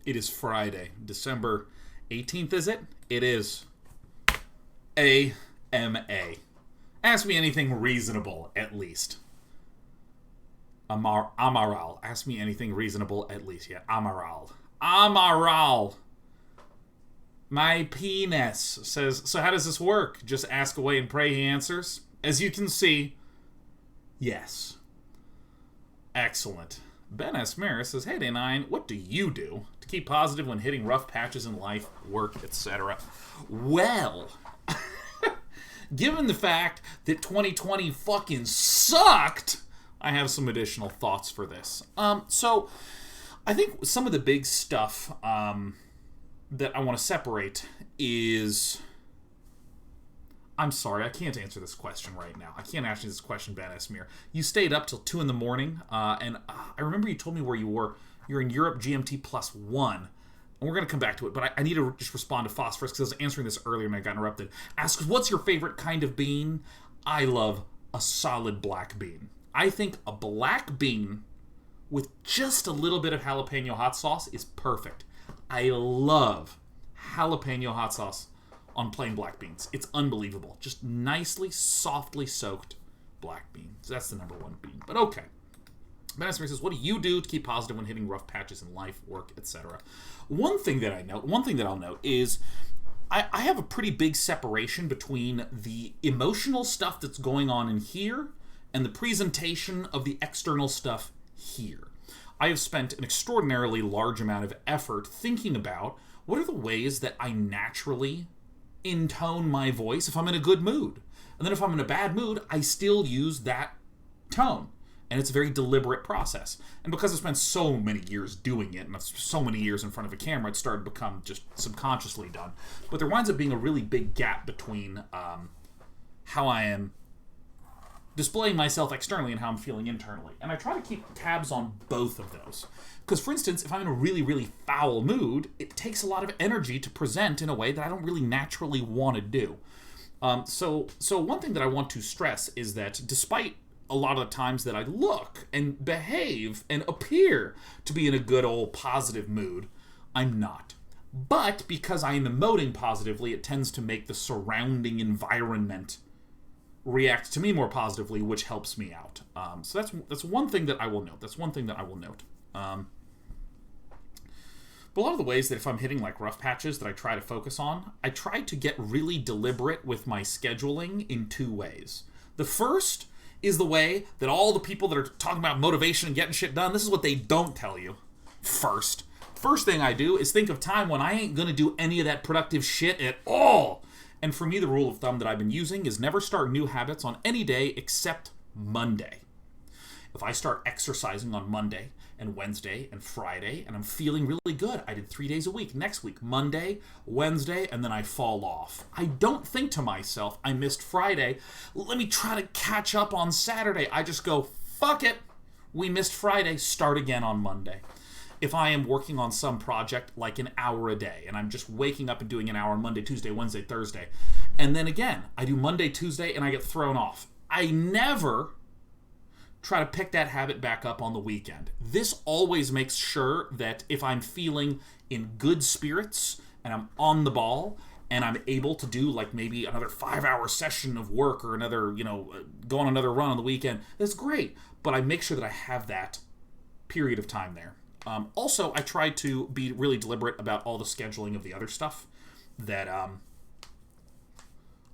It is Friday, December 18th, is it? It is. AMA. Ask me anything reasonable, at least. Amaral. Ask me anything reasonable, at least. Yeah, Amaral. Amaral. My penis says, so how does this work? Just ask away and pray he answers? As you can see, yes. Excellent. Ben S. Maris says, hey, Day9, what do you do to keep positive when hitting rough patches in life, work, etc.? Well, given the fact that 2020 fucking sucked, I have some additional thoughts for this. So, I think some of the big stuff that I want to separate is... I'm sorry, I can't answer this question right now. I can't answer this question, Ben Esmir. You stayed up till 2 in the morning, and I remember you told me where you were. You're in Europe GMT +1. And we're going to come back to it, but I need to just respond to Phosphorus because I was answering this earlier and I got interrupted. Asks, what's your favorite kind of bean? I love a solid black bean. I think a black bean with just a little bit of jalapeno hot sauce is perfect. I love jalapeno hot sauce on plain black beans. It's unbelievable. Just nicely, softly soaked black beans. That's the number one bean. But okay. Ben Esmer says, what do you do to keep positive when hitting rough patches in life, work, etc.? One thing that I'll note is I have a pretty big separation between the emotional stuff that's going on in here and the presentation of the external stuff here. I have spent an extraordinarily large amount of effort thinking about what are the ways that I naturally intone my voice if I'm in a good mood. And then if I'm in a bad mood, I still use that tone. And it's a very deliberate process. And because I spent so many years doing it, and so many years in front of a camera, it started to become just subconsciously done. But there winds up being a really big gap between how I am displaying myself externally and how I'm feeling internally. And I try to keep tabs on both of those. Because, for instance, if I'm in a really, really foul mood, it takes a lot of energy to present in a way that I don't really naturally want to do. So one thing that I want to stress is that despite a lot of the times that I look and behave and appear to be in a good old positive mood, I'm not. But because I am emoting positively, it tends to make the surrounding environment react to me more positively, which helps me out. So that's one thing that I will note. But a lot of the ways that if I'm hitting like rough patches that I try to focus on, I try to get really deliberate with my scheduling in two ways. The first is the way that all the people that are talking about motivation and getting shit done, this is what they don't tell you. First thing I do is think of time when I ain't gonna do any of that productive shit at all. And for me, the rule of thumb that I've been using is never start new habits on any day except Monday. If I start exercising on Monday and Wednesday and Friday and I'm feeling really good, I did 3 days a week. Next week, Monday, Wednesday, and then I fall off. I don't think to myself, I missed Friday, let me try to catch up on Saturday. I just go, fuck it, we missed Friday, start again on Monday. If I am working on some project like an hour a day and I'm just waking up and doing an hour on Monday, Tuesday, Wednesday, Thursday, and then again, I do Monday, Tuesday, and I get thrown off. I never try to pick that habit back up on the weekend. This always makes sure that if I'm feeling in good spirits and I'm on the ball and I'm able to do like maybe another 5-hour session of work or another, go on another run on the weekend, that's great. But I make sure that I have that period of time there. Also, I try to be really deliberate about all the scheduling of the other stuff that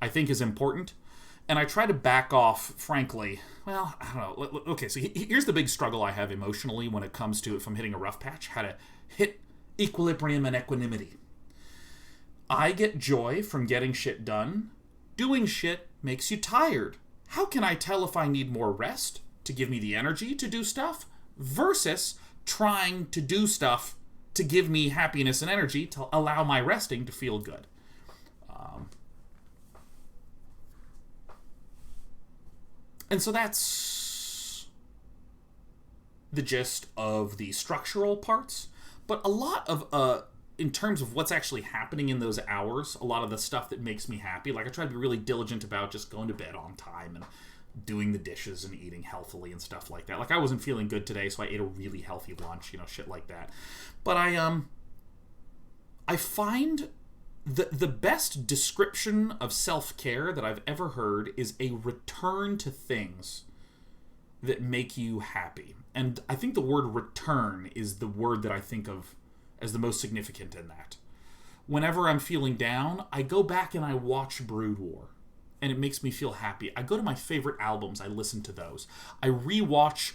I think is important. And I try to back off, frankly, well, I don't know. Okay, so here's the big struggle I have emotionally when it comes to if I'm hitting a rough patch, how to hit equilibrium and equanimity. I get joy from getting shit done. Doing shit makes you tired. How can I tell if I need more rest to give me the energy to do stuff versus trying to do stuff to give me happiness and energy to allow my resting to feel good? And so that's the gist of the structural parts. But a lot of, in terms of what's actually happening in those hours, a lot of the stuff that makes me happy, like I try to be really diligent about just going to bed on time and doing the dishes and eating healthily and stuff like that. Like I wasn't feeling good today, so I ate a really healthy lunch, shit like that. But I find the best description of self-care that I've ever heard is a return to things that make you happy. And I think the word return is the word that I think of as the most significant in that. Whenever I'm feeling down, I go back and I watch Brood War, and it makes me feel happy. I go to my favorite albums, I listen to those. I rewatched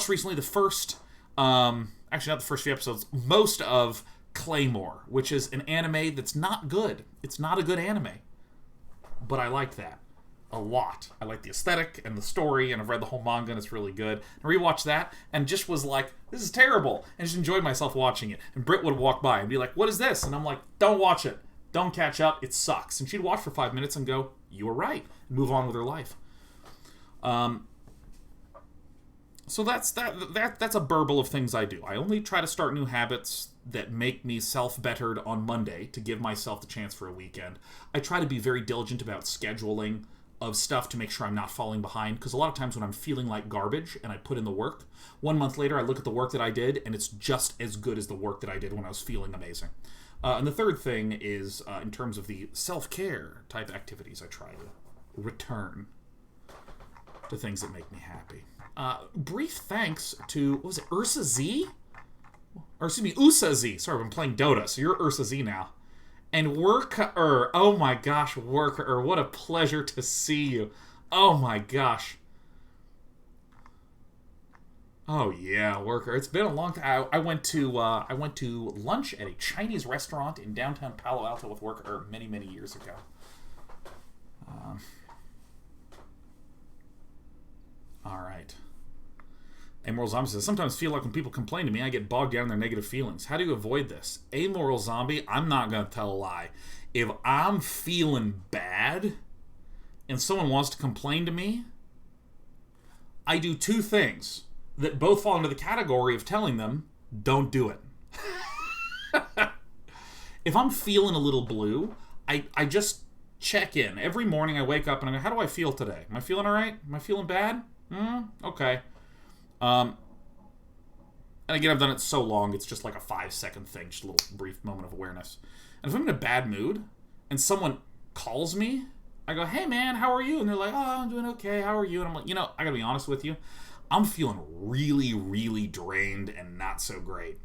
recently the first, actually not the first few episodes, most of Claymore, which is an anime that's not good. It's not a good anime. But I like that a lot. I like the aesthetic and the story, and I've read the whole manga, and it's really good. I rewatched that, and just was like, this is terrible, and just enjoyed myself watching it. And Britt would walk by and be like, what is this? And I'm like, don't watch it. Don't catch up. It sucks. And she'd watch for 5 minutes and go, you were right, and move on with her life. So that's a burble of things I do. I only try to start new habits that make me self-bettered on Monday to give myself the chance for a weekend. I try to be very diligent about scheduling of stuff to make sure I'm not falling behind, because a lot of times when I'm feeling like garbage and I put in the work, 1 month later I look at the work that I did and it's just as good as the work that I did when I was feeling amazing. And the third thing is, in terms of the self-care type activities, I try to return to things that make me happy. Brief thanks to, what was it, Ursa Z? Or excuse me, Usa Z. Sorry, I've been playing Dota, so you're Ursa Z now. And Worker, oh my gosh, Worker, what a pleasure to see you. Oh my gosh. Oh yeah, Worker. It's been a long time. I went to lunch at a Chinese restaurant in downtown Palo Alto with Worker many, many years ago. All right. Amoral Zombie says, sometimes feel like when people complain to me, I get bogged down in their negative feelings. How do you avoid this? Amoral Zombie, I'm not going to tell a lie. If I'm feeling bad and someone wants to complain to me, I do two things that both fall into the category of telling them, don't do it. If I'm feeling a little blue, I just check in. Every morning I wake up and I go, how do I feel today? Am I feeling all right? Am I feeling bad? Okay. And again, I've done it so long, it's just like a 5-second thing, just a little brief moment of awareness. And if I'm in a bad mood and someone calls me, I go, hey man, how are you? And they're like, oh, I'm doing okay, how are you? And I'm like, I gotta be honest with you, I'm feeling really, really drained and not so great.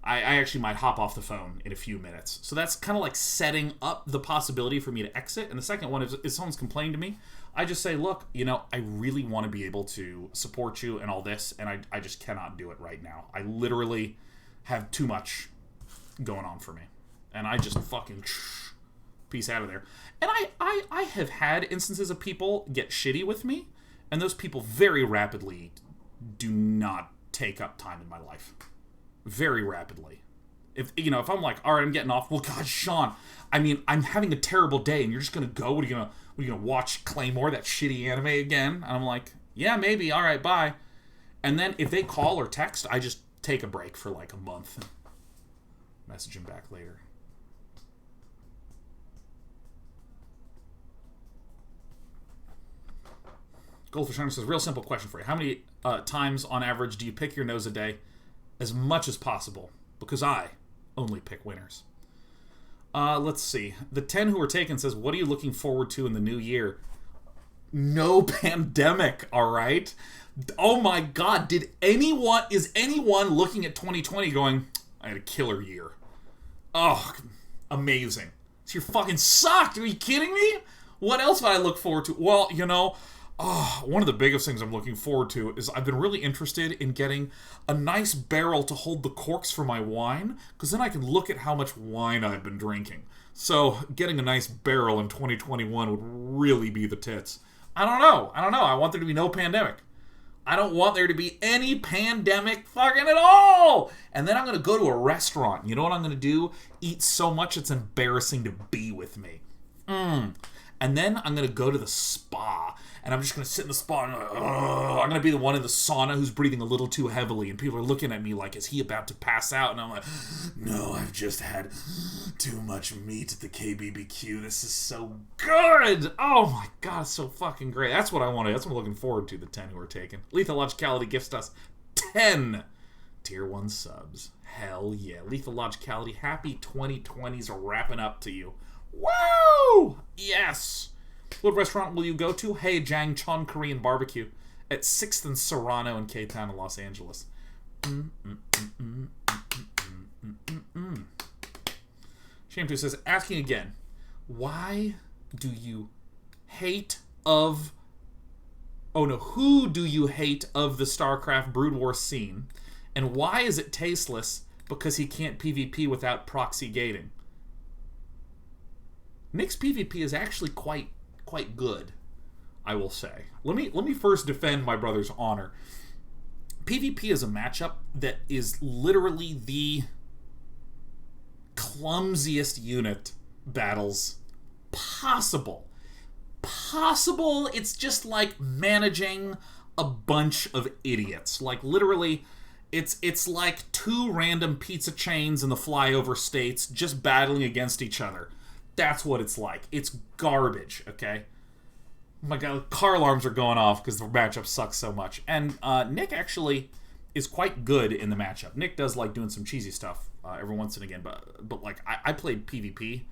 I actually might hop off the phone in a few minutes. So that's kind of like setting up the possibility for me to exit. And the second one is, if someone's complaining to me, I just say, look, I really want to be able to support you and all this, and I just cannot do it right now. I literally have too much going on for me. And I just fucking peace out of there. And I have had instances of people get shitty with me, and those people very rapidly do not take up time in my life. Very rapidly. If I'm like, all right, I'm getting off. Well, God, Sean, I'm having a terrible day, and you're just gonna go. What are you gonna watch Claymore, that shitty anime again? And I'm like, yeah, maybe. All right, bye. And then if they call or text, I just take a break for like a month. And message them back later. Goldfish Hunter says, real simple question for you. How many times on average do you pick your nose a day? As much as possible, because I only pick winners. Let's see. The 10 who are taken says, what are you looking forward to in the new year? No pandemic, all right? Oh my God, is anyone looking at 2020 going, I had a killer year? Oh, amazing. So you fucking sucked. Are you kidding me? What else would I look forward to? Well, one of the biggest things I'm looking forward to is I've been really interested in getting a nice barrel to hold the corks for my wine, because then I can look at how much wine I've been drinking. So getting a nice barrel in 2021 would really be the tits. I don't know. I want there to be no pandemic. I don't want there to be any pandemic fucking at all. And then I'm going to go to a restaurant. You know what I'm going to do? Eat so much it's embarrassing to be with me. And then I'm going to go to the spa. And I'm just going to sit in the spa and I'm going to be the one in the sauna who's breathing a little too heavily. And people are looking at me like, is he about to pass out? And I'm like, no, I've just had too much meat at the KBBQ. This is so good. Oh my God, it's so fucking great. That's what I wanted. That's what I'm looking forward to, the 10 who are taken. Lethal Logicality gifts us 10 tier 1 subs. Hell yeah. Lethal Logicality, happy 2020s wrapping up to you. Woo! Yes! What restaurant will you go to? Hey Jang Chon Korean Barbecue at 6th and Serrano in K-Town in Los Angeles. Shame2 says, asking again, why do you hate of... Oh no, who do you hate of the StarCraft Brood War scene? And why is it tasteless because he can't PvP without proxy gating? Nick's PvP is actually quite good, I will say. Let me first defend my brother's honor. PvP is a matchup that is literally the clumsiest unit battles possible. It's just like managing a bunch of idiots. Like literally, it's like two random pizza chains in the flyover states just battling against each other. That's what it's like. It's garbage, okay? Oh my god, car alarms are going off because the matchup sucks so much. And Nick actually is quite good in the matchup. Nick does like doing some cheesy stuff every once and again, but like I played PvP.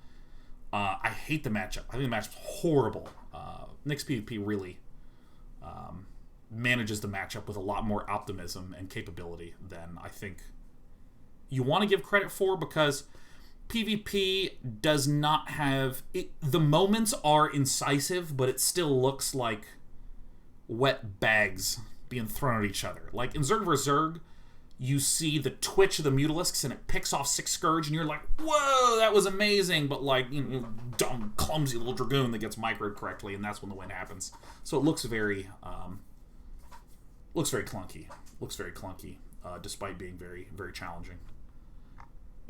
I hate the matchup. I think the matchup's horrible. Nick's PvP really manages the matchup with a lot more optimism and capability than I think you want to give credit for, because PvP does not have... the moments are incisive, but it still looks like wet bags being thrown at each other. Like in Zerg vs. Zerg, you see the twitch of the Mutalisks and it picks off 6 Scourge and you're like, whoa, that was amazing, but like, you know, dumb, clumsy little Dragoon that gets microed correctly, and that's when the win happens. So it looks very clunky. Looks very clunky, despite being very, very challenging.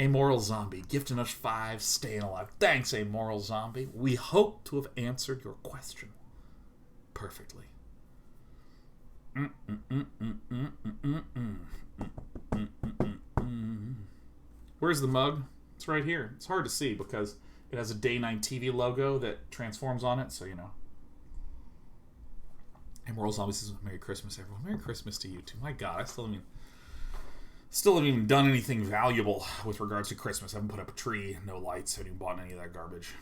Amoral Zombie, gifting us 5, staying alive. Thanks, Amoral Zombie. We hope to have answered your question perfectly. Where's the mug? It's right here. It's hard to see because it has a Day 9 TV logo that transforms on it, so you know. Amoral Zombie says, Merry Christmas, everyone. Merry Christmas to you too. My god, I still haven't even done anything valuable with regards to Christmas. I haven't put up a tree, no lights, haven't even bought any of that garbage.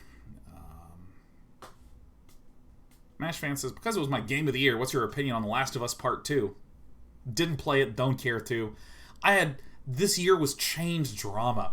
Mash Fan says, because it was my game of the year, what's your opinion on The Last of Us Part 2? Didn't play it, don't care to. This year was chained drama.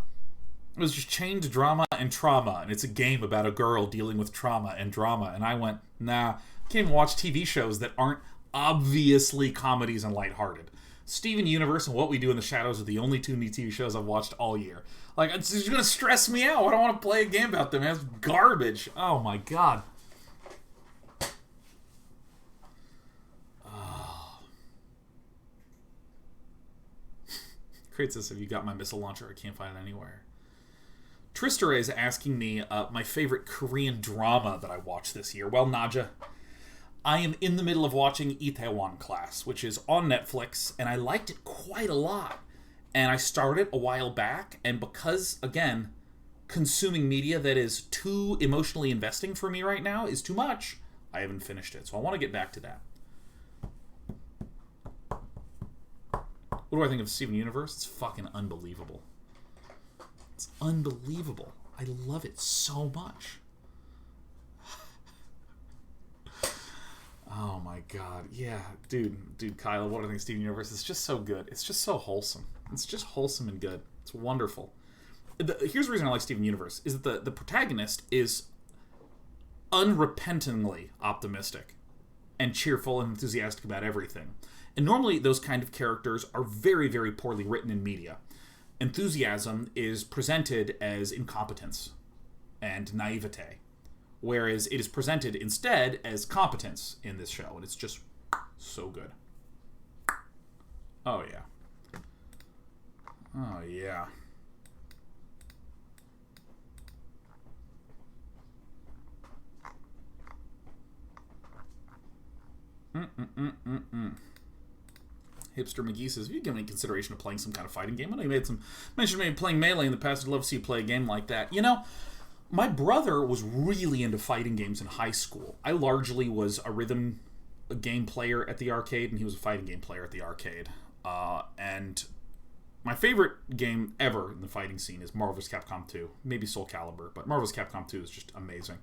It was just chained drama and trauma, and it's a game about a girl dealing with trauma and drama, and I went, nah, I can't even watch TV shows that aren't obviously comedies and lighthearted. Steven Universe and What We Do in the Shadows are the only 2 new TV shows I've watched all year. Like, it's just gonna stress me out. I don't want to play a game about them. It's garbage. Oh my god. Oh. Creates this, if you got my missile launcher, I can't find it anywhere. Tristere is asking me my favorite Korean drama that I watched this year. Well, Naja, I am in the middle of watching Itaewon Class, which is on Netflix, and I liked it quite a lot. And I started a while back, and because, again, consuming media that is too emotionally investing for me right now is too much, I haven't finished it. So I want to get back to that. What do I think of Steven Universe? It's fucking unbelievable. It's unbelievable. I love it so much. Oh my god, yeah, dude, Kyle, what do I think of Steven Universe? It's just so good. It's just so wholesome. It's just wholesome and good. It's wonderful. Here's the reason I like Steven Universe, is that the protagonist is unrepentingly optimistic and cheerful and enthusiastic about everything. And normally those kind of characters are very, very poorly written in media. Enthusiasm is presented as incompetence and naivete, whereas it is presented instead as competence in this show, and it's just so good. Oh, yeah. Oh, yeah. Hipster McGee says, have you given any consideration to playing some kind of fighting game? I know you mentioned maybe playing Melee in the past. I'd love to see you play a game like that. You know, my brother was really into fighting games in high school. I largely was a rhythm game player at the arcade, and he was a fighting game player at the arcade. And my favorite game ever in the fighting scene is Marvel vs. Capcom 2. Maybe Soul Calibur, but Marvel vs. Capcom 2 is just amazing.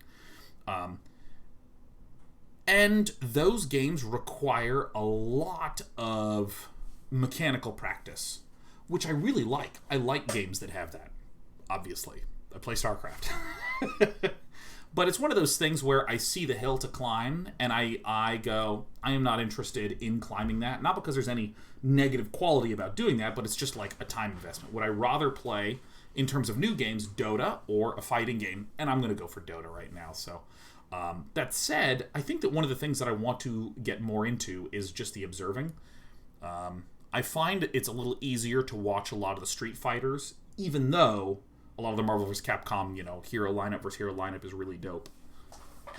And those games require a lot of mechanical practice, which I really like. I like games that have that, obviously. I play StarCraft. But it's one of those things where I see the hill to climb, and I go, I am not interested in climbing that. Not because there's any negative quality about doing that, but it's just like a time investment. Would I rather play, in terms of new games, Dota or a fighting game? And I'm going to go for Dota right now. So that said, I think that one of the things that I want to get more into is just the observing. I find it's a little easier to watch a lot of the Street Fighters, even though a lot of the Marvel vs. Capcom, hero lineup versus hero lineup is really dope.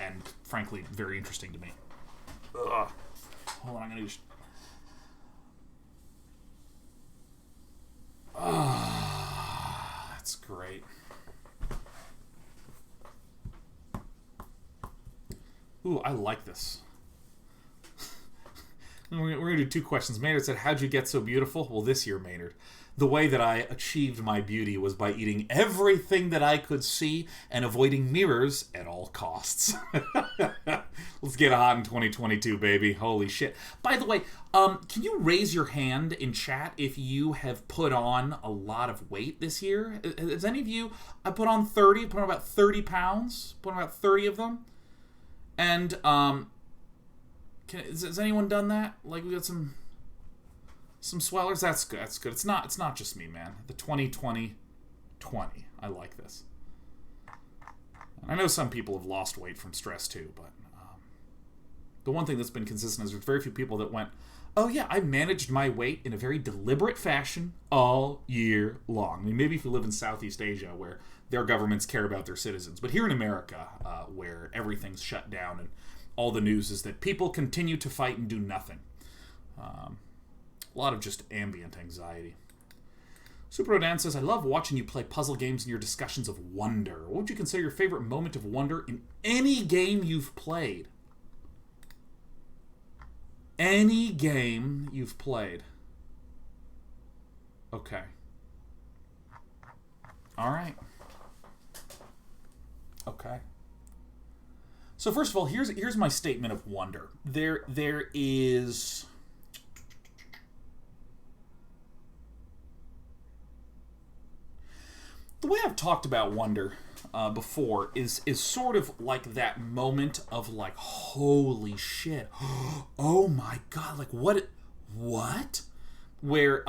And, frankly, very interesting to me. Ugh. Hold on, I'm going to just... That's great. Ooh, I like this. We're going to do 2 questions. Maynard said, how'd you get so beautiful? Well, this year, Maynard. The way that I achieved my beauty was by eating everything that I could see and avoiding mirrors at all costs. Let's get hot in 2022, baby. Holy shit. By the way, can you raise your hand in chat if you have put on a lot of weight this year? Has any of you... I put on about 30 pounds. Put on about 30 of them. And, has anyone done that? Like, we got some swellers. That's good. That's good. It's not just me, man. The 20-20-20. I like this. I know some people have lost weight from stress too, but the one thing that's been consistent is there's very few people that went, oh yeah, I managed my weight in a very deliberate fashion all year long. I mean, maybe if you live in Southeast Asia where their governments care about their citizens, but here in America, where everything's shut down and all the news is that people continue to fight and do nothing. A lot of just ambient anxiety. Super Rodan says, I love watching you play puzzle games and your discussions of wonder. What would you consider your favorite moment of wonder in any game you've played? Any game you've played. Okay. All right. Okay. So first of all, here's my statement of wonder. There is... The way I've talked about wonder before is sort of like that moment of like, holy shit, oh my god, like what? Where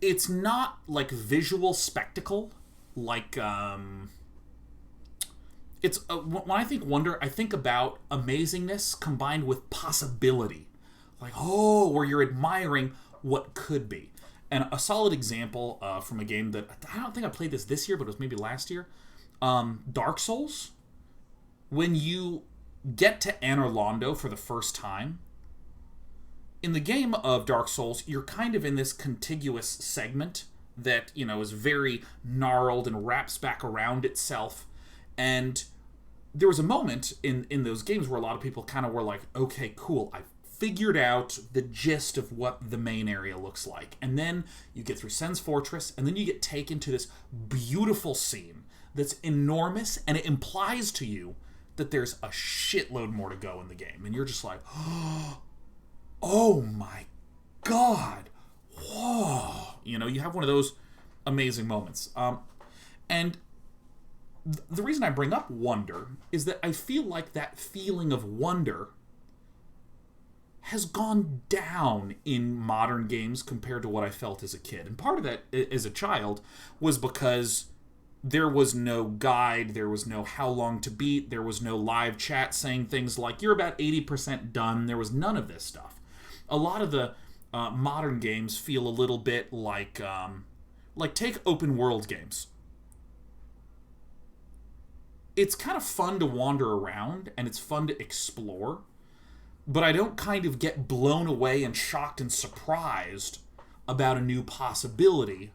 it's not like visual spectacle, like it's when I think wonder, I think about amazingness combined with possibility, like where you're admiring what could be. And a solid example from a game that I don't think I played this year, but it was maybe last year. Dark Souls. When you get to Anor Londo for the first time, in the game of Dark Souls, you're kind of in this contiguous segment that, is very gnarled and wraps back around itself. And there was a moment in those games where a lot of people kind of were like, okay, cool, I've figured out the gist of what the main area looks like. And then you get through Sen's Fortress, and then you get taken to this beautiful scene that's enormous, and it implies to you that there's a shitload more to go in the game. And you're just like, oh my god, whoa. You have one of those amazing moments. And the reason I bring up wonder is that I feel like that feeling of wonder has gone down in modern games compared to what I felt as a kid. And part of that, as a child, was because there was no guide, there was no how long to beat, there was no live chat saying things like, you're about 80% done. There was none of this stuff. A lot of the modern games feel a little bit like take open world games. It's kind of fun to wander around, and it's fun to explore, but I don't kind of get blown away and shocked and surprised about a new possibility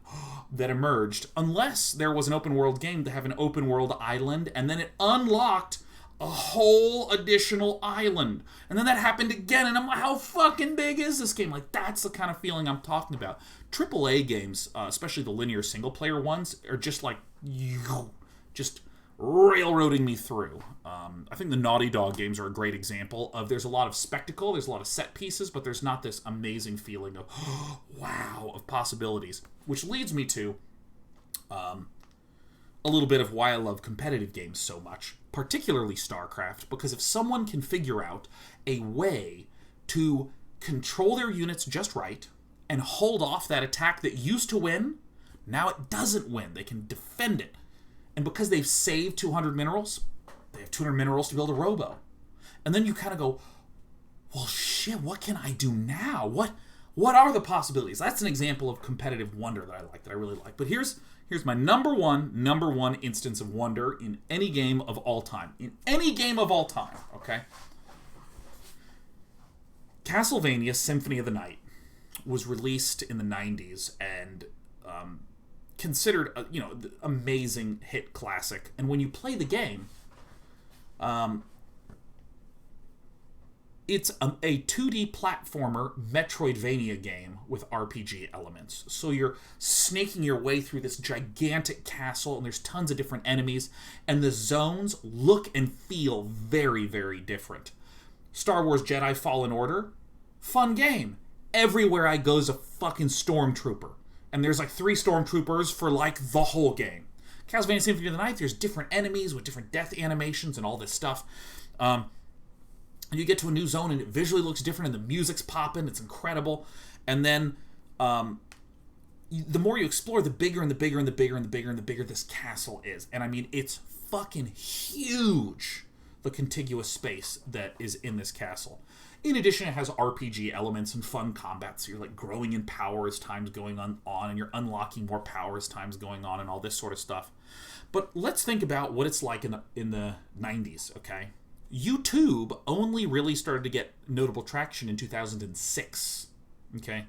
that emerged, unless there was an open world game to have an open world island, and then it unlocked a whole additional island. And then that happened again, and I'm like, how fucking big is this game? Like, that's the kind of feeling I'm talking about. AAA games, especially the linear single-player ones, are just like, just railroading me through. I think the Naughty Dog games are a great example of there's a lot of spectacle, there's a lot of set pieces, but there's not this amazing feeling of, wow, of possibilities. Which leads me to a little bit of why I love competitive games so much, particularly StarCraft, because if someone can figure out a way to control their units just right and hold off that attack that used to win, now it doesn't win. They can defend it. And because they've saved 200 minerals, they have 200 minerals to build a robo. And then you kind of go, well, shit, what can I do now? What are the possibilities? That's an example of competitive wonder that I like, that I really like. But here's my number one instance of wonder in any game of all time. In any game of all time, okay? Castlevania Symphony of the Night was released in the 90s and considered a, the amazing hit classic. And when you play the game, it's a 2D platformer Metroidvania game with RPG elements. So you're snaking your way through this gigantic castle, and there's tons of different enemies, and the zones look and feel very, very different. Star Wars Jedi Fallen Order, fun game. Everywhere I go is a fucking stormtrooper. And there's like 3 stormtroopers for like the whole game. Castlevania Symphony of the Night, there's different enemies with different death animations and all this stuff. You get to a new zone and it visually looks different and the music's popping. It's incredible. And then the more you explore, the bigger and the bigger and the bigger and the bigger and the bigger this castle is. And I mean, it's fucking huge, the contiguous space that is in this castle. In addition, it has RPG elements and fun combat, so you're like growing in power as time's going on, and you're unlocking more power as time's going on, and all this sort of stuff. But let's think about what it's like in the 90s, okay? YouTube only really started to get notable traction in 2006, okay?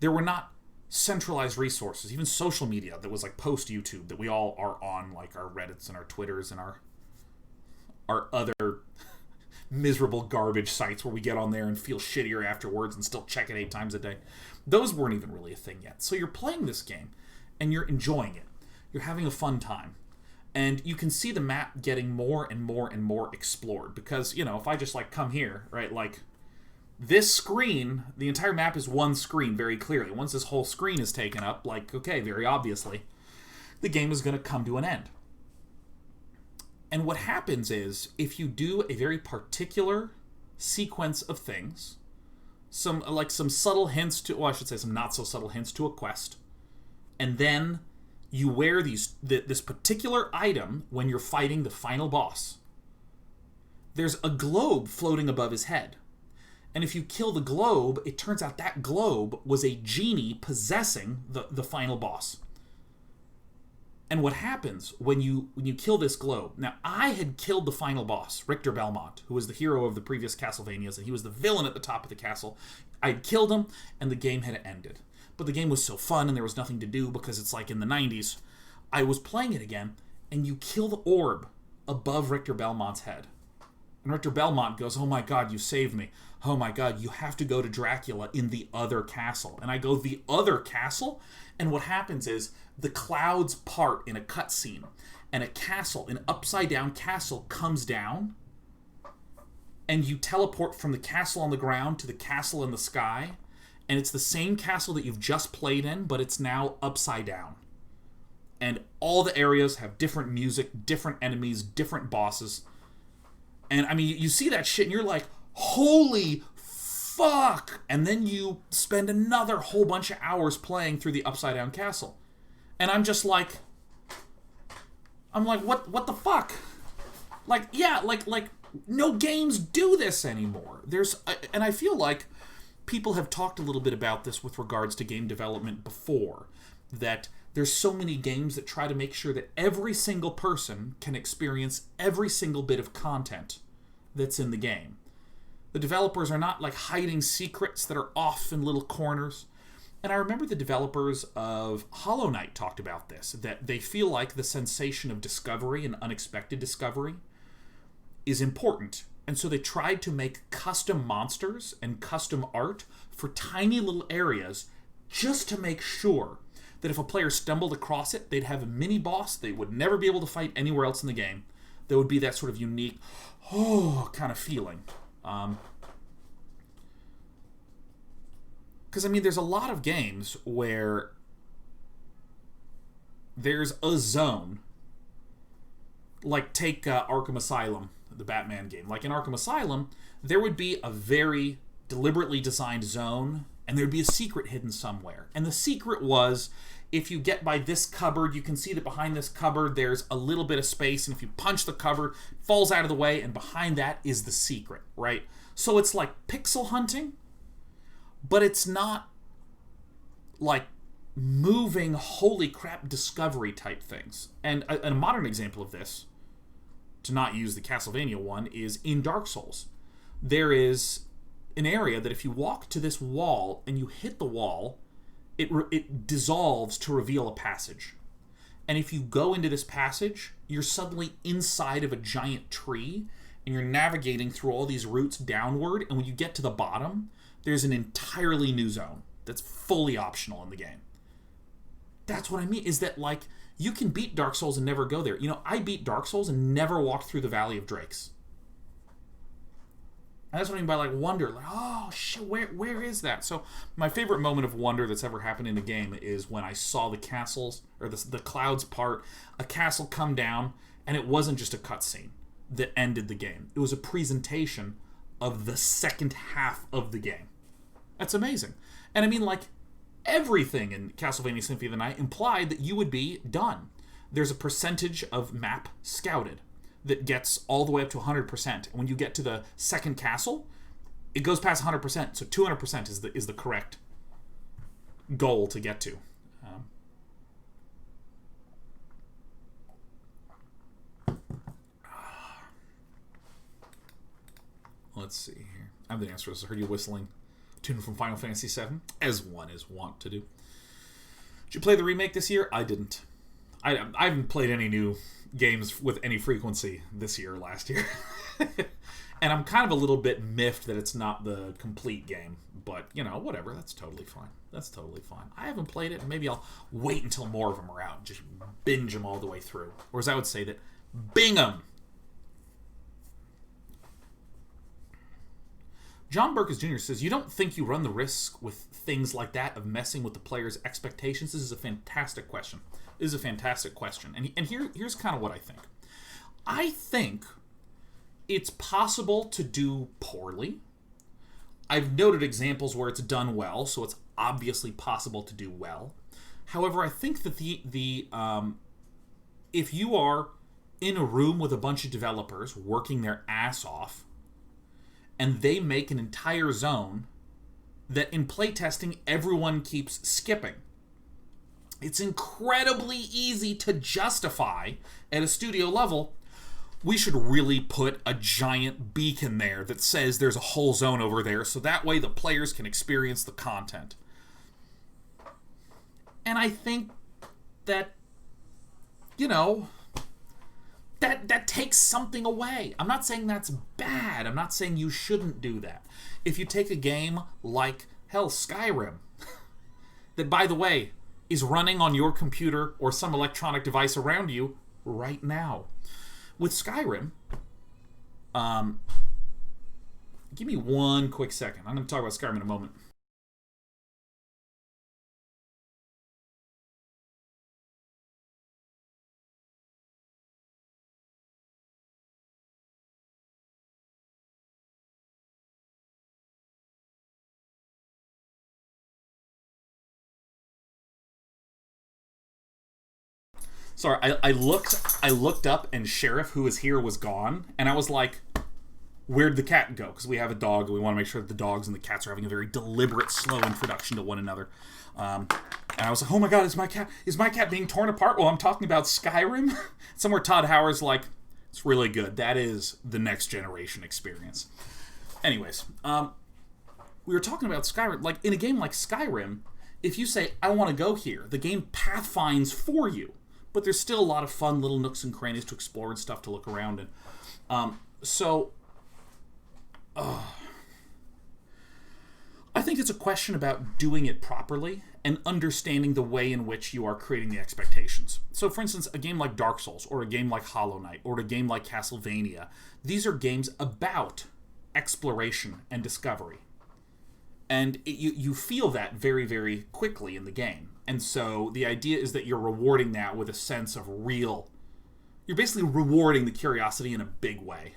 There were not centralized resources, even social media that was like post-YouTube that we all are on, like our Reddits and our Twitters and our other miserable garbage sites where we get on there and feel shittier afterwards and still check it 8 times a day. Those weren't even really a thing yet. So you're playing this game and you're enjoying it. You're having a fun time. And you can see the map getting more and more and more explored because, if I just like come here, right, like this screen, the entire map is one screen very clearly. Once this whole screen is taken up, like, okay, very obviously, the game is going to come to an end. And what happens is, if you do a very particular sequence of things, some subtle hints to, I should say some not so subtle hints to a quest, and then you wear this particular item when you're fighting the final boss, there's a globe floating above his head. And if you kill the globe, it turns out that globe was a genie possessing the final boss. And what happens when you kill this globe... Now, I had killed the final boss, Richter Belmont, who was the hero of the previous Castlevanias, and he was the villain at the top of the castle. I had killed him, and the game had ended. But the game was so fun, and there was nothing to do, because it's like in the 90s. I was playing it again, and you kill the orb above Richter Belmont's head. And Richter Belmont goes, oh my god, you saved me. Oh my god, you have to go to Dracula in the other castle. And I go, the other castle? And what happens is, the clouds part in a cutscene, and a castle, an upside-down castle, comes down, and you teleport from the castle on the ground to the castle in the sky, and it's the same castle that you've just played in, but it's now upside down. And all the areas have different music, different enemies, different bosses. And, I mean, you see that shit, and you're like, holy fuck! And then you spend another whole bunch of hours playing through the upside-down castle. And I'm just like... what the fuck? Like, yeah, like, no games do this anymore. And I feel like people have talked a little bit about this with regards to game development before. That there's so many games that try to make sure that every single person can experience every single bit of content that's in the game. The developers are not like hiding secrets that are off in little corners. And I remember the developers of Hollow Knight talked about this, that they feel like the sensation of discovery and unexpected discovery is important. And so they tried to make custom monsters and custom art for tiny little areas just to make sure that if a player stumbled across it, they'd have a mini-boss they would never be able to fight anywhere else in the game. There would be that sort of unique, kind of feeling. Because, I mean, there's a lot of games where there's a zone. Like, take Arkham Asylum, the Batman game. Like, in Arkham Asylum, there would be a very deliberately designed zone, and there'd be a secret hidden somewhere. And the secret was, if you get by this cupboard, you can see that behind this cupboard there's a little bit of space, and if you punch the cupboard, it falls out of the way, and behind that is the secret, right? So it's like pixel hunting, but it's not like moving holy crap discovery type things. And a modern example of this, to not use the Castlevania one, is in Dark Souls. There is an area that if you walk to this wall and you hit the wall, it dissolves to reveal a passage. And if you go into this passage, you're suddenly inside of a giant tree, and you're navigating through all these roots downward, and when you get to the bottom, there's an entirely new zone that's fully optional in the game. That's what I mean, is that, like, you can beat Dark Souls and never go there. You know, I beat Dark Souls and never walked through the Valley of Drakes. And that's what I mean by, like, wonder. Like, oh, shit, where is that? So, my favorite moment of wonder that's ever happened in a game is when I saw the castles, or the clouds part, a castle come down, and it wasn't just a cutscene that ended the game. It was a presentation of the second half of the game. That's amazing. And I mean, like, everything in Castlevania Symphony of the Night implied that you would be done. There's a percentage of map scouted that gets all the way up to 100%. And when you get to the second castle, it goes past 100%. So 200% is the correct goal to get to. Let's see here. I have the answer. I heard you whistling tune from Final Fantasy VII, as one is wont to do. Did you play the remake this year? I didn't. I haven't played any new games with any frequency this year or last year. And I'm kind of a little bit miffed that it's not the complete game. But, you know, whatever. That's totally fine. That's totally fine. I haven't played it, and maybe I'll wait until more of them are out and just binge them all the way through. Or as I would say that, bing them! John Burkus Jr. says, you don't think you run the risk with things like that of messing with the player's expectations? This is a fantastic question. This is a fantastic question. And here's kind of what I think. I think it's possible to do poorly. I've noted examples where it's done well, so it's obviously possible to do well. However, I think that if you are in a room with a bunch of developers working their ass off, and they make an entire zone that in playtesting everyone keeps skipping, it's incredibly easy to justify at a studio level, we should really put a giant beacon there that says there's a whole zone over there, so that way the players can experience the content. And I think that, you know, that takes something away. I'm not saying that's bad. I'm not saying you shouldn't do that. If you take a game like, hell, Skyrim, that, by the way, is running on your computer or some electronic device around you right now. With Skyrim, give me one quick second. I'm going to talk about Skyrim in a moment. Sorry, I looked up, and Sheriff, who was here, was gone, and I was like, where'd the cat go? Because we have a dog, and we want to make sure that the dogs and the cats are having a very deliberate, slow introduction to one another. And I was like, oh my god, is my cat being torn apart while I'm talking about Skyrim? Somewhere Todd Howard's like, it's really good. That is the next generation experience. Anyways, we were talking about Skyrim. Like, in a game like Skyrim, if you say, I want to go here, the game pathfinds for you. But there's still a lot of fun little nooks and crannies to explore and stuff to look around in. I think it's a question about doing it properly and understanding the way in which you are creating the expectations. So, for instance, a game like Dark Souls, or a game like Hollow Knight, or a game like Castlevania, these are games about exploration and discovery. And you feel that very, very quickly in the game. And so the idea is that you're rewarding that with a sense of real... You're basically rewarding the curiosity in a big way.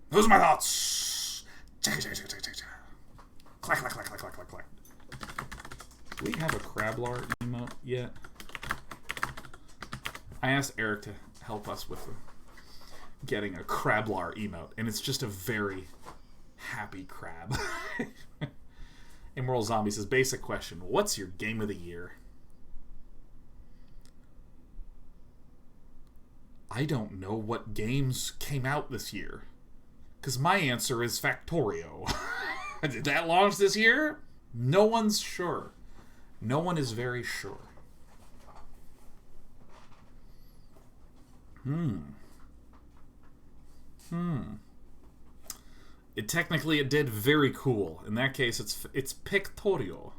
Those are my thoughts. Clack, clack, clack, clack, clack, clack, clack. Do we have a Crablar emote yet? I asked Eric to help us with getting a Crablar emote, and it's just a very happy crab. Immoral Zombie says, basic question, what's your game of the year? I don't know what games came out this year. Because my answer is Factorio. Did that launch this year? No one's sure. No one is very sure. It did very cool. In that case, it's Pictorio.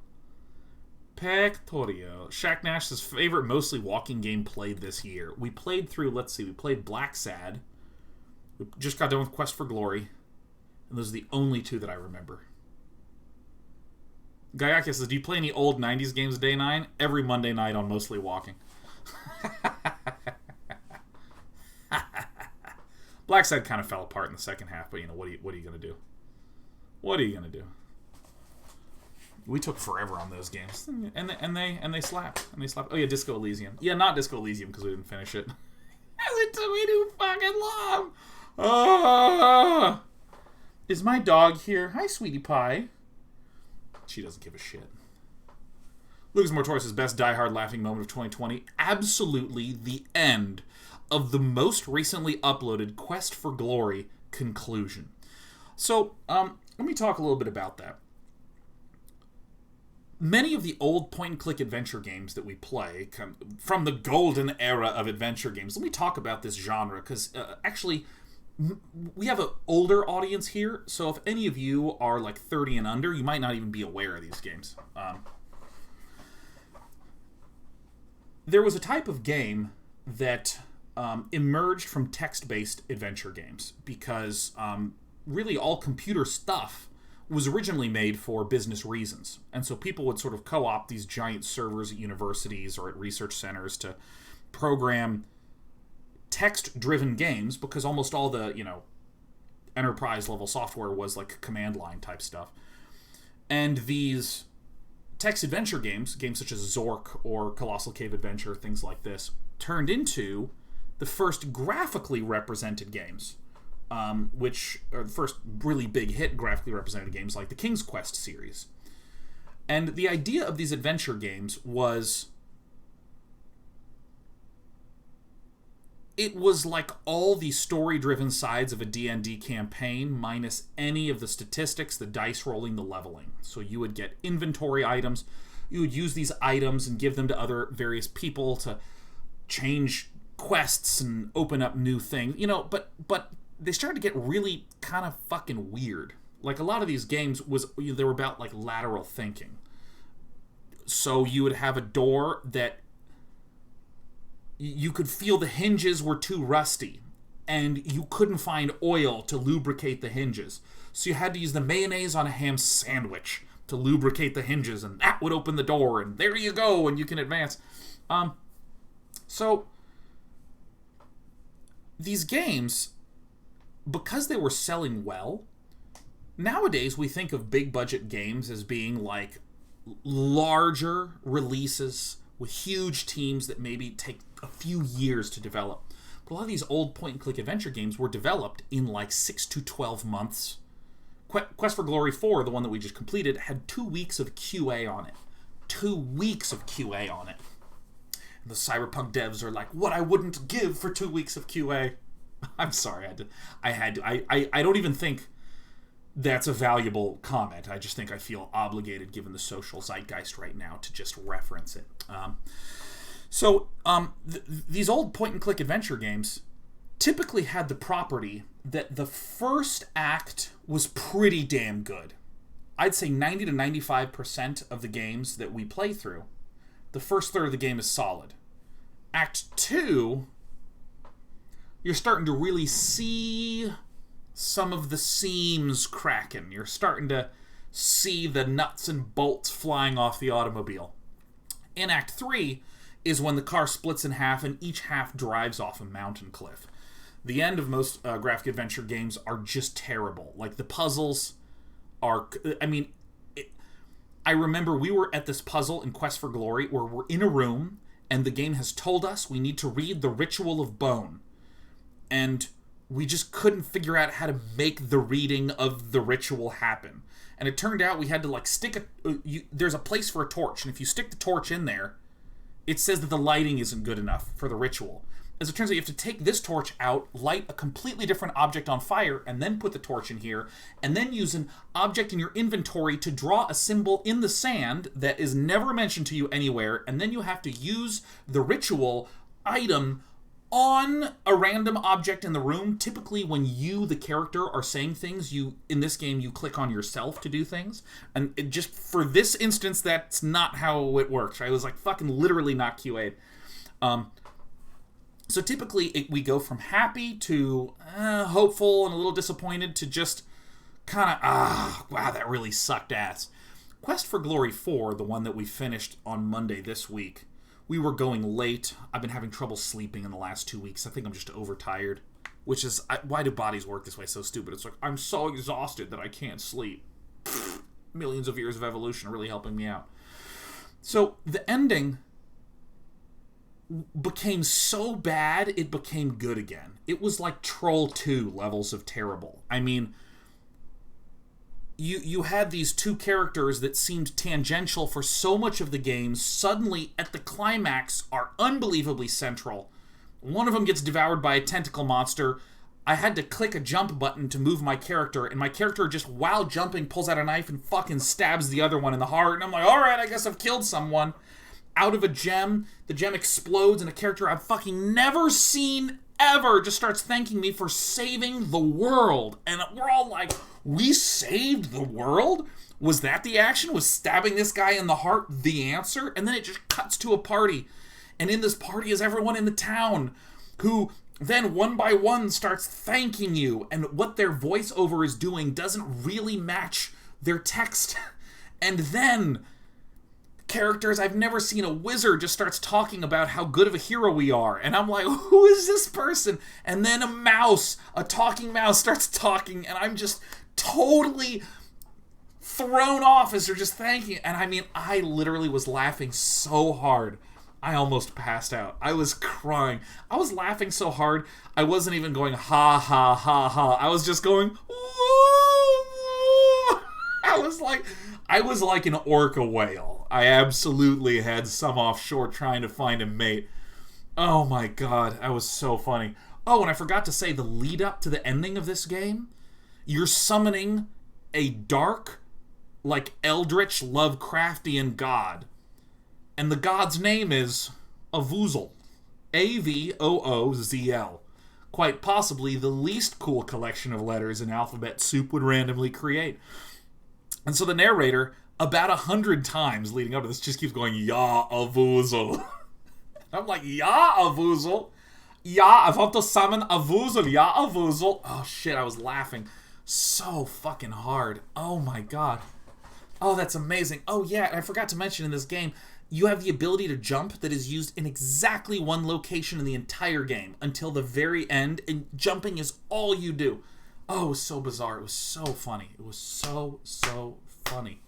Pictorio. Shaq Nash's favorite mostly walking game played this year. We played through, we played Black Sad. We just got done with Quest for Glory. And those are the only two that I remember. Gayaka says, do you play any old 90s games Day 9? Every Monday night on Mostly Walking. Black Sad kind of fell apart in the second half, but what are you going to do? What are you going to do? We took forever on those games. And they slap. Oh yeah, Disco Elysium. Yeah, not Disco Elysium because we didn't finish it. It took me too fucking long. Is my dog here? Hi, sweetie pie. She doesn't give a shit. Lucas Mortoris' best die-hard laughing moment of 2020. Absolutely the end of the most recently uploaded Quest for Glory conclusion. So, let me talk a little bit about that. Many of the old point-and-click adventure games that we play come from the golden era of adventure games. Let me talk about this genre, because actually, we have an older audience here, so if any of you are like 30 and under, you might not even be aware of these games. There was a type of game that emerged from text-based adventure games, because really all computer stuff was originally made for business reasons. And so people would sort of co-opt these giant servers at universities or at research centers to program text-driven games, because almost all the, enterprise-level software was like command line type stuff. And these text adventure games such as Zork or Colossal Cave Adventure, things like this, turned into the first graphically represented games. Which are the first really big hit graphically represented games like the King's Quest series. And the idea of these adventure games was... It was like all the story-driven sides of a D&D campaign minus any of the statistics, the dice rolling, the leveling. So you would get inventory items. You would use these items and give them to other various people to change quests and open up new things. But they started to get really kind of fucking weird. Like, a lot of these games they were about, like, lateral thinking. So you would have a door that you could feel the hinges were too rusty, and you couldn't find oil to lubricate the hinges. So you had to use the mayonnaise on a ham sandwich to lubricate the hinges, and that would open the door, and there you go, and you can advance. So these games, because they were selling well, nowadays we think of big budget games as being like larger releases with huge teams that maybe take a few years to develop. But a lot of these old point-and-click adventure games were developed in like 6 to 12 months. Quest for Glory 4, the one that we just completed, had 2 weeks of QA on it. 2 weeks of QA on it. And the Cyberpunk devs are like, what I wouldn't give for 2 weeks of QA. I'm sorry, I don't even think that's a valuable comment. I just think I feel obligated, given the social zeitgeist right now, to just reference it. These old point-and-click adventure games typically had the property that the first act was pretty damn good. I'd say 90 to 95% of the games that we play through, the first third of the game is solid. Act 2, you're starting to really see some of the seams cracking. You're starting to see the nuts and bolts flying off the automobile. In Act 3 is when the car splits in half and each half drives off a mountain cliff. The end of most graphic adventure games are just terrible. Like, the puzzles are... I remember we were at this puzzle in Quest for Glory where we're in a room and the game has told us we need to read the Ritual of Bone. And we just couldn't figure out how to make the reading of the ritual happen. And it turned out we had to, like, stick there's a place for a torch, and if you stick the torch in there, it says that the lighting isn't good enough for the ritual. As it turns out, you have to take this torch out, light a completely different object on fire, and then put the torch in here, and then use an object in your inventory to draw a symbol in the sand that is never mentioned to you anywhere, and then you have to use the ritual item on a random object in the room. Typically, when you, the character, are saying things, in this game, you click on yourself to do things. And it just, for this instance, that's not how it works, right? It was, like, fucking literally not QA'd. So typically, we go from happy to hopeful and a little disappointed to just kind of, wow, that really sucked ass. Quest for Glory 4, the one that we finished on Monday this week, we were going late. I've been having trouble sleeping in the last 2 weeks. I think I'm just overtired, which is, why do bodies work this way? So stupid. It's like, I'm so exhausted that I can't sleep. Millions of years of evolution are really helping me out. So the ending became so bad, it became good again. It was like Troll 2 levels of terrible. I mean, you had these two characters that seemed tangential for so much of the game, suddenly at the climax are unbelievably central. One of them gets devoured by a tentacle monster. I had to click a jump button to move my character, and my character just, while jumping, pulls out a knife and fucking stabs the other one in the heart, and I'm like, alright, I guess I've killed someone. Out of a gem, the gem explodes, and a character I've fucking never seen ever just starts thanking me for saving the world. And we're all like, we saved the world? Was that the action? Was stabbing this guy in the heart the answer? And then it just cuts to a party. And in this party is everyone in the town who then one by one starts thanking you. And what their voiceover is doing doesn't really match their text. And then characters I've never seen, a wizard just starts talking about how good of a hero we are, and I'm like, who is this person? And then a talking mouse starts talking, and I'm just totally thrown off as they're just thanking. And I mean, I literally was laughing so hard I almost passed out. I was crying. I was laughing so hard I wasn't even going ha ha ha ha. I was just going woo. I was like an orca whale. I absolutely had some offshore trying to find a mate. Oh my god, that was so funny. Oh, and I forgot to say, the lead up to the ending of this game, you're summoning a dark, like, eldritch, Lovecraftian god. And the god's name is Avoozl. A-V-O-O-Z-L. Quite possibly the least cool collection of letters an alphabet soup would randomly create. And so the narrator, about 100 times leading up to this, just keeps going, Ya Avoozl. I'm like, Ya Avoozl? Ya, I want to summon Avoozl. Ya Avoozl. Oh shit, I was laughing so fucking hard. Oh my god. Oh, that's amazing. Oh yeah, and I forgot to mention in this game, you have the ability to jump that is used in exactly one location in the entire game until the very end, and jumping is all you do. Oh, it was so bizarre. It was so funny. It was so funny.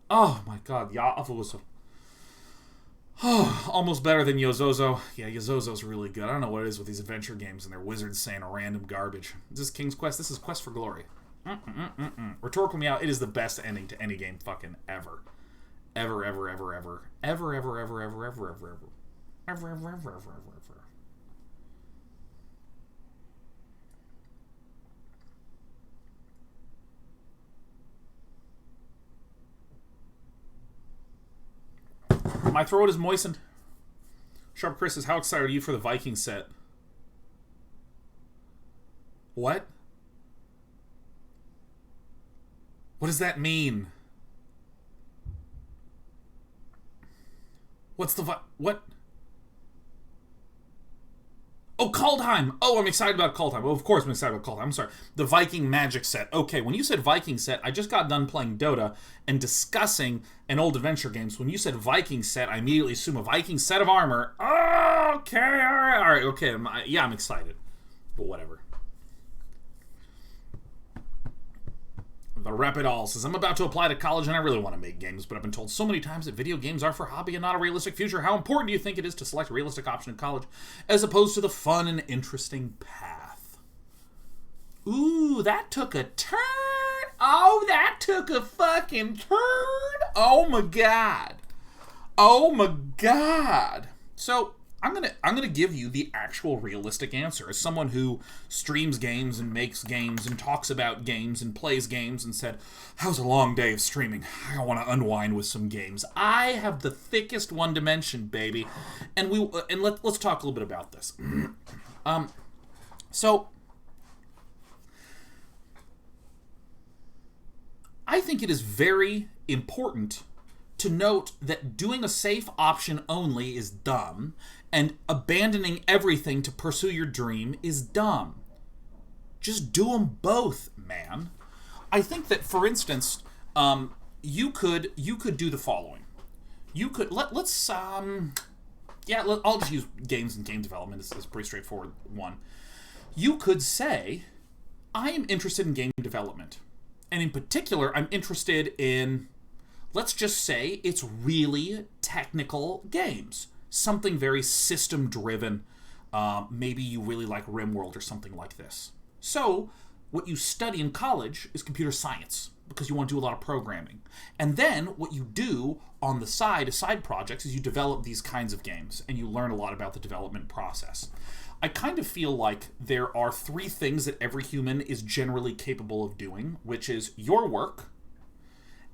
Oh my god, Ya Avoozl. Oh, almost better than Yozozo. Yeah, Yozozo's really good. I don't know what it is with these adventure games and their wizards saying random garbage. Is this King's Quest? This is Quest for Glory. Rhetorical Meow, it is the best ending to any game fucking ever. Ever. My throat is moistened. Sharp Chris says, how excited are you for the Viking set? What? What does that mean? What's the what? Oh, Kaldheim! Oh, I'm excited about Kaldheim. Oh, of course I'm excited about Kaldheim. I'm sorry. The Viking Magic set. Okay, when you said Viking set, I just got done playing Dota and discussing an old adventure game. So when you said Viking set, I immediately assume a Viking set of armor. Oh, okay, alright, okay. I'm excited. But whatever. The Rapidall says, I'm about to apply to college and I really want to make games, but I've been told so many times that video games are for hobby and not a realistic future. How important do you think it is to select a realistic option in college as opposed to the fun and interesting path? Ooh, that took a turn. Oh, that took a fucking turn. Oh my god. Oh my god. So, I'm gonna give you the actual realistic answer as someone who streams games and makes games and talks about games and plays games and said, "How's a long day of streaming? I want to unwind with some games." I have the thickest one to mention, baby, and let's talk a little bit about this. So I think it is very important to note that doing a safe option only is dumb, and abandoning everything to pursue your dream is dumb. Just do them both, man. I think that, for instance, you could do the following. You could I'll just use games and game development. It's a pretty straightforward one. You could say, I am interested in game development, and in particular, I'm interested in, let's just say, it's really technical games. Something very system-driven. Maybe you really like RimWorld or something like this. So, what you study in college is computer science, because you want to do a lot of programming. And then, what you do on the side, as side projects, is you develop these kinds of games, and you learn a lot about the development process. I kind of feel like there are three things that every human is generally capable of doing, which is your work,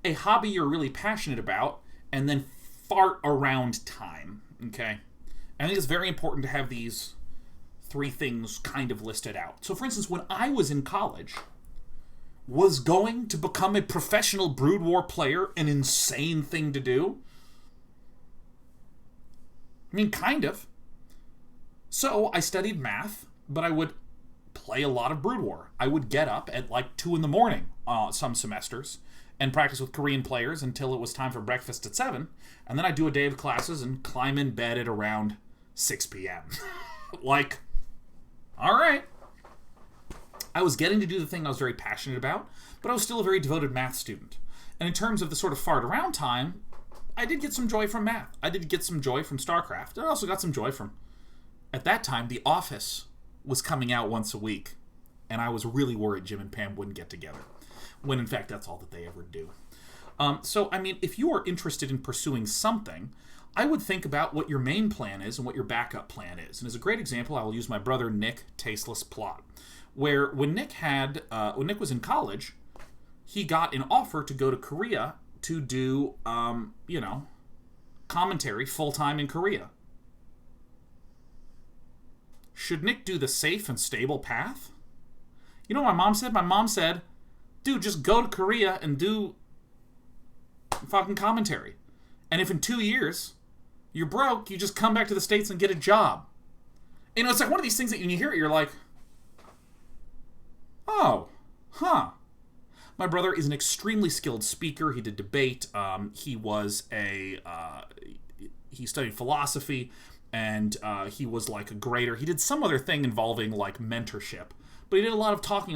a hobby you're really passionate about, and then fart around time, okay? I think it's very important to have these three things kind of listed out. So, for instance, when I was in college, was going to become a professional Brood War player an insane thing to do? I mean, kind of. So, I studied math, but I would play a lot of Brood War. I would get up at like 2 in the morning some semesters and practice with Korean players until it was time for breakfast at 7, and then I'd do a day of classes and climb in bed at around 6 p.m. Like, all right. I was getting to do the thing I was very passionate about, but I was still a very devoted math student. And in terms of the sort of fart around time, I did get some joy from math. I did get some joy from StarCraft. I also got some joy from, at that time, The Office was coming out once a week, and I was really worried Jim and Pam wouldn't get together, when in fact that's all that they ever do. So, I mean, if you are interested in pursuing something, I would think about what your main plan is and what your backup plan is. And as a great example, I will use my brother Nick Tasteless Plot, where when Nick was in college, he got an offer to go to Korea to do, commentary full-time in Korea. Should Nick do the safe and stable path? You know what my mom said? My mom said, dude, just go to Korea and do fucking commentary. And if in 2 years you're broke, you just come back to the States and get a job. You know, it's like one of these things that when you hear it, you're like, oh, huh. My brother is an extremely skilled speaker. He did debate. He studied philosophy, and he was like a grader. He did some other thing involving like mentorship. But he did a lot of talking,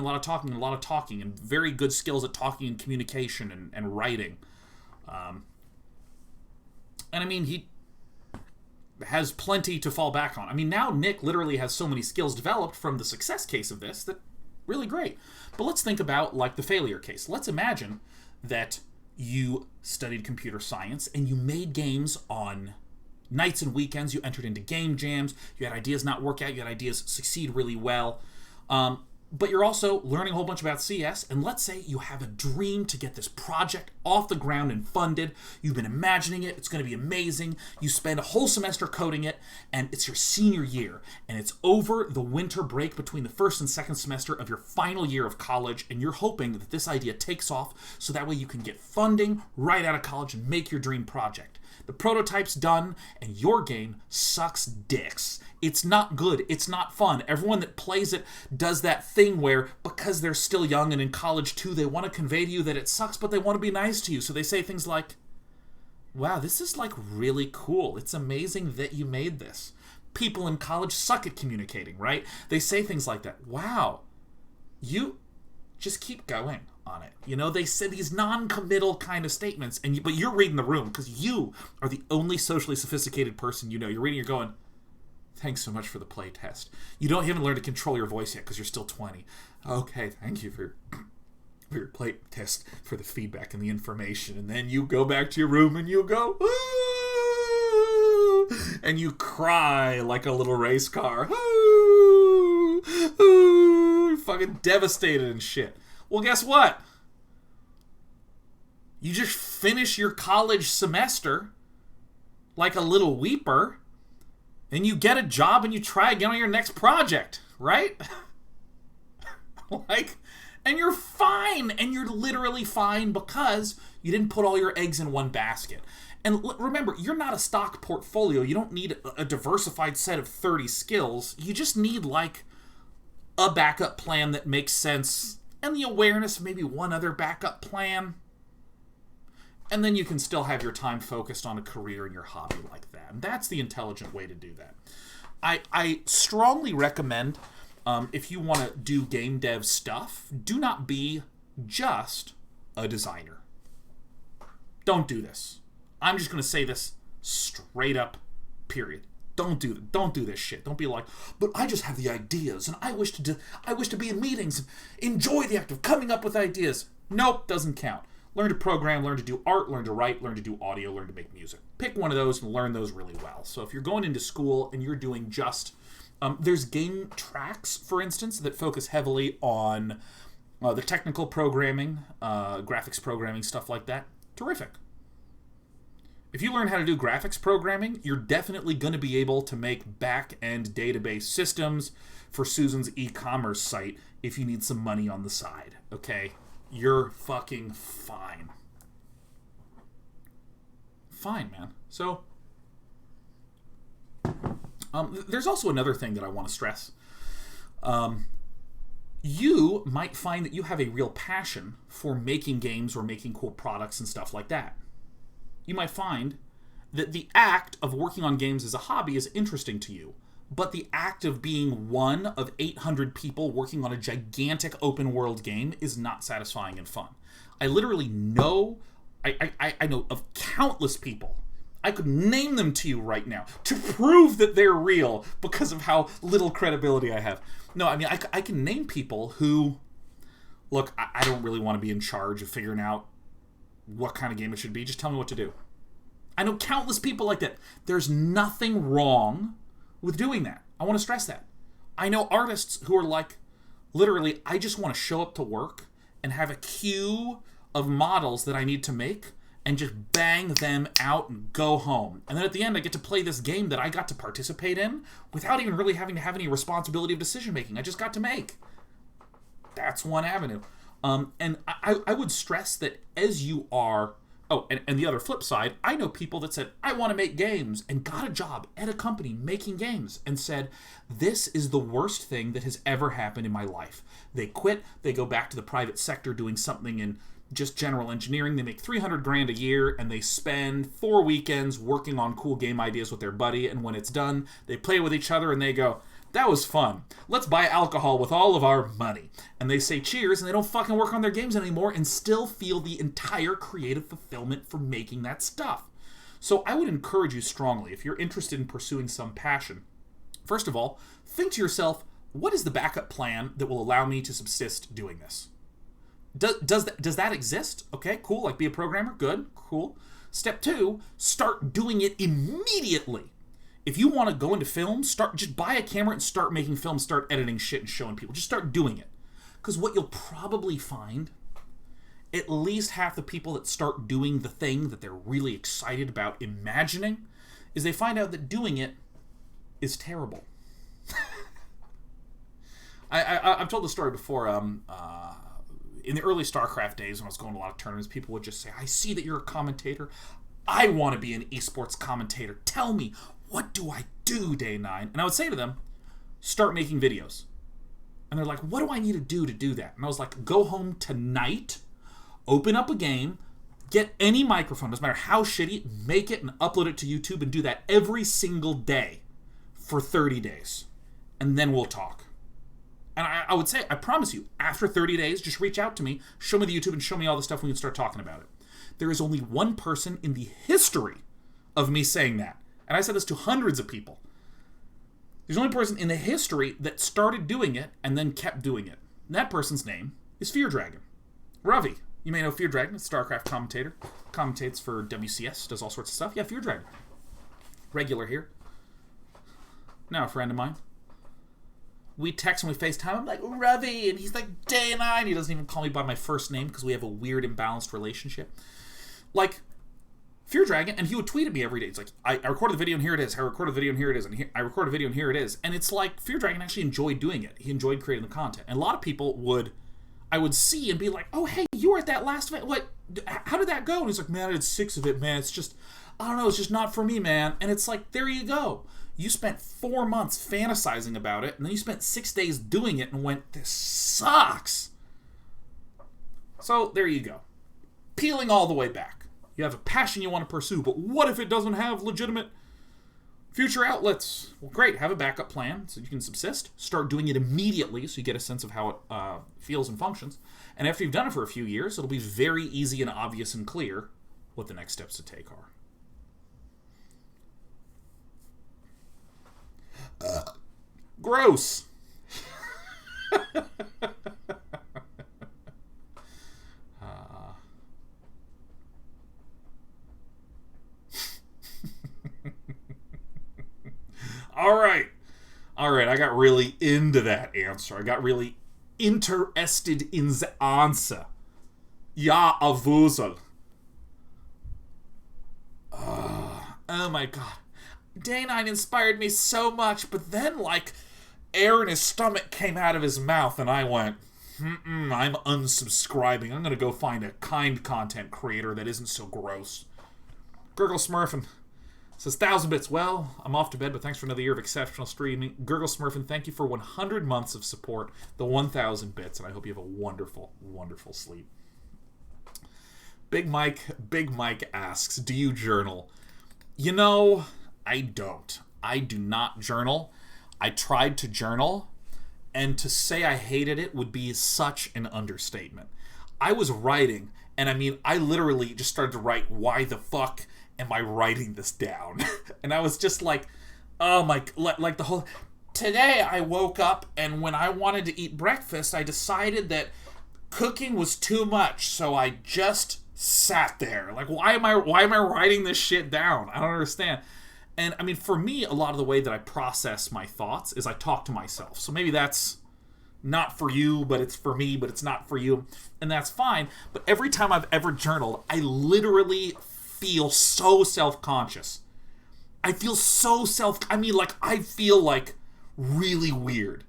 and very good skills at talking and communication and writing. And I mean, he has plenty to fall back on. I mean, now Nick literally has so many skills developed from the success case of this that really great. But let's think about like the failure case. Let's imagine that you studied computer science and you made games on nights and weekends. You entered into game jams. You had ideas not work out. You had ideas succeed really well. But you're also learning a whole bunch about CS, and let's say you have a dream to get this project off the ground and funded. You've been imagining it. It's going to be amazing. You spend a whole semester coding it, and it's your senior year, and it's over the winter break between the first and second semester of your final year of college, and you're hoping that this idea takes off so that way you can get funding right out of college and make your dream project. The prototype's done, and your game sucks dicks. It's not good. It's not fun. Everyone that plays it does that thing where, because they're still young and in college too, they want to convey to you that it sucks, but they want to be nice to you. So they say things like, wow, this is like really cool. It's amazing that you made this. People in college suck at communicating, right? They say things like that. Wow, you just keep going on it. You know, they say these non-committal kind of statements, but you're reading the room because you are the only socially sophisticated person you know. You're reading, you're going, thanks so much for the play test. You haven't learned to control your voice yet because you're still 20. Okay, thank you for your play test, for the feedback and the information. And then you go back to your room and you go, ooh, and you cry like a little race car. Ooh, ooh, you're fucking devastated and shit. Well, guess what? You just finish your college semester like a little weeper, and you get a job and you try again on your next project, right? And you're fine, and you're literally fine because you didn't put all your eggs in one basket. And remember, you're not a stock portfolio. You don't need a diversified set of 30 skills. You just need, like, a backup plan that makes sense, and the awareness of maybe one other backup plan. And then you can still have your time focused on a career in your hobby like that. And that's the intelligent way to do that. I strongly recommend, if you want to do game dev stuff, do not be just a designer. Don't do this. I'm just going to say this straight up, period. Don't do this shit. Don't be like, but I just have the ideas, and I wish to be in meetings and enjoy the act of coming up with ideas. Nope, doesn't count. Learn to program, learn to do art, learn to write, learn to do audio, learn to make music. Pick one of those and learn those really well. So if you're going into school and you're doing just... there's game tracks, for instance, that focus heavily on the technical programming, graphics programming, stuff like that. Terrific. If you learn how to do graphics programming, you're definitely going to be able to make back-end database systems for Susan's e-commerce site if you need some money on the side, okay? You're fucking fine. Fine, man. So, there's also another thing that I want to stress. You might find that you have a real passion for making games or making cool products and stuff like that. You might find that the act of working on games as a hobby is interesting to you, but the act of being one of 800 people working on a gigantic open world game is not satisfying and fun. I literally know, I know of countless people. I could name them to you right now to prove that they're real because of how little credibility I have. No, I mean, I can name people who, look, I don't really want to be in charge of figuring out what kind of game it should be. Just tell me what to do. I know countless people like that. There's nothing wrong with doing that. I want to stress that. I know artists who are like, literally, I just want to show up to work and have a queue of models that I need to make and just bang them out and go home. And then at the end, I get to play this game that I got to participate in without even really having to have any responsibility of decision making. I just got to make. That's one avenue. And I would stress that as you are... Oh, and the other flip side, I know people that said, I want to make games, and got a job at a company making games, and said, this is the worst thing that has ever happened in my life. They quit, they go back to the private sector doing something in just general engineering, they make $300,000 a year, and they spend 4 weekends working on cool game ideas with their buddy, and when it's done, they play with each other, and they go, that was fun. Let's buy alcohol with all of our money. And they say cheers, and they don't fucking work on their games anymore and still feel the entire creative fulfillment for making that stuff. So I would encourage you strongly, if you're interested in pursuing some passion, first of all, think to yourself, what is the backup plan that will allow me to subsist doing this? Does that exist? Okay, cool. Like be a programmer? Good, cool. Step 2, start doing it immediately. If you want to go into film, just buy a camera and start making film, start editing shit and showing people. Just start doing it. Because what you'll probably find, at least half the people that start doing the thing that they're really excited about imagining, is they find out that doing it is terrible. I've told the story before. In the early StarCraft days, when I was going to a lot of tournaments, people would just say, I see that you're a commentator. I want to be an esports commentator. Tell me, what do I do, Day 9? And I would say to them, start making videos. And they're like, what do I need to do that? And I was like, go home tonight, open up a game, get any microphone, doesn't matter how shitty, make it and upload it to YouTube and do that every single day for 30 days. And then we'll talk. And I would say, I promise you, after 30 days, just reach out to me, show me the YouTube, and show me all the stuff we can start talking about it. There is only one person in the history of me saying that. And I said this to hundreds of people. There's only one person in the history that started doing it and then kept doing it. And that person's name is Fear Dragon. Ravi. You may know Fear Dragon, a StarCraft commentator. Commentates for WCS, does all sorts of stuff. Yeah, Fear Dragon. Regular here. Now a friend of mine. We text and we FaceTime. I'm like, Ravi, and he's like, Day 9. He doesn't even call me by my first name because we have a weird imbalanced relationship. Like, Fear Dragon, and he would tweet at me every day. It's like, I recorded the video and here it is. I recorded the video and here it is. And I recorded a video and here it is. And it's like, Fear Dragon actually enjoyed doing it. He enjoyed creating the content. And a lot of people I would see and be like, oh, hey, you were at that last event. What? How did that go? And he's like, man, I did 6 of it, man. It's just, I don't know. It's just not for me, man. And it's like, there you go. You spent 4 months fantasizing about it, and then you spent 6 days doing it and went, this sucks. So, there you go. Peeling all the way back. You have a passion you want to pursue, but what if it doesn't have legitimate future outlets? Well, great. Have a backup plan so you can subsist. Start doing it immediately so you get a sense of how it feels and functions. And after you've done it for a few years, it'll be very easy and obvious and clear what the next steps to take are. Gross. All right, I got really into that answer. I got really interested in the answer. Ja, avusel. Oh my god. Day 9 inspired me so much, but then, like, air in his stomach came out of his mouth, and I went, I'm unsubscribing. I'm gonna go find a kind content creator that isn't so gross. Gurgle Smurfin says, 1,000 bits. Well, I'm off to bed, but thanks for another year of exceptional streaming. Gurgle Smurfin, thank you for 100 months of support, the 1,000 bits, and I hope you have a wonderful, wonderful sleep. Big Mike asks, do you journal? You know, I don't. I do not journal. I tried to journal, and to say I hated it would be such an understatement. I was writing, and I mean, I literally just started to write, why the fuck am I writing this down? And I was just like, oh my, like the whole, today I woke up, and when I wanted to eat breakfast, I decided that cooking was too much, so I just sat there. Like, why am I writing this shit down? I don't understand. And I mean, for me, a lot of the way that I process my thoughts is I talk to myself. So maybe that's not for you, but it's for me, but it's not for you. And that's fine. But every time I've ever journaled, I literally feel so self-conscious. I feel so I feel like really weird.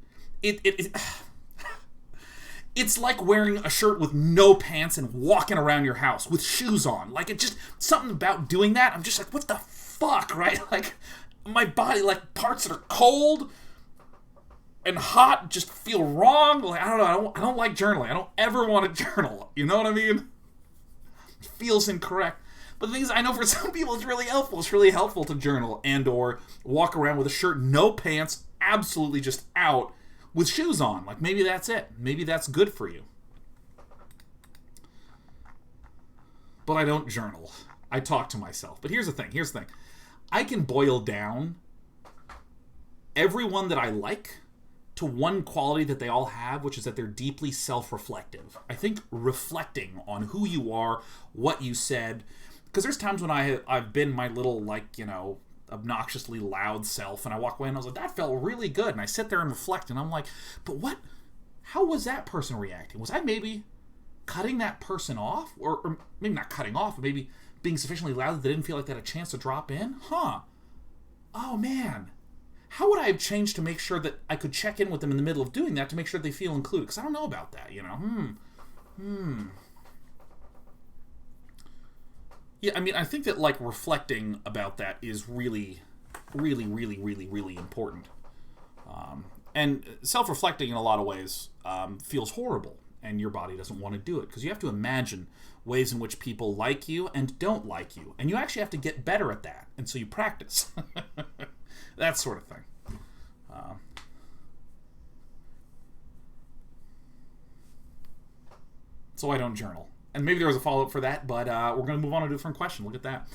It's like wearing a shirt with no pants and walking around your house with shoes on. Like, it just, something about doing that, I'm just like, what the fuck, right? Like, my body, like, parts that are cold and hot just feel wrong. Like, I don't know, I don't like journaling. I don't ever want to journal. You know what I mean? It feels incorrect. But the thing is, I know for some people it's really helpful. It's really helpful to journal and or walk around with a shirt, no pants, absolutely just out, with shoes on. Like, maybe that's it. Maybe that's good for you. But I don't journal. I talk to myself. But here's the thing. I can boil down everyone that I like to one quality that they all have, which is that they're deeply self-reflective. I think reflecting on who you are, what you said, because there's times when I've been my little, like, you know, obnoxiously loud self, and I walk away and I was like, that felt really good, and I sit there and reflect, and I'm like, but how was that person reacting? Was I maybe cutting that person off? Or maybe not cutting off, but maybe being sufficiently loud that they didn't feel like they had a chance to drop in? Oh man, how would I have changed to make sure that I could check in with them in the middle of doing that to make sure they feel included? Because I don't know about that, you know. Yeah, I mean, I think that, like, reflecting about that is really, really, really, really, really important. And self-reflecting in a lot of ways feels horrible, and your body doesn't want to do it, because you have to imagine ways in which people like you and don't like you, and you actually have to get better at that, and so you practice. That sort of thing. So I don't journal. And maybe there was a follow-up for that, but we're going to move on to a different question. Look at that.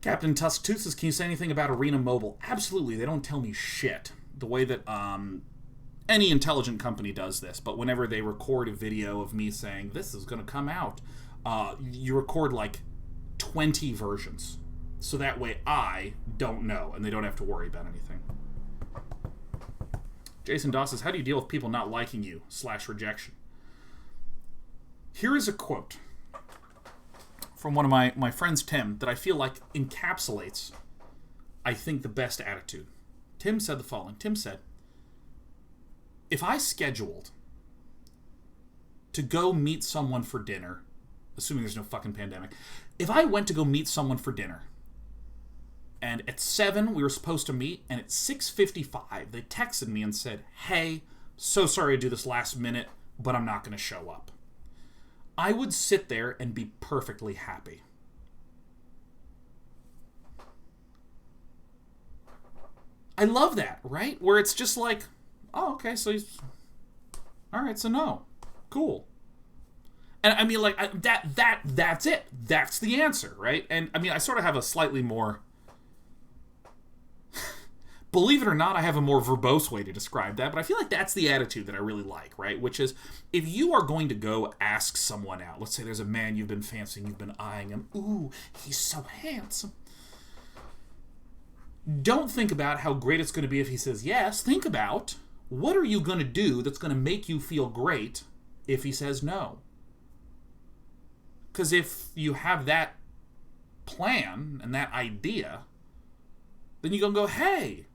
Captain Tusk Tooth says, can you say anything about Arena Mobile? Absolutely. They don't tell me shit. The way that any intelligent company does this, but whenever they record a video of me saying, this is going to come out, you record like 20 versions. So that way I don't know, and they don't have to worry about anything. Jason Doss says, how do you deal with people not liking you / rejection? Here is a quote from one of my friends, Tim, that I feel like encapsulates, I think, the best attitude. Tim said the following. Tim said, if I scheduled to go meet someone for dinner, assuming there's no fucking pandemic, if I went to go meet someone for dinner, and at 7 we were supposed to meet, and at 6:55 they texted me and said, hey, so sorry to do this last minute, but I'm not going to show up, I would sit there and be perfectly happy. I love that, right? Where it's just like, oh, okay, so he's... Alright, so no. Cool. And I mean, like, that's it. That's the answer, right? And I mean, I sort of have a slightly more... Believe it or not, I have a more verbose way to describe that, but I feel like that's the attitude that I really like, right? Which is, if you are going to go ask someone out, let's say there's a man you've been fancying, you've been eyeing him, ooh, he's so handsome. Don't think about how great it's going to be if he says yes. Think about, what are you going to do that's going to make you feel great if he says no? Because if you have that plan and that idea, then you're going to go, hey,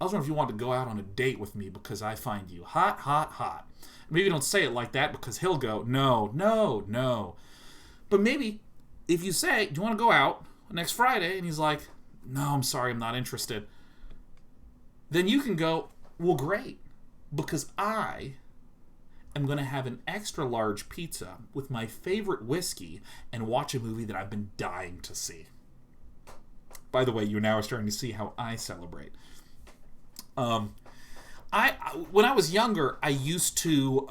I was wondering if you wanted to go out on a date with me because I find you hot, hot, hot. Maybe you don't say it like that because he'll go, no, no, no. But maybe if you say, do you want to go out next Friday? And he's like, no, I'm sorry, I'm not interested. Then you can go, well, great. Because I am going to have an extra large pizza with my favorite whiskey and watch a movie that I've been dying to see. By the way, you now are starting to see how I celebrate. When I was younger, I used to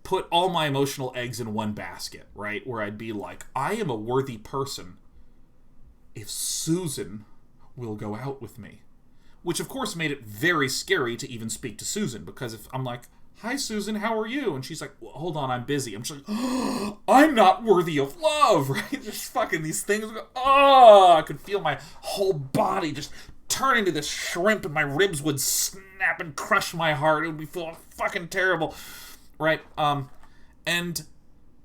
put all my emotional eggs in one basket, right? Where I'd be like, I am a worthy person if Susan will go out with me. Which, of course, made it very scary to even speak to Susan, because if I'm like, hi, Susan, how are you? And she's like, well, hold on, I'm busy. I'm just like, oh, I'm not worthy of love, right? Just fucking these things. Oh, I could feel my whole body just turn into this shrimp, and my ribs would snap and crush my heart. It would be fucking terrible, right?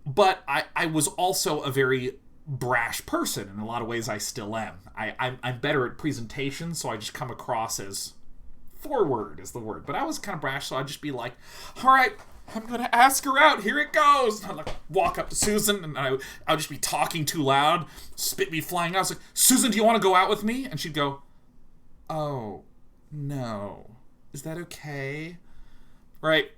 But I was also a very brash person. In a lot of ways, I still am. I'm better at presentation, so I just come across as forward is the word. But I was kind of brash, so I'd just be like, all right, I'm going to ask her out. Here it goes. And I'd like walk up to Susan, and I would just be talking too loud, spit be flying out. I was like, Susan, do you want to go out with me? And she'd go, oh, no. Is that okay? Right?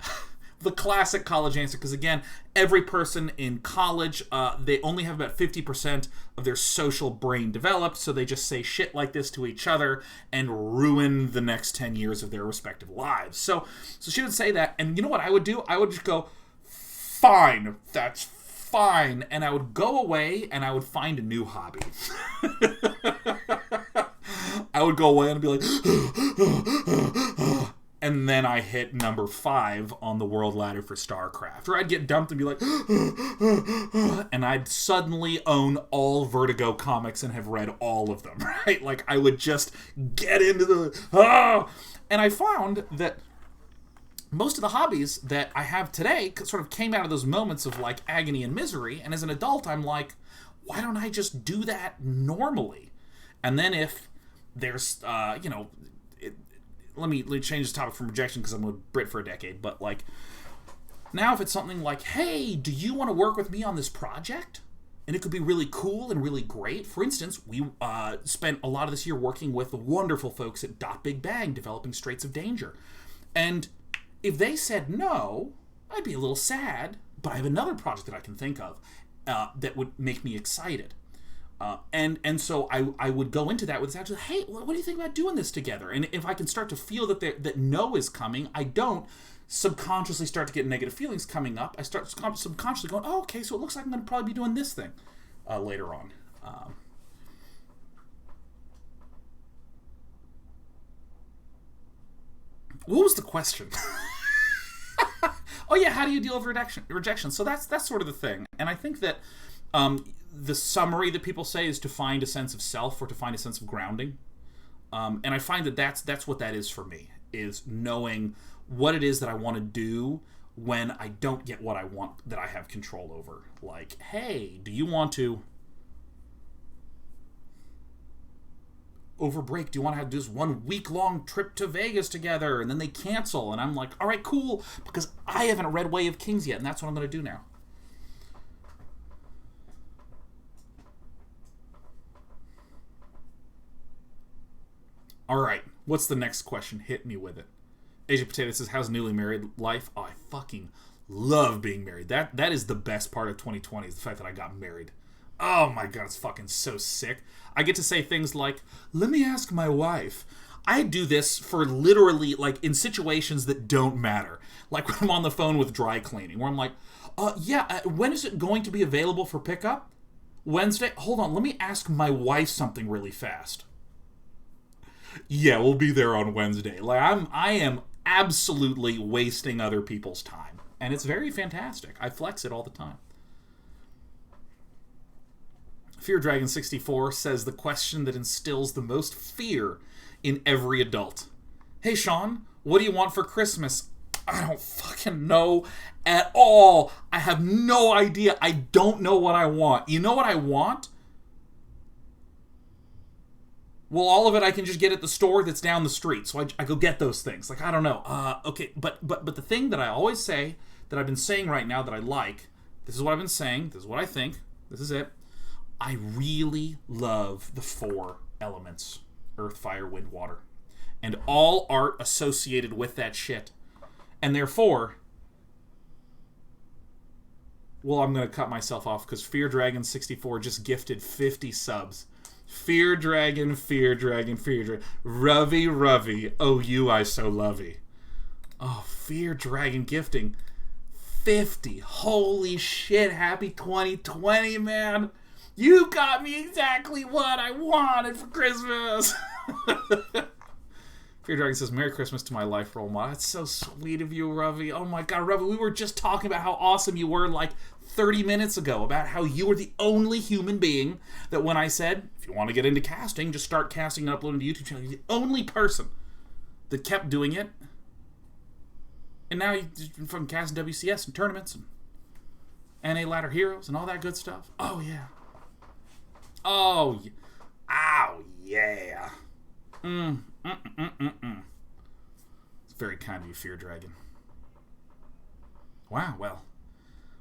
The classic college answer, because again, every person in college, they only have about 50% of their social brain developed, so they just say shit like this to each other and ruin the next 10 years of their respective lives. So she would say that, and you know what I would do? I would just go, fine, that's fine, and I would go away and I would find a new hobby. I would go away and be like, and then I hit number 5 on the world ladder for StarCraft. Or I'd get dumped and be like, and I'd suddenly own all Vertigo comics and have read all of them, right? Like, I would just get into the, and I found that most of the hobbies that I have today sort of came out of those moments of, like, agony and misery. And as an adult, I'm like, why don't I just do that normally? And then if there's, let me change the topic from rejection because I'm a Brit for a decade, but like, now if it's something like, hey, do you want to work with me on this project? And it could be really cool and really great. For instance, we spent a lot of this year working with the wonderful folks at Dot Big Bang developing Straits of Danger. And if they said no, I'd be a little sad, but I have another project that I can think of that would make me excited. And so I would go into that with actually, hey, what do you think about doing this together? And if I can start to feel that no is coming, I don't subconsciously start to get negative feelings coming up. I start subconsciously going, oh, okay, so it looks like I'm going to probably be doing this thing later on. What was the question? Oh yeah, how do you deal with rejection? So that's sort of the thing. And I think that the summary that people say is to find a sense of self or to find a sense of grounding. And I find that that's what that is for me, is knowing what it is that I want to do when I don't get what I want that I have control over. Like, hey, do you want to, over break, do you want to have this 1 week-long trip to Vegas together? And then they cancel, and I'm like, all right, cool, because I haven't read Way of Kings yet, and that's what I'm going to do now. All right, what's the next question? Hit me with it. Asia Potato says, how's newly married life? Oh, I fucking love being married. That is the best part of 2020, is the fact that I got married. Oh my god, it's fucking so sick. I get to say things like, let me ask my wife. I do this for literally, like, in situations that don't matter. Like when I'm on the phone with dry cleaning, where I'm like, when is it going to be available for pickup? Wednesday? Hold on, let me ask my wife something really fast. Yeah, we'll be there on Wednesday. Like I am absolutely wasting other people's time, and it's very fantastic. I flex it all the time. Fear Dragon 64 says the question that instills the most fear in every adult. Hey Sean, what do you want for Christmas? I don't fucking know at all. I have no idea. I don't know what I want. You know what I want? Well, all of it I can just get at the store that's down the street. So I go get those things. Like, I don't know. Okay, but the thing that I always say, that I've been saying right now that I like, this is what I've been saying, this is what I think, this is it. I really love the 4 elements. Earth, fire, wind, water. And all art associated with that shit. And therefore, well, I'm going to cut myself off because Fear Dragon 64 just gifted 50 subs. Fear Dragon, Fear Dragon, Fear Dragon. Ruvy, oh you I so lovey. Oh, Fear Dragon gifting 50. Holy shit, happy 2020, man. You got me exactly what I wanted for Christmas. Fear Dragon says, Merry Christmas to my life role model. That's so sweet of you, Ruvy. Oh my god, Ruvy, we were just talking about how awesome you were like 30 minutes ago, about how you were the only human being that when I said, if you want to get into casting, just start casting and uploading to YouTube channel, you're the only person that kept doing it. And now you've been fucking casting WCS and tournaments and NA Ladder Heroes and all that good stuff. Oh, yeah. Oh, yeah. It's very kind of you, Fear Dragon. Wow, well,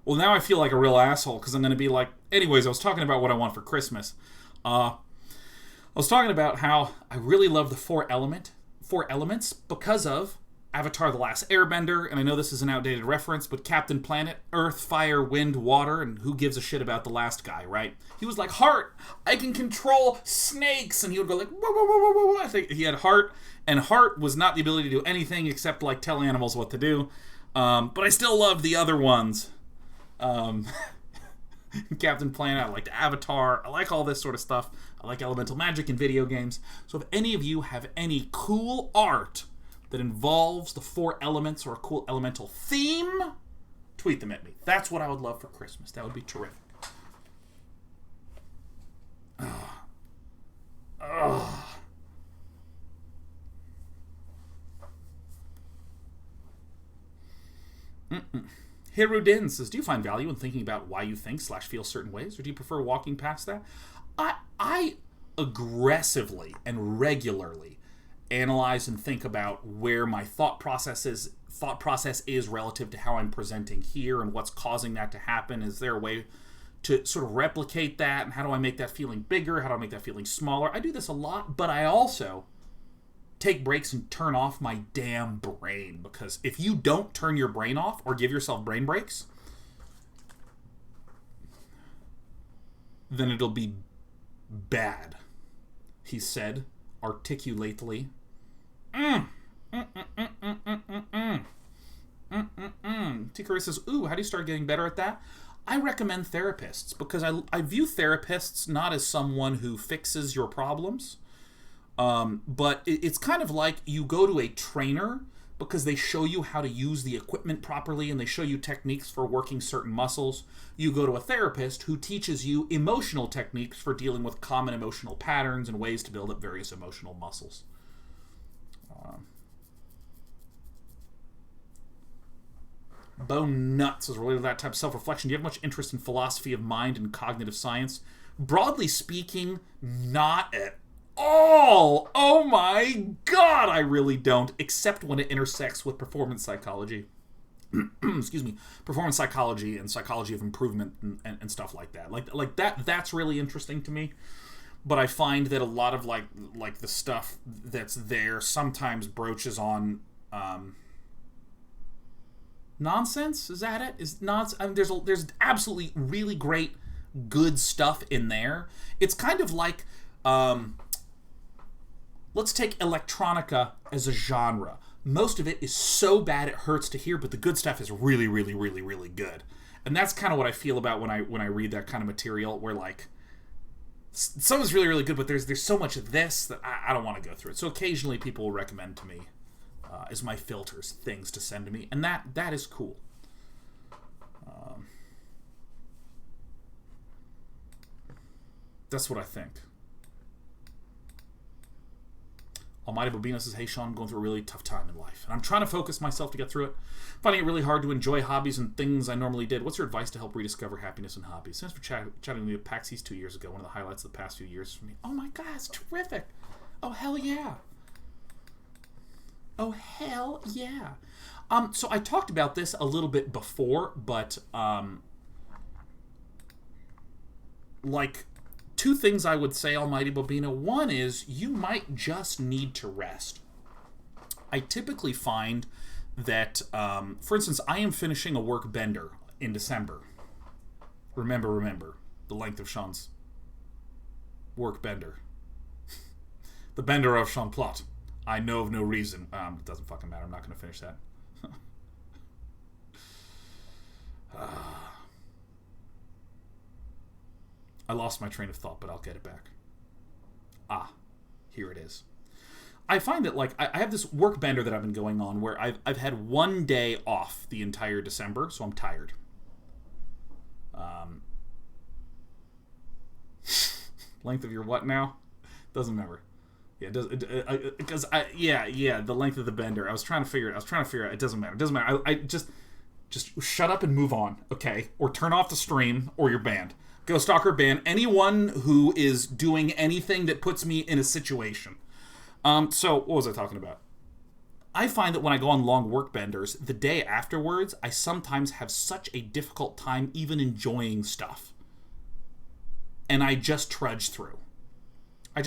now I feel like a real asshole because I'm going to be like, anyways, I was talking about what I want for Christmas. I was talking about how I really love the 4 elements because of Avatar: The Last Airbender, and I know this is an outdated reference, but Captain Planet, Earth, Fire, Wind, Water, and who gives a shit about the last guy, right? He was like, Heart, I can control snakes, and he would go like, whoa, whoa, whoa, whoa, whoa. I think he had Heart, and Heart was not the ability to do anything except like tell animals what to do, but I still love the other ones. Captain Planet, I liked Avatar, I like all this sort of stuff, I like elemental magic in video games, so if any of you have any cool art that involves the 4 elements or a cool elemental theme, tweet them at me. That's what I would love for Christmas. That would be terrific. Hirudin says, do you find value in thinking about why you think / feel certain ways, or do you prefer walking past that? I aggressively and regularly analyze and think about where my thought process is relative to how I'm presenting here and what's causing that to happen. Is there a way to sort of replicate that, and how do I make that feeling bigger? How do I make that feeling smaller? I do this a lot, but I also take breaks and turn off my damn brain, because if you don't turn your brain off or give yourself brain breaks, then it'll be bad, he said articulately. Tikari says, ooh, how do you start getting better at that? I recommend therapists, because I view therapists not as someone who fixes your problems, but it's kind of like you go to a trainer because they show you how to use the equipment properly and they show you techniques for working certain muscles. You go to a therapist who teaches you emotional techniques for dealing with common emotional patterns and ways to build up various emotional muscles. Bone Nuts is related to that type of self-reflection. Do you have much interest in philosophy of mind and cognitive science? Broadly speaking, not at all. Oh my god, I really don't, except when it intersects with performance psychology. Excuse me. Performance psychology and psychology of improvement and stuff like that. Like that's really interesting to me. But I find that a lot of like the stuff that's there sometimes broaches on nonsense. Is that it? Is nonsense? I mean, there's absolutely really great, good stuff in there. It's kind of like, let's take electronica as a genre. Most of it is so bad it hurts to hear, but the good stuff is really, really, really, really good. And that's kind of what I feel about when I read that kind of material, where like some is really, really good, but there's so much of this that I don't want to go through it. So occasionally people will recommend to me, as my filters, things to send to me, and that is cool. That's what I think. Almighty Bobina says, hey Sean, I'm going through a really tough time in life, and I'm trying to focus myself to get through it. Finding it really hard to enjoy hobbies and things I normally did. What's your advice to help rediscover happiness in hobbies? Thanks for chatting with me at PAX East 2 years ago. One of the highlights of the past few years for me. Oh my god, it's terrific. Oh, hell yeah. Oh, hell yeah. So I talked about this a little bit before, but, like, two things I would say, Almighty Bobina. One is, you might just need to rest. I typically find that, for instance, I am finishing a work bender in December. Remember, the length of Sean's work bender. The bender of Sean Plot. I know of no reason. It doesn't fucking matter. I'm not going to finish that. I lost my train of thought, but I'll get it back. Here it is. I find that, like, I have this work bender that I've been going on where I've had one day off the entire December, so I'm tired. Length of your what now? Doesn't matter. Yeah, it does, because the length of the bender. I was trying to figure it out. It doesn't matter. I just shut up and move on, okay? Or turn off the stream, or you're banned. Ghost Stalker ban anyone who is doing anything that puts me in a situation. So what was I talking about? I find that when I go on long work benders, the day afterwards, I sometimes have such a difficult time even enjoying stuff. And I just trudge through. And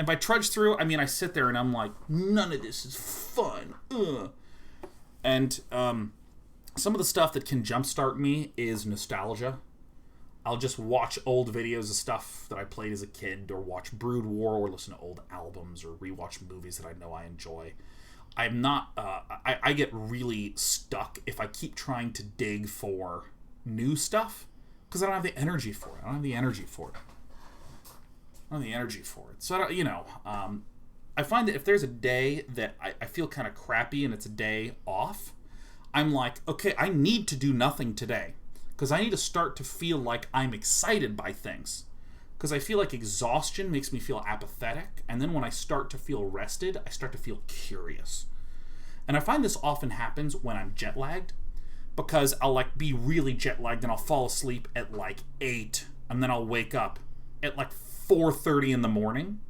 by trudge through, I mean I sit there and I'm like, none of this is fun. Ugh. And some of the stuff that can jumpstart me is nostalgia. I'll just watch old videos of stuff that I played as a kid, or watch Brood War, or listen to old albums, or rewatch movies that I know I enjoy. I'm not... I get really stuck if I keep trying to dig for new stuff, because I don't have the energy for it. So, I find that if there's a day that I feel kind of crappy and it's a day off, I'm like, okay, I need to do nothing today. Because I need to start to feel like I'm excited by things. Because I feel like exhaustion makes me feel apathetic. And then when I start to feel rested, I start to feel curious. And I find this often happens when I'm jet lagged. Because I'll like be really jet lagged and I'll fall asleep at like 8. And then I'll wake up at like 4:30 in the morning.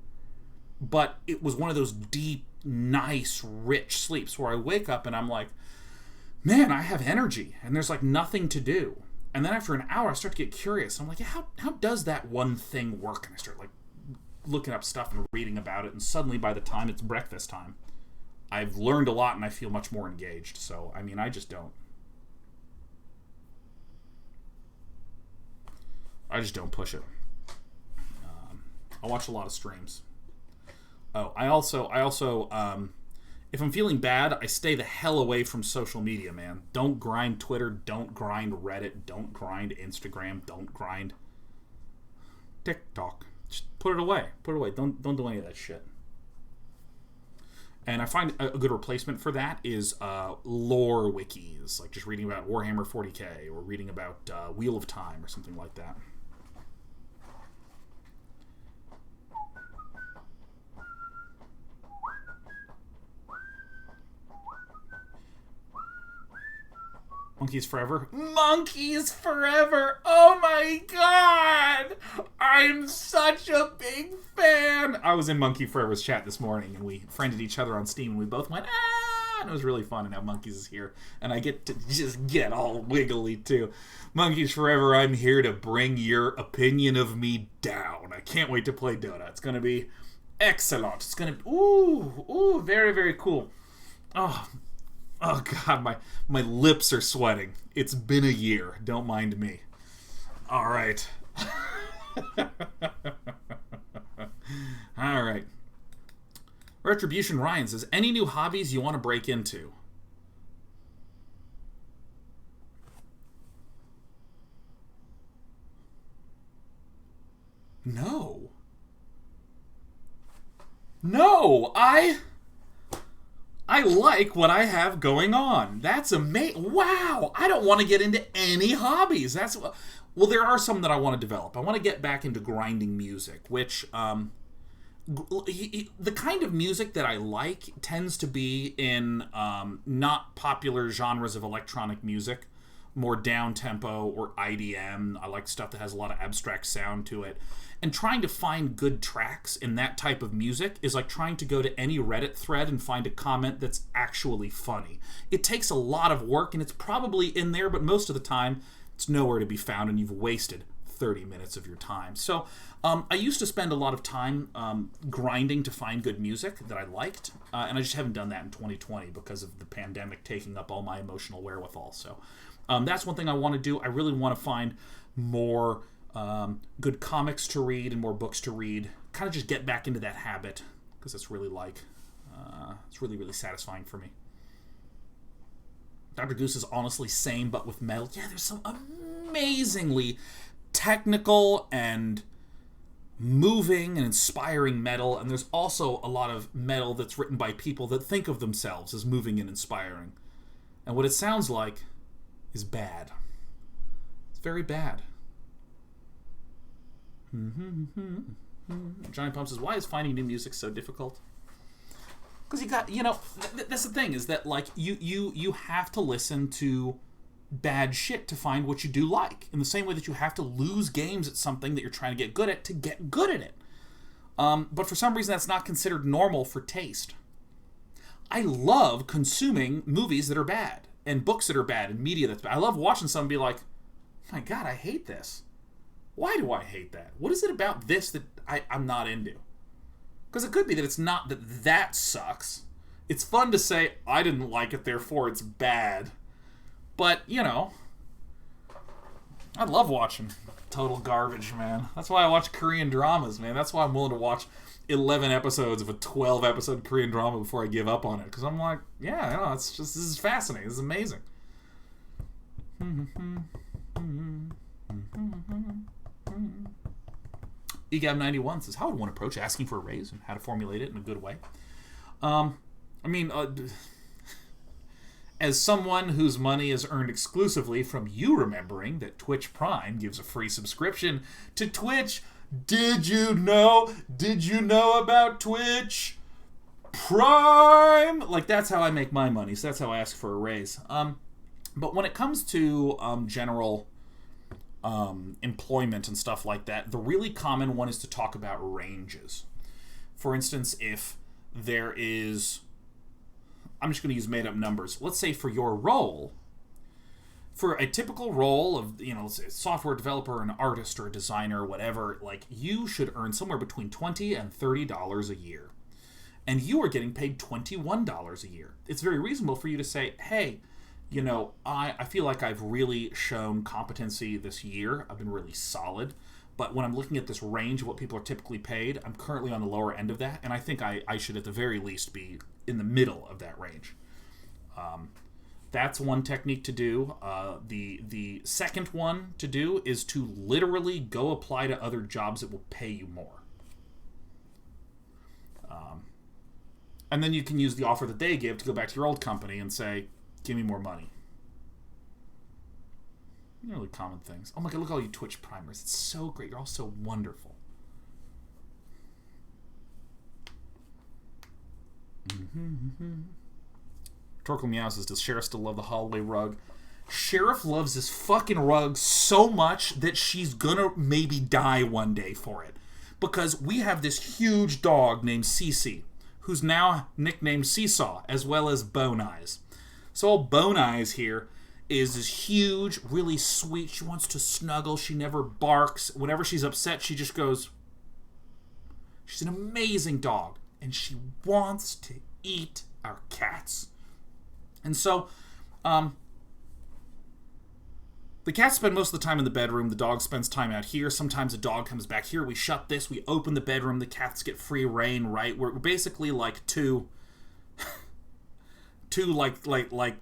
But it was one of those deep, nice, rich sleeps where I wake up and I'm like, man, I have energy. And there's like nothing to do. And then after an hour, I start to get curious. I'm like, yeah, how does that one thing work? And I start like looking up stuff and reading about it. And suddenly, by the time it's breakfast time, I've learned a lot and I feel much more engaged. So, I mean, I just don't push it. I watch a lot of streams. Oh, I also, if I'm feeling bad, I stay the hell away from social media, man. Don't grind Twitter, don't grind Reddit, don't grind Instagram, don't grind TikTok. Just put it away. Put it away. Don't do any of that shit. And I find a good replacement for that is lore wikis, like just reading about Warhammer 40k or reading about Wheel of Time or something like that. Monkeys Forever. Monkeys Forever! Oh my god! I'm such a big fan! I was in Monkey Forever's chat this morning, and we friended each other on Steam, and we both went, ah! And it was really fun, and now Monkeys is here. And I get to just get all wiggly, too. Monkeys Forever, I'm here to bring your opinion of me down. I can't wait to play Dota. It's gonna be excellent. It's gonna be, ooh, very, very cool. Oh god, my lips are sweating. It's been a year. Don't mind me. Alright. Alright. Retribution Ryan says, any new hobbies you want to break into? No. I like what I have going on. That's amazing. Wow. I don't want to get into any hobbies. Well, there are some that I want to develop. I want to get back into grinding music, which the kind of music that I like tends to be in not popular genres of electronic music, more down-tempo or IDM. I like stuff that has a lot of abstract sound to it. And trying to find good tracks in that type of music is like trying to go to any Reddit thread and find a comment that's actually funny. It takes a lot of work, and it's probably in there, but most of the time, it's nowhere to be found, and you've wasted 30 minutes of your time. So I used to spend a lot of time grinding to find good music that I liked, and I just haven't done that in 2020 because of the pandemic taking up all my emotional wherewithal. So that's one thing I want to do. I really want to find more good comics to read and more books to read. Kind of just get back into that habit because it's really it's really, really satisfying for me. Dr. Goose is honestly same, but with metal. Yeah, there's some amazingly technical and moving and inspiring metal, and there's also a lot of metal that's written by people that think of themselves as moving and inspiring. And what it sounds like is bad. It's very bad. Johnny Pump says, why is finding new music so difficult? Because you got, that's the thing, is that, like, you have to listen to bad shit to find what you do like. In the same way that you have to lose games at something that you're trying to get good at it. But for some reason, that's not considered normal for taste. I love consuming movies that are bad, and books that are bad, and media that's bad. I love watching someone be like, my God, I hate this. Why do I hate that? What is it about this that I'm not into? Because it could be that it's not that sucks. It's fun to say, I didn't like it, therefore it's bad. But, I love watching total garbage, man. That's why I watch Korean dramas, man. That's why I'm willing to watch 11 episodes of a 12-episode Korean drama before I give up on it. Because I'm like, yeah, this is fascinating. This is amazing. EGAB91 says, how would one approach asking for a raise and how to formulate it in a good way? As someone whose money is earned exclusively from you remembering that Twitch Prime gives a free subscription to Twitch, did you know about Twitch Prime? Like, that's how I make my money, so that's how I ask for a raise. But when it comes to general employment and stuff like that, the really common one is to talk about ranges. For instance, if there is, I'm just going to use made up numbers. Let's say for your role, for a typical role of, let's say a software developer, an artist, or a designer, or whatever, like, you should earn somewhere between $20 and $30 a year. And you are getting paid $21 a year. It's very reasonable for you to say, hey, I feel like I've really shown competency this year. I've been really solid. But when I'm looking at this range of what people are typically paid, I'm currently on the lower end of that. And I think I should at the very least be in the middle of that range. That's one technique to do. The second one to do is to literally go apply to other jobs that will pay you more. And then you can use the offer that they give to go back to your old company and say, give me more money. Really common things. Oh my god, look at all you Twitch primers. It's so great. You're all so wonderful. Torkel Meow says, does Sheriff still love the hallway rug? Sheriff loves this fucking rug so much that she's gonna maybe die one day for it. Because we have this huge dog named Cece, who's now nicknamed Seesaw, as well as Bone Eyes. So old Bone Eyes here is this huge, really sweet, she wants to snuggle, she never barks. Whenever she's upset, she just goes. She's an amazing dog, and she wants to eat our cats. And so, the cats spend most of the time in the bedroom. The dog spends time out here. Sometimes the dog comes back here. We shut this. We open the bedroom. The cats get free reign, right? We're basically like two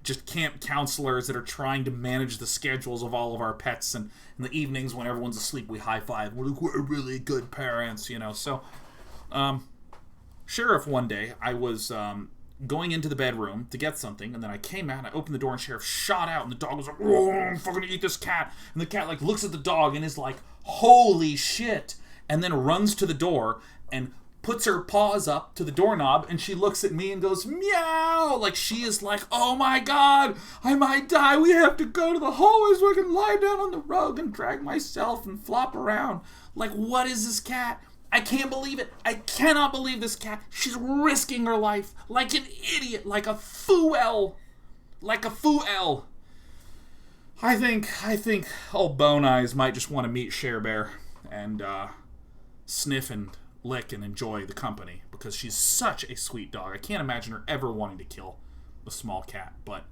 just camp counselors that are trying to manage the schedules of all of our pets. And in the evenings when everyone's asleep, we high five. We're really good parents, So, Sheriff, one day, I was going into the bedroom to get something, and then I came out, and I opened the door, and Sheriff shot out, and the dog was like, oh, I'm fucking gonna eat this cat. And the cat, looks at the dog and is like, holy shit, and then runs to the door and puts her paws up to the doorknob, and she looks at me and goes, meow, she is like, oh my god, I might die, we have to go to the hallways where I can lie down on the rug and drag myself and flop around. What is this cat? I can't believe it. I cannot believe this cat. She's risking her life like an idiot, like a fool. I think old Bone Eyes might just want to meet Share Bear and sniff and lick and enjoy the company because she's such a sweet dog. I can't imagine her ever wanting to kill a small cat, but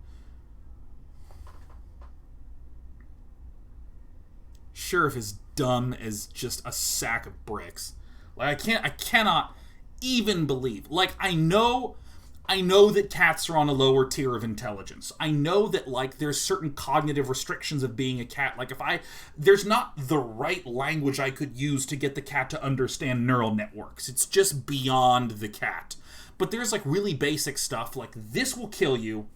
Sheriff is dumb as just a sack of bricks. I cannot even believe. I know that cats are on a lower tier of intelligence. I know that, there's certain cognitive restrictions of being a cat. There's not the right language I could use to get the cat to understand neural networks. It's just beyond the cat. But there's, really basic stuff, this will kill you,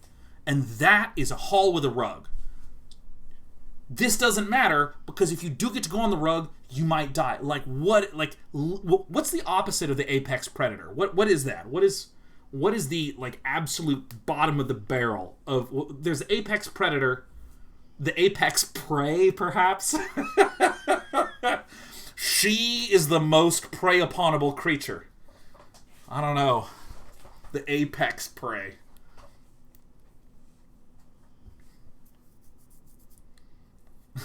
and that is a haul with a rug. This doesn't matter, because if you do get to go on the rug, you might die. What's the opposite of the apex predator? What is that? What is the, absolute bottom of the barrel of... There's the apex predator, the apex prey, perhaps? She is the most prey-uponable creature. I don't know. The apex prey.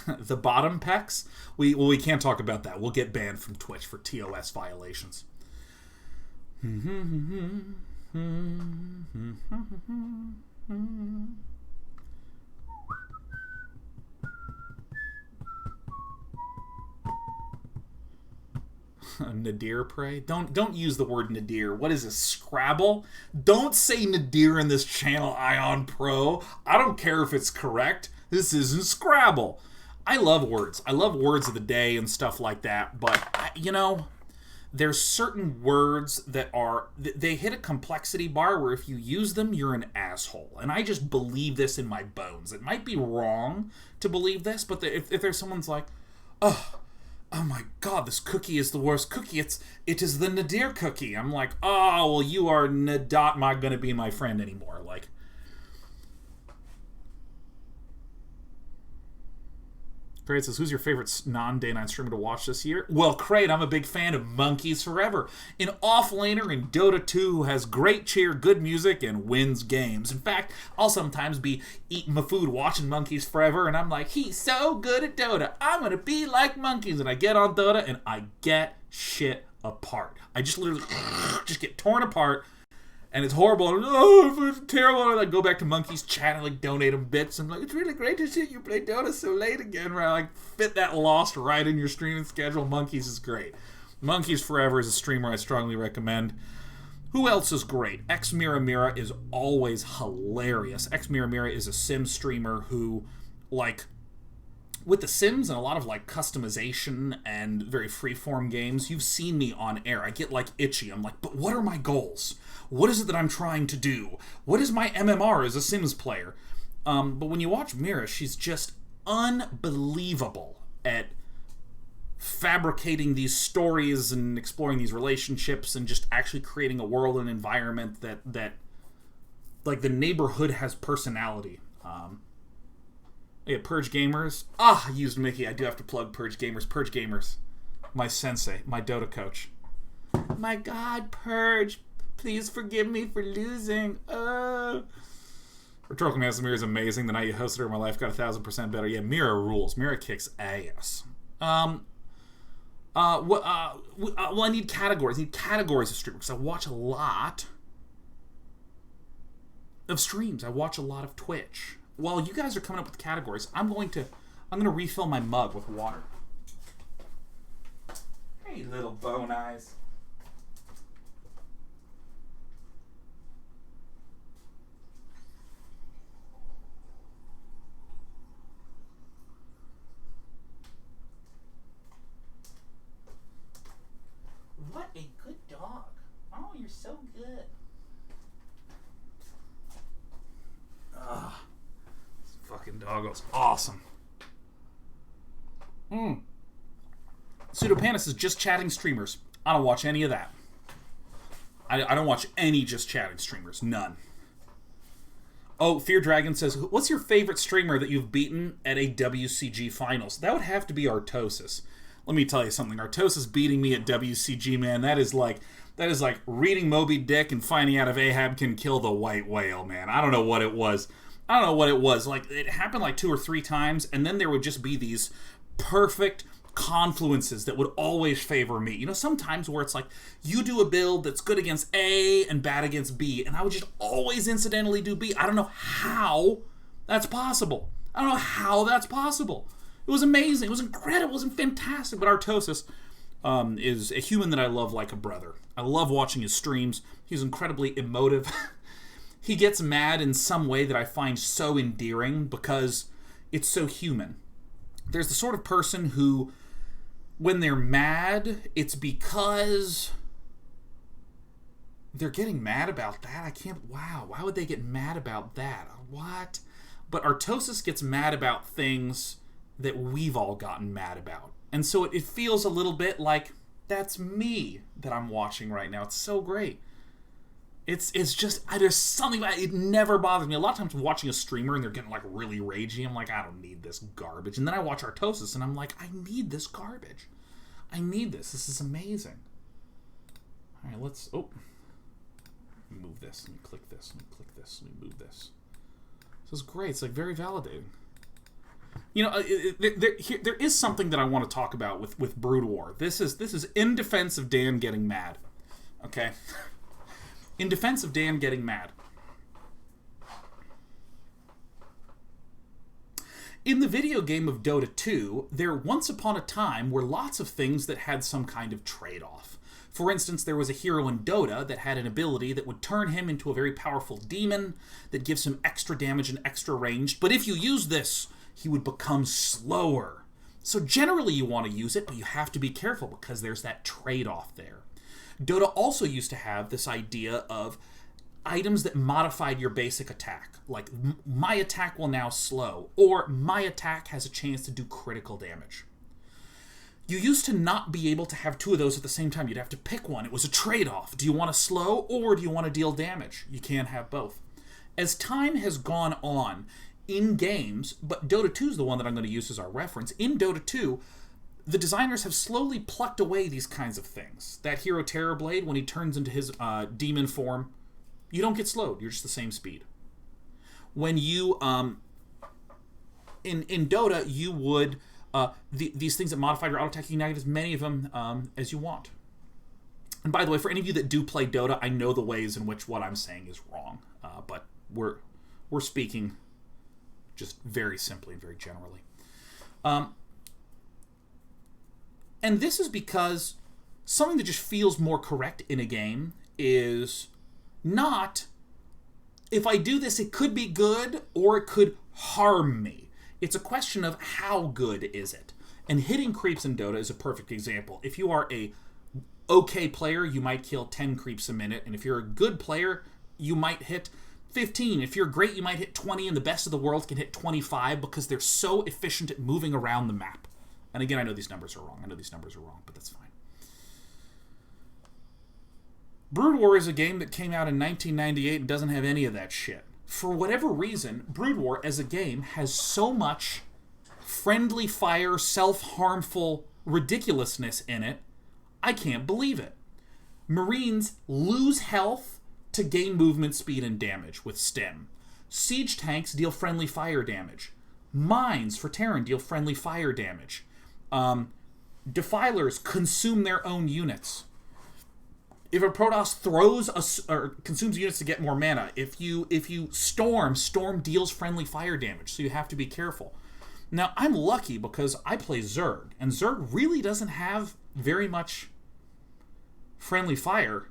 The bottom pecs? We can't talk about that. We'll get banned from Twitch for TOS violations. Nadir prey? Don't use the word nadir. What is this, Scrabble? Don't say nadir in this channel, Ion Pro. I don't care if it's correct. This isn't Scrabble. I love words. I love words of the day and stuff like that, but, there's certain words that they hit a complexity bar where if you use them, you're an asshole. And I just believe this in my bones. It might be wrong to believe this, but if there's someone's like, oh my god, this cookie is the worst cookie. It is the nadir cookie. I'm like, oh, well, you are not going to be my friend anymore. Crate says, who's your favorite non-Day 9 streamer to watch this year? Well, Crate, I'm a big fan of Monkeys Forever, an offlaner in Dota 2 who has great cheer, good music, and wins games. In fact, I'll sometimes be eating my food watching Monkeys Forever, and I'm like, he's so good at Dota. I'm going to be like Monkeys. And I get on Dota, and I get shit apart. I just literally just get torn apart. And it's horrible. And, oh, it's terrible. And I go back to Monkeys chat and like donate them bits. I'm like, it's really great to see you play Dota so late again. Where I like fit that lost right in your streaming schedule. Monkeys is great. Monkeys Forever is a streamer I strongly recommend. Who else is great? X Mira Mira is always hilarious. X Mira Mira is a Sim streamer who, like, with the Sims and a lot of like customization and very freeform games, you've seen me on air. I get like itchy. I'm like, but what are my goals? What is it that I'm trying to do? What is my MMR as a Sims player? But when you watch Mira, she's just unbelievable at fabricating these stories and exploring these relationships and just actually creating a world and environment that like the neighborhood has personality. Yeah, Purge Gamers. I used Mickey. I do have to plug Purge Gamers. Purge Gamers. My sensei. My Dota coach. My God, Purge. Please forgive me for losing. Rhetorical Man Mira is amazing. The night you hosted her, my life got 1,000% better. Yeah, Mira rules. Mira kicks ass. Well, I need categories. I need categories of streamers because I watch a lot of streams. I watch a lot of Twitch. While you guys are coming up with categories, I'm going to refill my mug with water. Hey, little bone eyes. What a good dog. Oh, you're so good. Fucking doggo's awesome. Pseudopanis is just chatting streamers. I don't watch any of that. I don't watch any just chatting streamers. None. Oh, Fear Dragon says, what's your favorite streamer that you've beaten at a WCG finals? That would have to be Artosis. Let me tell you something. Artosis beating me at WCG, man, that is like reading Moby Dick and finding out if Ahab can kill the white whale, man. I don't know what it was. Like, it happened like 2 or 3 times, and then there would just be these perfect confluences that would always favor me. You know, sometimes where it's like, you do a build that's good against A and bad against B, and I would just always incidentally do B. I don't know how that's possible. It was amazing. It was incredible. It was fantastic. But Artosis is a human that I love like a brother. I love watching his streams. He's incredibly emotive. He gets mad in some way that I find so endearing because it's so human. There's the sort of person who, when they're mad, it's because they're getting mad about that. Why would they get mad about that? What? But Artosis gets mad about things that we've all gotten mad about. And so it feels a little bit like that's me that I'm watching right now. It's so great. It's just, there's something about it. It never bothers me. A lot of times watching a streamer and they're getting like really ragey, I'm like, I don't need this garbage. And then I watch Artosis and I'm like, I need this garbage. I need this. This is amazing. All right, let's, move this. Let me click this. Let me click this. Let me move this. This is great. It's like very validating. You know, there is something that I want to talk about with Brood War. This is in defense of Dan getting mad. Okay? In defense of Dan getting mad. In the video game of Dota 2, there once upon a time were lots of things that had some kind of trade-off. For instance, there was a hero in Dota that had an ability that would turn him into a very powerful demon that gives him extra damage and extra range, but if you use this, he would become slower. So generally you want to use it, but you have to be careful because there's that trade-off there. Dota also used to have this idea of items that modified your basic attack. Like, my attack will now slow, or my attack has a chance to do critical damage. You used to not be able to have 2 of those at the same time. You'd have to pick one. It was a trade-off. Do you want to slow, or do you want to deal damage? You can't have both. As time has gone on, in games, but Dota 2 is the one that I'm going to use as our reference. In Dota 2, the designers have slowly plucked away these kinds of things. That hero Terrorblade, when he turns into his demon form, you don't get slowed. You're just the same speed. When you, in Dota, you would, these things that modify your auto-attack, you can now get as many of them as you want. And by the way, for any of you that do play Dota, I know the ways in which what I'm saying is wrong. But we're speaking just very simply and very generally. And this is because something that just feels more correct in a game is not, if I do this, it could be good or it could harm me. It's a question of how good is it. And hitting creeps in Dota is a perfect example. If you are a okay player, you might kill 10 creeps a minute. And if you're a good player, you might hit 15. If you're great, you might hit 20, and the best of the world can hit 25 because they're so efficient at moving around the map. And again, I know these numbers are wrong. But that's fine. Brood War is a game that came out in 1998 and doesn't have any of that shit. For whatever reason, Brood War as a game has so much friendly fire, self-harmful ridiculousness in it, I can't believe it. Marines lose health to gain movement speed and damage with stim. Siege tanks deal friendly fire damage. Mines for Terran deal friendly fire damage. Defilers consume their own units. If a Protoss or consumes units to get more mana, if you storm deals friendly fire damage, so you have to be careful. Now, I'm lucky because I play Zerg, and Zerg really doesn't have very much friendly fire.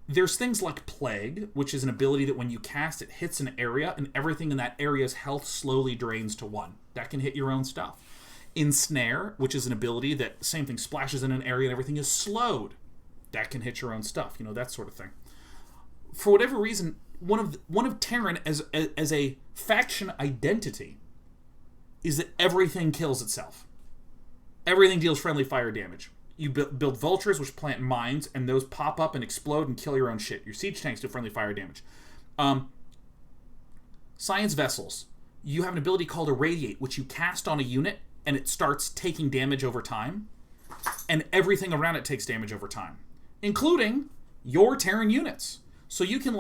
There's things like Plague, which is an ability that when you cast, it hits an area, and everything in that area's health slowly drains to 1. That can hit your own stuff. Ensnare, which is an ability that, same thing, splashes in an area and everything is slowed. That can hit your own stuff, that sort of thing. For whatever reason, one of Terran as a faction identity is that everything kills itself. Everything deals friendly fire damage. You build vultures, which plant mines, and those pop up and explode and kill your own shit. Your siege tanks do friendly fire damage. Science vessels. You have an ability called Irradiate, which you cast on a unit, and it starts taking damage over time. And everything around it takes damage over time, including your Terran units. So you can,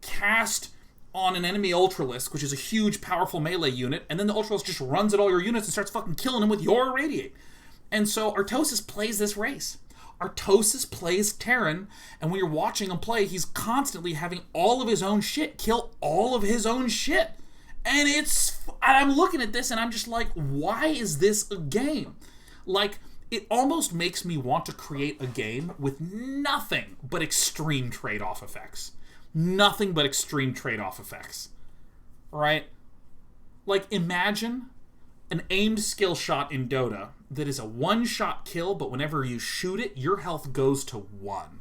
cast on an enemy Ultralisk, which is a huge, powerful melee unit, and then the Ultralisk just runs at all your units and starts fucking killing them with your Irradiate. And so Artosis plays this race. Artosis plays Terran, and when you're watching him play, he's constantly having all of his own shit kill all of his own shit. And I'm looking at this and I'm just like, why is this a game? It almost makes me want to create a game with nothing but extreme trade-off effects. Nothing but extreme trade-off effects. Right? Imagine an aimed skill shot in Dota that is a one-shot kill, but whenever you shoot it, your health goes to 1.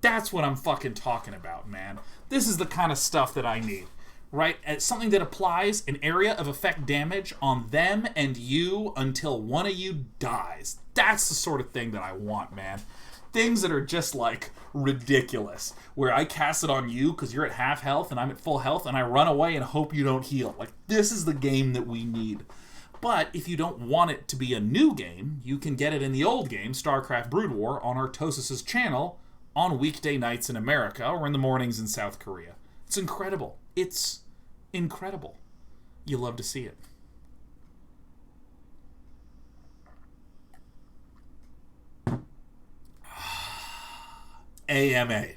That's what I'm fucking talking about, man. This is the kind of stuff that I need. Right? It's something that applies an area of effect damage on them and you until one of you dies. That's the sort of thing that I want, man. Things that are just, ridiculous. Where I cast it on you because you're at half health and I'm at full health and I run away and hope you don't heal. This is the game that we need. But if you don't want it to be a new game, you can get it in the old game, StarCraft Brood War, on Artosis' channel on weekday nights in America or in the mornings in South Korea. It's incredible. It's incredible. You love to see it. AMA.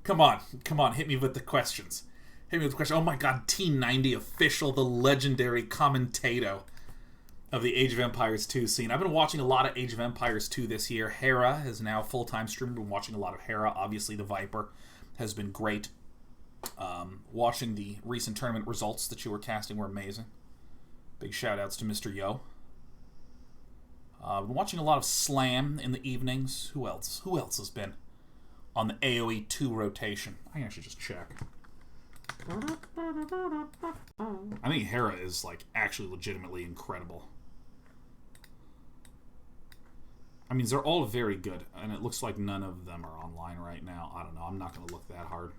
Come on, hit me with the questions. Oh my god, T90 official, the legendary commentator of the Age of Empires 2 scene. I've been watching a lot of Age of Empires 2 this year. Hera is now full-time streamer. I've been watching a lot of Hera. Obviously, the Viper has been great. Watching the recent tournament results that you were casting were amazing. Big shout-outs to Mr. Yo. Been watching a lot of Slam in the evenings. Who else has been on the AoE 2 rotation? I can actually just check. I think Hera is, actually legitimately incredible. I mean, they're all very good, and it looks like none of them are online right now. I don't know. I'm not going to look that hard.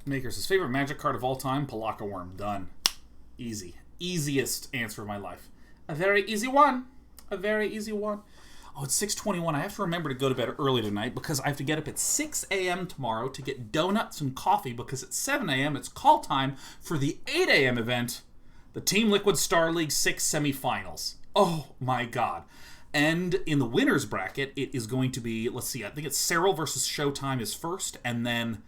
Makers, his favorite Magic card of all time, Palaka Worm. Done. Easy. Easiest answer of my life. A very easy one. A very easy one. Oh, it's 6:21. I have to remember to go to bed early tonight because I have to get up at 6 a.m. tomorrow to get donuts and coffee because at 7 a.m. it's call time for the 8 a.m. event, the Team Liquid Star League 6 semifinals. Oh, my God. And in the winner's bracket, it is going to be, let's see, I think it's Cyril versus Showtime is first, and then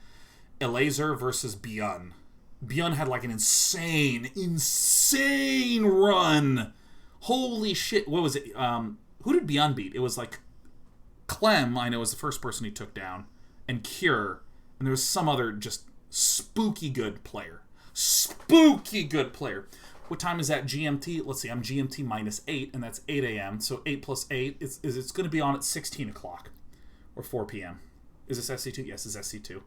Elazer versus Beyond. Beyond had like an insane run. Holy shit. What was it? Who did Beyond beat? It was like Clem, I know, was the first person he took down, and Cure, and there was some other just spooky good player. Spooky good player. What time is that GMT? Let's see, I'm GMT minus 8, and that's 8 a.m., so 8 plus 8, it's going to be on at 16 o'clock, or 4 p.m. Is this SC2? Yes, it's SC2. And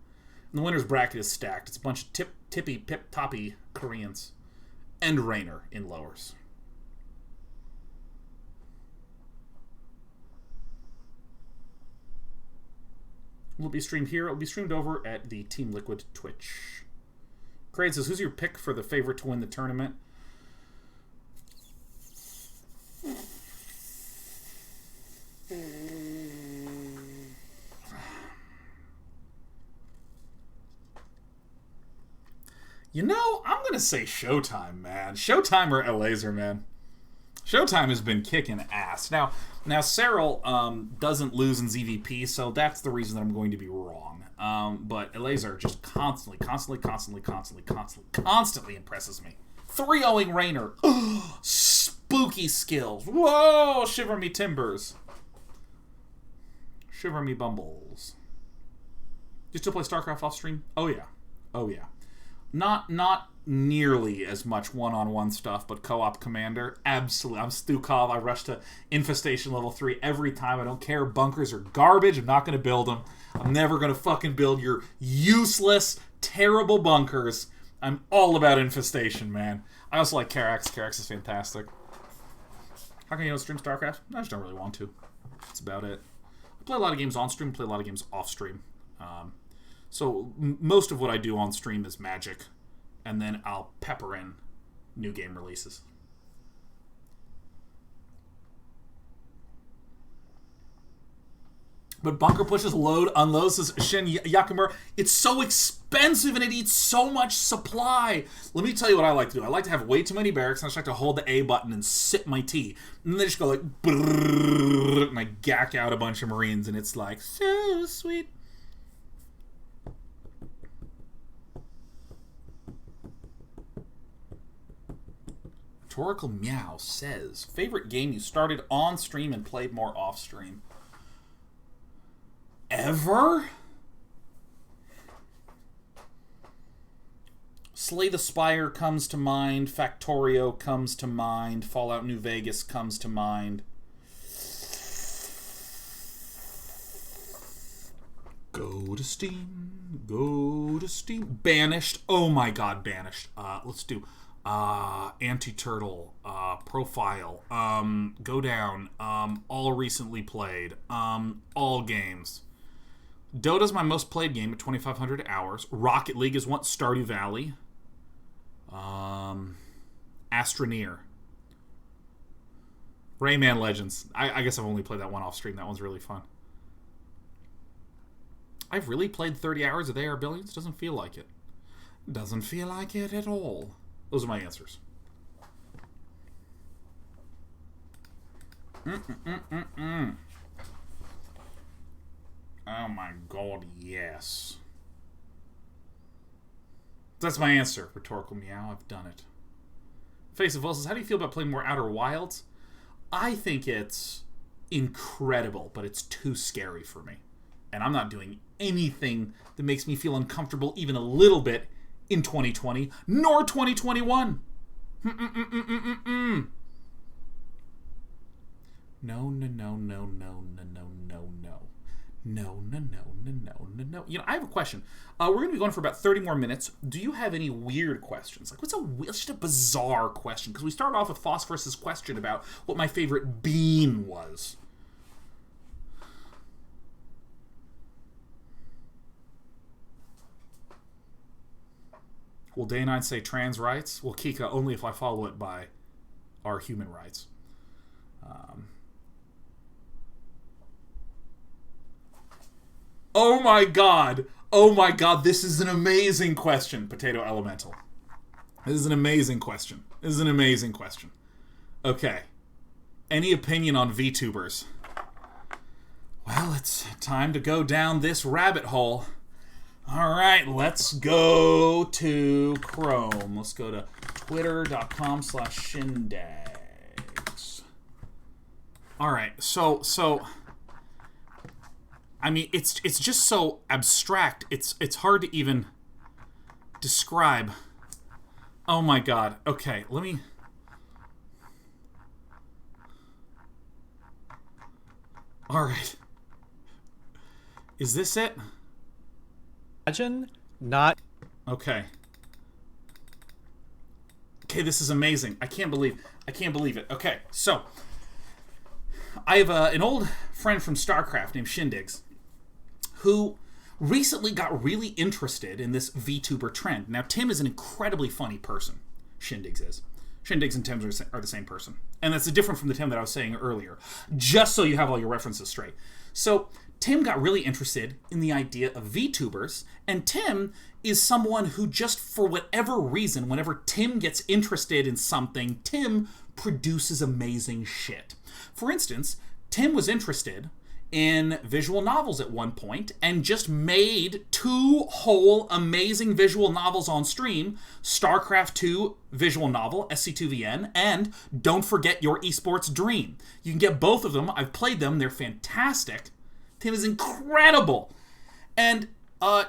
the winner's bracket is stacked. It's a bunch of tippy-toppy Koreans, and Rainer in lowers. Will it be streamed here? It will be streamed over at the Team Liquid Twitch. Craig says, who's your pick for the favorite to win the tournament? You know, I'm going to say Showtime, man. Showtime or Elazer, man. Showtime has been kicking ass. Now Cyril doesn't lose in ZVP, so that's the reason that I'm going to be wrong. But Elazer just constantly impresses me. 3-0ing Rainer. Spooky skills. Whoa! Shiver me timbers. Shiver me bumbles. Do you still play StarCraft off stream? Oh yeah. Not nearly as much one-on-one stuff, but co-op commander, absolutely. I'm Stukov. I rush to Infestation level 3 every time. I don't care. Bunkers are garbage. I'm not going to build them. I'm never going to fucking build your useless, terrible bunkers. I'm all about Infestation, man. I also like Karax. Karax is fantastic. How can you stream StarCraft? I just don't really want to. That's about it. I play a lot of games on stream, play a lot of games off stream. So most of what I do on stream is Magic, and then I'll pepper in new game releases. But bunker pushes, load, unloads, says Shin Yakumura. It's so expensive and it eats so much supply. Let me tell you what I like to do. I like to have way too many barracks, and I just like to hold the A button and sip my tea. And then they just go like, and I gack out a bunch of Marines, and it's like, so sweet. Rhetorical Meow says, favorite game you started on stream and played more off stream? Ever? Slay the Spire comes to mind. Factorio comes to mind. Fallout New Vegas comes to mind. Go to Steam. Go to Steam. Banished. Oh my god, Banished. Let's do Anti-Turtle, Profile, Go Down, all recently played, all games. Dota's my most played game at 2,500 hours. Rocket League is one. Stardew Valley. Astroneer. Rayman Legends. I guess I've only played that one off stream. That one's really fun. I've really played 30 hours of AR Billions. Doesn't feel like it. Doesn't feel like it at all. Those are my answers. Oh my god, yes. That's my answer. Rhetorical Meow, I've done it. Face of Will says, how do you feel about playing more Outer Wilds? I think it's incredible, but it's too scary for me. And I'm not doing anything that makes me feel uncomfortable even a little bit in 2020, nor 2021. No. No. You know, I have a question. We're going to be going for about 30 more minutes. Do you have any weird questions? Like, what's just a bizarre question? Because we started off with Phosphorus's question about what my favorite bean was. Will Day9 say trans rights? Well, Kika, only if I follow it by our human rights. Oh my god! Oh my god, this is an amazing question, Potato Elemental. This is an amazing question. This is an amazing question. Okay. Any opinion on VTubers? Well, it's time to go down this rabbit hole. Alright, let's go to Chrome. Let's go to twitter.com/shindags. Alright, so I mean, it's just so abstract. It's hard to even describe. Oh my god. Okay, let me... Alright. Is this it? Imagine not... Okay. Okay, this is amazing. I can't believe it. Okay, so... I have an old friend from StarCraft named Shindigs, who recently got really interested in this VTuber trend. Now, Tim is an incredibly funny person. Shindigs is. Shindigs and Tim are the same person. And that's different from the Tim that I was saying earlier. Just so you have all your references straight. So, Tim got really interested in the idea of VTubers, and Tim is someone who just, for whatever reason, whenever Tim gets interested in something, Tim produces amazing shit. For instance, Tim was interested in visual novels at one point and just made 2 whole amazing visual novels on stream. StarCraft 2 visual novel, SC2VN, and Don't Forget Your Esports Dream. You can get both of them. I've played them. They're fantastic. Tim is incredible. And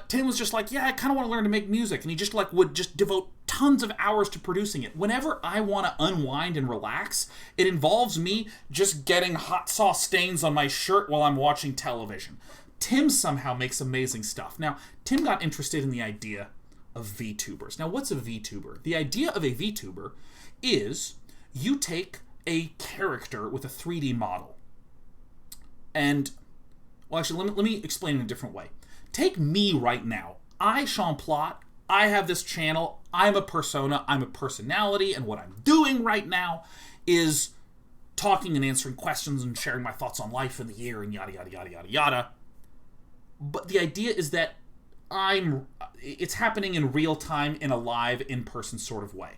Tim was just like, yeah, I kind of want to learn to make music. And he just would just devote tons of hours to producing it. Whenever I want to unwind and relax, it involves me just getting hot sauce stains on my shirt while I'm watching television. Tim somehow makes amazing stuff. Now, Tim got interested in the idea of VTubers. Now, what's a VTuber? The idea of a VTuber is you take a character with a 3D model. And, well, actually, let me explain in a different way. Take me right now. I, Sean Plott, I have this channel. I'm a persona. I'm a personality. And what I'm doing right now is talking and answering questions and sharing my thoughts on life and the year and yada, yada, yada, yada, yada. But the idea is that it's happening in real time in a live, in-person sort of way.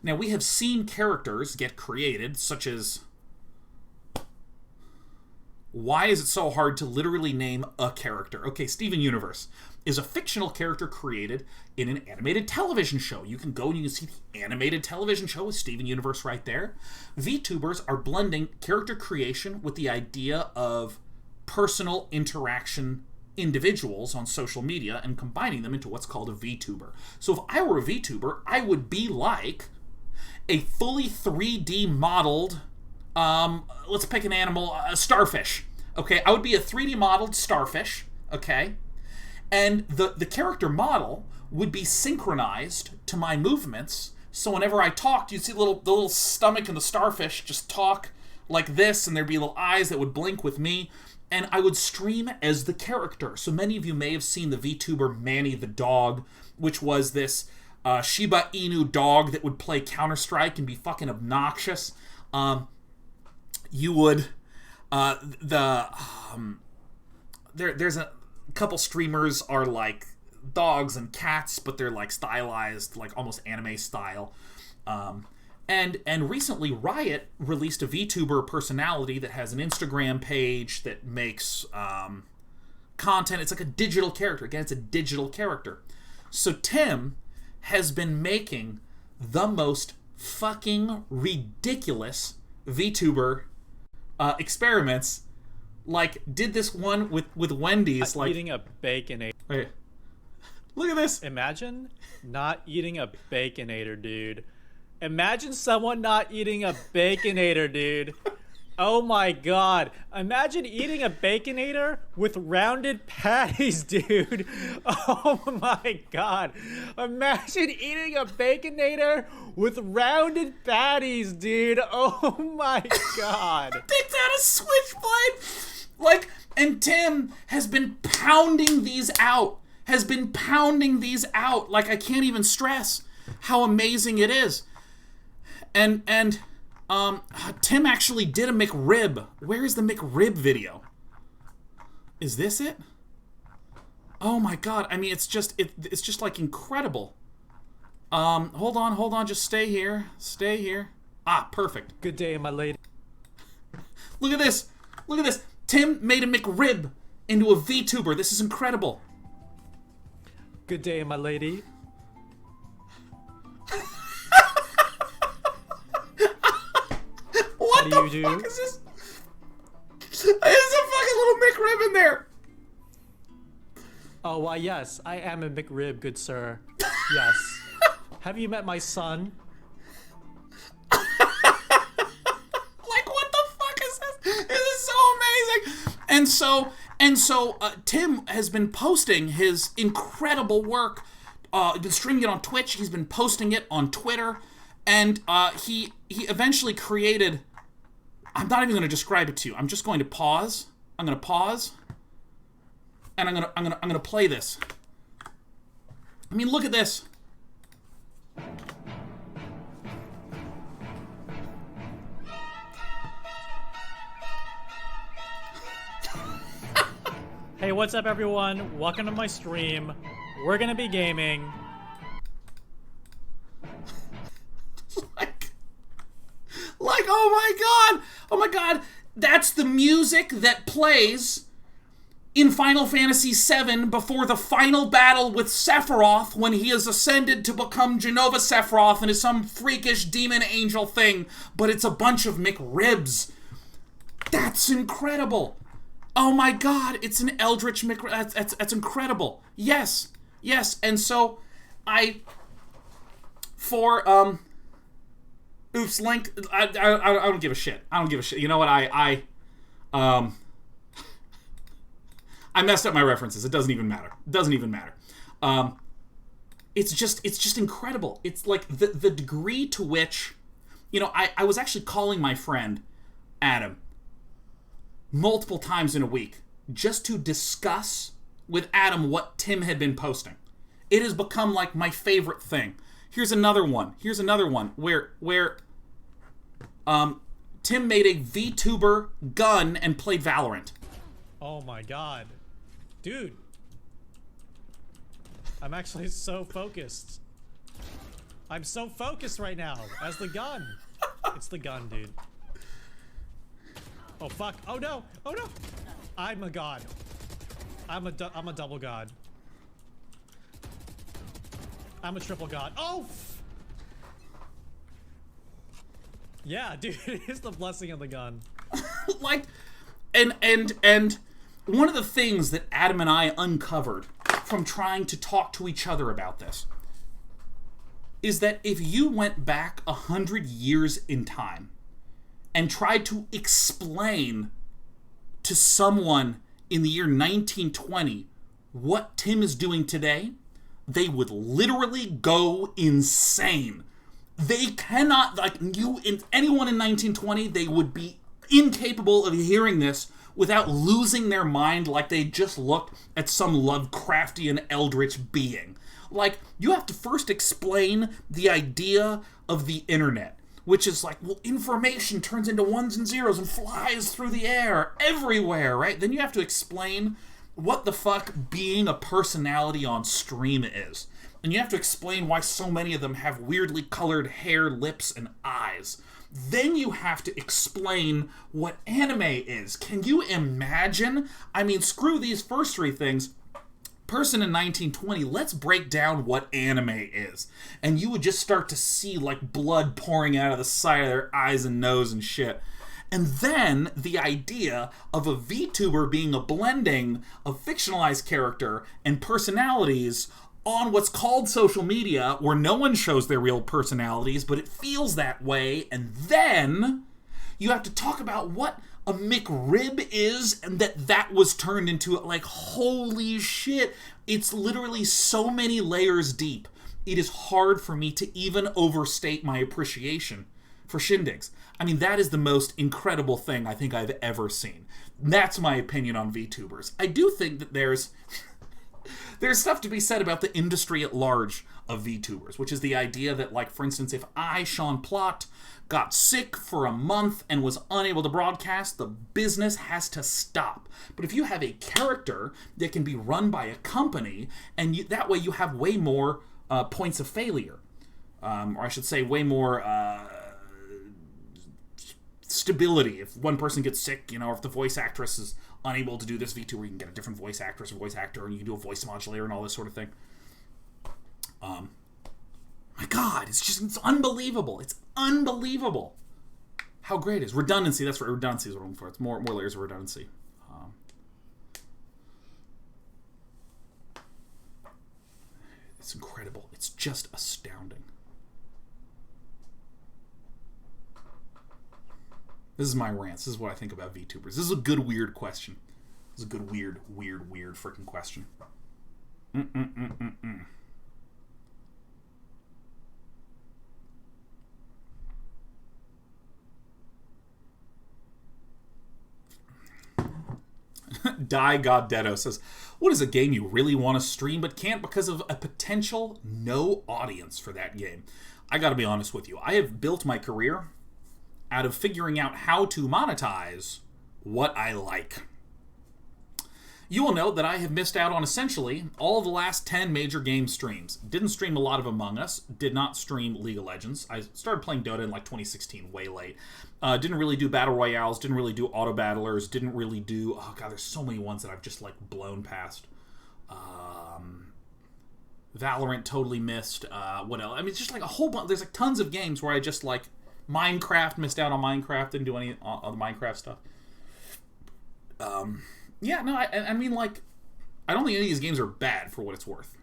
Now, we have seen characters get created, such as... Why is it so hard to literally name a character? Okay, Steven Universe is a fictional character created in an animated television show. You can go and you can see the animated television show with Steven Universe right there. VTubers are blending character creation with the idea of personal interaction individuals on social media and combining them into what's called a VTuber. So if I were a VTuber, I would be like a fully 3D modeled... let's pick an animal, a starfish. Okay, I would be a 3D modeled starfish, okay? And the character model would be synchronized to my movements, so whenever I talked, you'd see the little stomach and the starfish just talk like this, and there'd be little eyes that would blink with me, and I would stream as the character. So many of you may have seen the VTuber Manny the Dog, which was this Shiba Inu dog that would play Counter-Strike and be fucking obnoxious. You would, there's a couple streamers are like dogs and cats, but they're like stylized, like almost anime style. And recently Riot released a VTuber personality that has an Instagram page that makes content. It's like a digital character. Again, it's a digital character. So Tim has been making the most fucking ridiculous VTuber experiments. Like, did this one with Wendy's, like eating a Baconator. Wait, look at this. Imagine not eating a Baconator, dude. Imagine someone not eating a Baconator, dude. Oh my god. Imagine eating a Baconator with rounded patties, dude. Oh my god. Imagine eating a Baconator with rounded patties, dude. Oh my god. Takes out a switchblade. Like, and Tim has been pounding these out. Like, I can't even stress. how amazing it is. And Tim actually did a McRib. Where is the McRib video? Is this it? Oh my god. I mean, it's just like incredible. Hold on, just stay here. Stay here. Ah, perfect. Good day, my lady. Look at this. Look at this. Tim made a McRib into a VTuber. This is incredible. Good day, my lady. What How the do you fuck do? is this? There's a fucking little McRib in there. Oh, why, yes. I am a McRib, good sir. Yes. Have you met my son? Like, what the fuck is this? This is so amazing. And so, Tim has been posting his incredible work. He's been streaming it on Twitch. He's been posting it on Twitter, and he eventually created. I'm not even going to describe it to you. I'm just going to pause. I'm going to pause, and I'm gonna play this. I mean, look at this. Hey, what's up, everyone? Welcome to my stream. We're gonna be gaming. Like, oh my god, that's the music that plays in Final Fantasy VII before the final battle with Sephiroth when he is ascended to become Genova Sephiroth and is some freakish demon angel thing, but it's a bunch of McRibs. That's incredible. Oh my god, it's an Eldritch McRib. That's incredible. Yes, and so Oops, Link. I don't give a shit. I don't give a shit. You know what? I messed up my references. It doesn't even matter. It's just incredible. It's like the degree to which, I was actually calling my friend Adam multiple times in a week just to discuss with Adam what Tim had been posting. It has become like my favorite thing. Here's another one where Tim made a VTuber gun and played Valorant. Oh my god. Dude. I'm actually so focused. I'm so focused right now as the gun. It's the gun, dude. Oh fuck. Oh no. Oh no. I'm a god. I'm a double god. I'm a triple god. Oh! Yeah, dude, it's the blessing of the gun. Like, and one of the things that Adam and I uncovered from trying to talk to each other about this is that if you went back 100 years in time and tried to explain to someone in the year 1920 what Tim is doing today, they would literally go insane. They cannot, anyone in 1920, they would be incapable of hearing this without losing their mind like they just looked at some Lovecraftian eldritch being. Like, you have to first explain the idea of the internet, which is like, well, information turns into ones and zeros and flies through the air everywhere, right? Then you have to explain what the fuck being a personality on stream is. And you have to explain why so many of them have weirdly colored hair, lips, and eyes. Then you have to explain what anime is. Can you imagine? I mean, screw these first three things. Person in 1920, let's break down what anime is. And you would just start to see, like, blood pouring out of the side of their eyes and nose and shit. And then the idea of a VTuber being a blending of fictionalized character and personalities on what's called social media, where no one shows their real personalities, but it feels that way. And then you have to talk about what a McRib is, and that was turned into, like, holy shit. It's literally so many layers deep. It is hard for me to even overstate my appreciation for shindigs. I mean, that is the most incredible thing I think I've ever seen. That's my opinion on VTubers. I do think that there's There's stuff to be said about the industry at large of VTubers, which is the idea that, like, for instance, if I, Sean Plott, got sick for a month and was unable to broadcast, the business has to stop. But if you have a character that can be run by a company, and that way you have way more points of failure. Or I should say way more stability. If one person gets sick, you know, if the voice actress is unable to do this VTuber, you can get a different voice actress or voice actor, and you can do a voice modulator and all this sort of thing. My God, it's unbelievable. It's unbelievable how great it is. Redundancy, that's what redundancy is what I'm looking for. It's more layers of redundancy. It's incredible. It's just astounding. This is my rants. This is what I think about VTubers. This is a good, weird question. This is a good, weird freaking question. Die God Deado says, what is a game you really want to stream but can't because of a potential no audience for that game? I gotta be honest with you. I have built my career out of figuring out how to monetize what I like. You will note that I have missed out on essentially all of the last 10 major game streams. Didn't stream a lot of Among Us. Did not stream League of Legends. I started playing Dota in like 2016, way late. Didn't really do Battle Royales. Didn't really do Auto Battlers. Didn't really do... Oh, God, there's so many ones that I've just, like, blown past. Valorant totally missed. What else? I mean, it's just, like, a whole bunch... There's, like, tons of games where I just, like... Minecraft, missed out on Minecraft. Didn't do any of the Minecraft stuff. Yeah, no, I mean, like, I don't think any of these games are bad for what it's worth.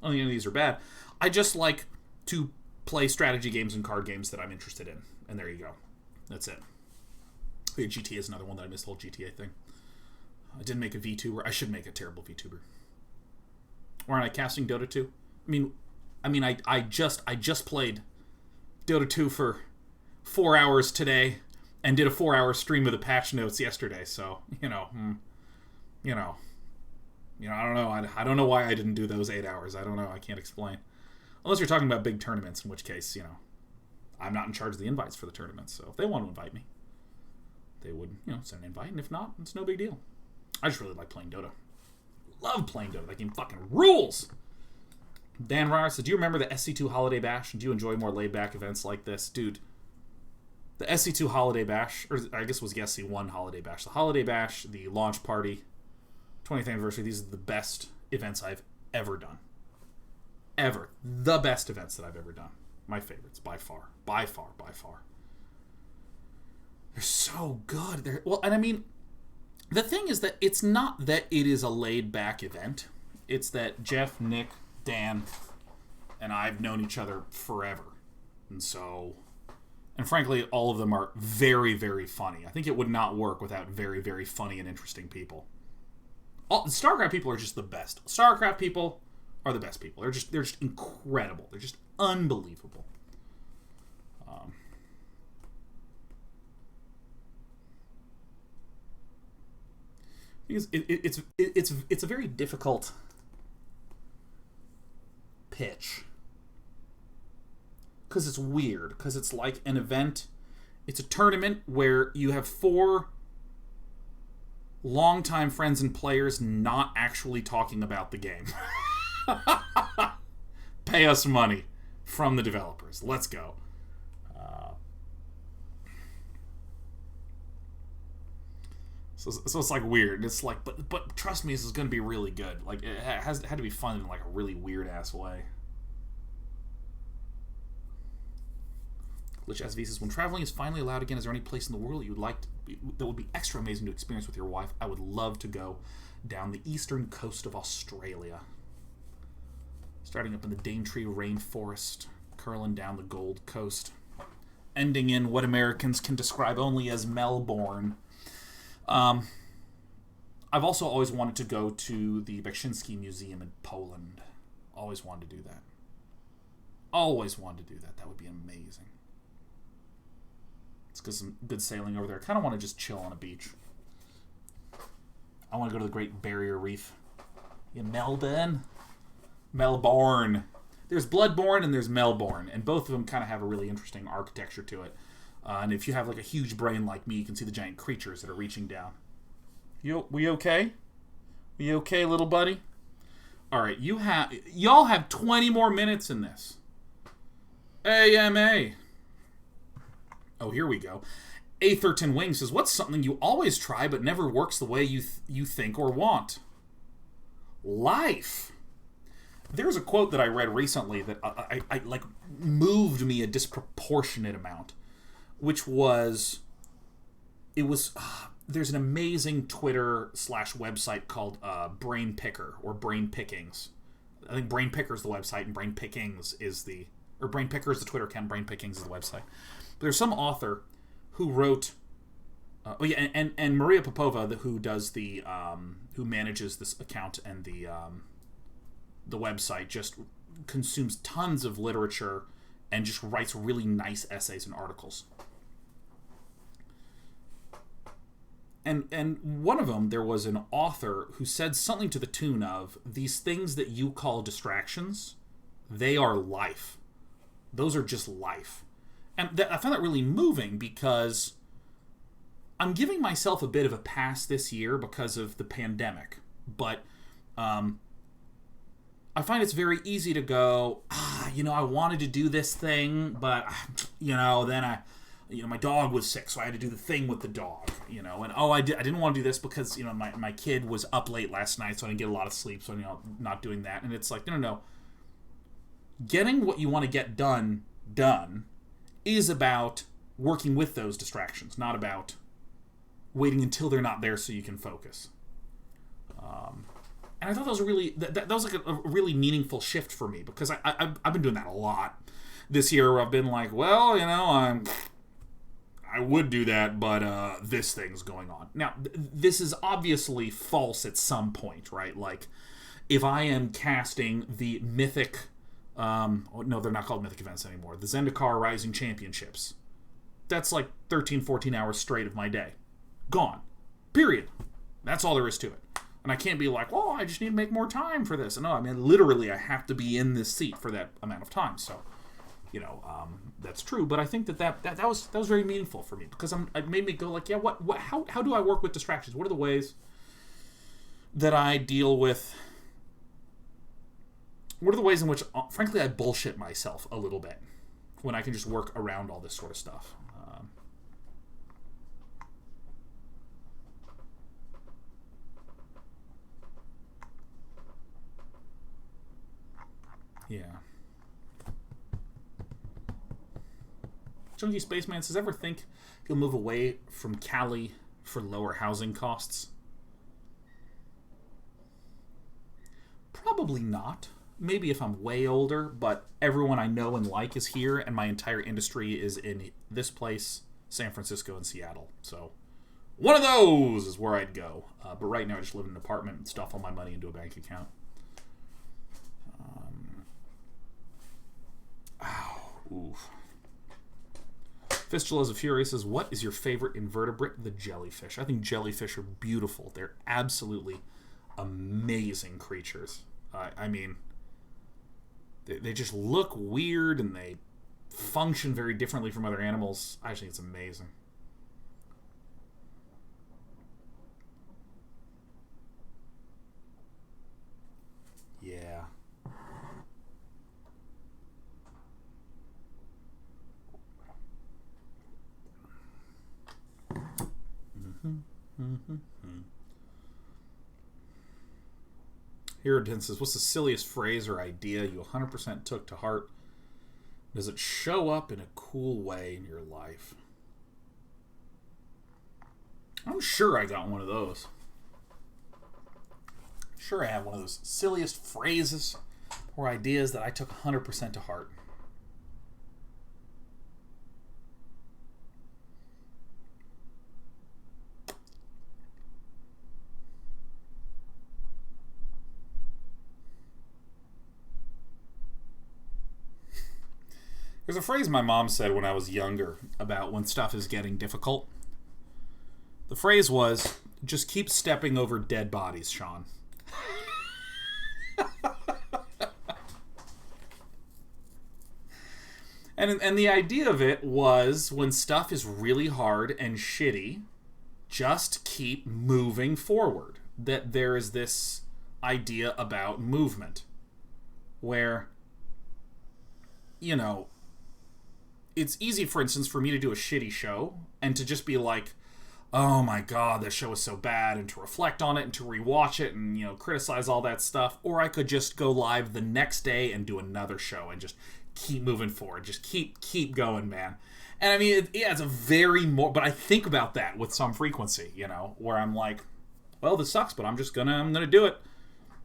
I don't think any of these are bad. I just like to play strategy games and card games that I'm interested in. And there you go. That's it. GTA is another one that I missed the whole GTA thing. I didn't make a VTuber. I should make a terrible VTuber. Or aren't I casting Dota 2? I just played Dota 2 for 4 hours today and did a 4-hour stream of the patch notes yesterday. So, I don't know. I don't know why I didn't do those 8 hours. I don't know. I can't explain. Unless you're talking about big tournaments, in which case, I'm not in charge of the invites for the tournaments. So if they want to invite me, they would, send an invite. And if not, it's no big deal. I just really like playing Dota. Love playing Dota. That game fucking rules. Dan Ryer said, do you remember the SC2 Holiday Bash? Do you enjoy more laid-back events like this? Dude, the SC2 Holiday Bash, or I guess it was the SC1 Holiday Bash. The Holiday Bash, the launch party, 20th anniversary, these are the best events I've ever done. Ever. The best events that I've ever done. My favorites, by far. By far, by far. They're so good. The thing is that it's not that it is a laid-back event. It's that Jeff, Nick, Dan, and I've known each other forever. And frankly, all of them are very, very funny. I think it would not work without very, very funny and interesting people. StarCraft people are just the best. StarCraft people are the best people. They're just incredible. They're just unbelievable. It's a very difficult pitch because it's weird. Because it's like an event. It's a tournament where you have 4 longtime friends and players not actually talking about the game. Pay us money from the developers. Let's go. So it's like weird. It's like, but trust me, this is going to be really good. Like it had to be fun in like a really weird ass way. Glitch SV says, when traveling is finally allowed again, is there any place in the world you would like that would be extra amazing to experience with your wife? I would love to go down the eastern coast of Australia. Starting up in the Daintree rainforest, curling down the Gold Coast, ending in what Americans can describe only as Melbourne. I've also always wanted to go to the Beksiński Museum in Poland. Always wanted to do that. Always wanted to do that. That would be amazing. It's because some good sailing over there. I kind of want to just chill on a beach. I want to go to the Great Barrier Reef in Melbourne. Melbourne. There's Bloodborne and there's Melbourne, and both of them kind of have a really interesting architecture to it. And if you have like a huge brain like me, you can see the giant creatures that are reaching down. We okay? We okay, little buddy? All right, y'all have 20 more minutes in this. AMA. Oh, here we go. A13 Wing says, what's something you always try but never works the way you think or want? Life. There's a quote that I read recently that I like moved me a disproportionate amount, which was, there's an amazing Twitter / website called Brain Picker or Brain Pickings. I think Brain Picker is the website and Brain Pickings is Brain Picker is the Twitter account, Brain Pickings is the website. But there's some author who wrote, and Maria Popova, who does who manages this account and the website, just consumes tons of literature and just writes really nice essays and articles. And one of them, there was an author who said something to the tune of, these things that you call distractions, they are life. Those are just life. And I found that really moving because I'm giving myself a bit of a pass this year because of the pandemic. But I find it's very easy to go, I wanted to do this thing, but, then my dog was sick, so I had to do the thing with the dog, and I didn't want to do this because, my kid was up late last night, so I didn't get a lot of sleep, so, not doing that. And it's like, no. Getting what you want to get done is about working with those distractions, not about waiting until they're not there so you can focus. And I thought that was that was like a really meaningful shift for me because I've been doing that a lot this year where I've been like, well, I would do that, but this thing's going on. Now, this is obviously false at some point, right? Like, if I am casting the mythic, no, they're not called mythic events anymore, the Zendikar Rising Championships, that's like 13, 14 hours straight of my day. Gone. Period. That's all there is to it. And I can't be like, well, I just need to make more time for this. No, literally, I have to be in this seat for that amount of time. So, that's true. But I think that was very meaningful for me because it made me go like, yeah, how do I work with distractions? What are the ways that I deal with? What are the ways in which, frankly, I bullshit myself a little bit when I can just work around all this sort of stuff? Yeah. Junkie Spaceman says, ever think you'll move away from Cali for lower housing costs? Probably not. Maybe if I'm way older, but everyone I know and like is here, and my entire industry is in this place, San Francisco and Seattle. So one of those is where I'd go. But right now I just live in an apartment and stuff all my money into a bank account. Oof. Fistulas of Fury says, what is your favorite invertebrate? The jellyfish. I think jellyfish are beautiful. They're absolutely amazing creatures. They just look weird and they function very differently from other animals. I think it's amazing. Yeah. Heriton says, what's the silliest phrase or idea you 100% took to heart? Does it show up in a cool way in your life? I'm sure I got one of those. Sure I have one of those silliest phrases or ideas that I took 100% to heart. There's a phrase my mom said when I was younger about when stuff is getting difficult. The phrase was, just keep stepping over dead bodies, Sean. And the idea of it was when stuff is really hard and shitty, just keep moving forward. That there is this idea about movement where, you know, it's easy, for instance, for me to do a shitty show and to just be like, oh my god, this show is so bad, and to reflect on it and to rewatch it and, you know, criticize all that stuff. Or I could just go live the next day and do another show and just keep moving forward. Just keep going, man. And I mean, it's a very more, but I think about that with some frequency, you know, where I'm like, well, this sucks, but I'm gonna do it.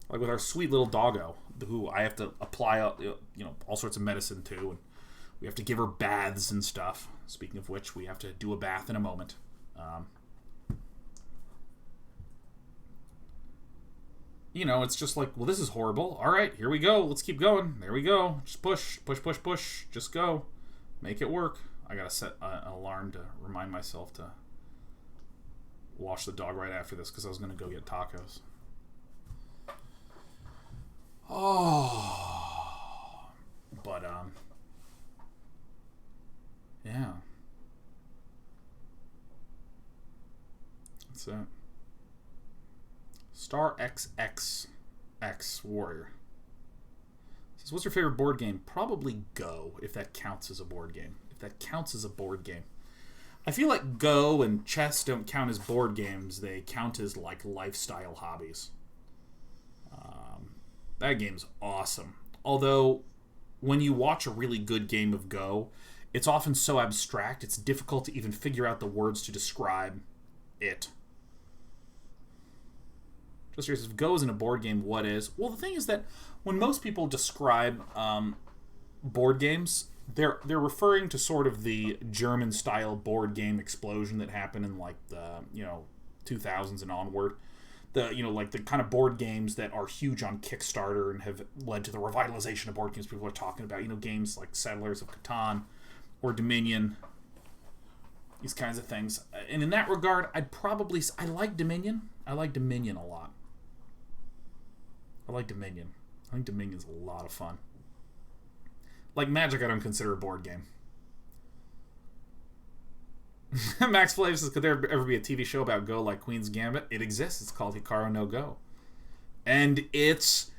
Like with our sweet little doggo, who I have to apply, you know, all sorts of medicine to, and we have to give her baths and stuff. Speaking of which, we have to do a bath in a moment. You know, it's just like, well, this is horrible. All right, here we go. Let's keep going. There we go. Just push. Just go. Make it work. I gotta set an alarm to remind myself to wash the dog right after this because I was gonna go get tacos. Oh, but yeah, that's it. Star XXX Warrior says, "What's your favorite board game?" Probably Go, if that counts as a board game. I feel like Go and chess don't count as board games. They count as, like, lifestyle hobbies. That game's awesome. Although, when you watch a really good game of Go, it's often so abstract, it's difficult to even figure out the words to describe it. Just curious, if Go isn't a board game, what is? Well, the thing is that when most people describe board games, they're referring to sort of the German-style board game explosion that happened in, like, the, you know, 2000s and onward. The, you know, like the kind of board games that are huge on Kickstarter and have led to the revitalization of board games people are talking about. You know, games like Settlers of Catan or Dominion. These kinds of things. And in that regard, I like Dominion. I like Dominion a lot. I think Dominion's a lot of fun. Like Magic, I don't consider a board game. Max Flav says, could there ever be a TV show about Go like Queen's Gambit? It exists. It's called Hikaru no Go. And it's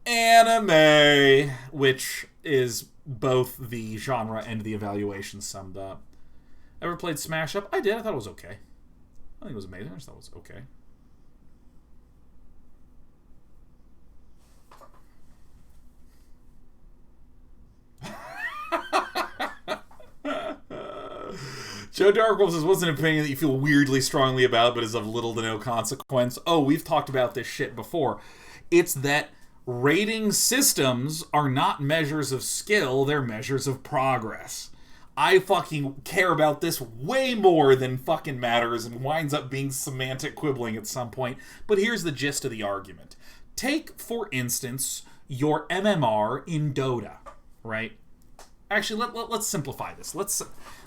anime, which is both the genre and the evaluation summed up. Ever played Smash Up? I did. I thought it was okay. I think it was amazing. I just thought it was okay. Joe Darkwolf says, what's an opinion that you feel weirdly strongly about but is of little to no consequence? Oh, we've talked about this shit before. It's that rating systems are not measures of skill, they're measures of progress. I fucking care about this way more than fucking matters and winds up being semantic quibbling at some point. But here's the gist of the argument. Take, for instance, your MMR in Dota, right? Actually, let's simplify this.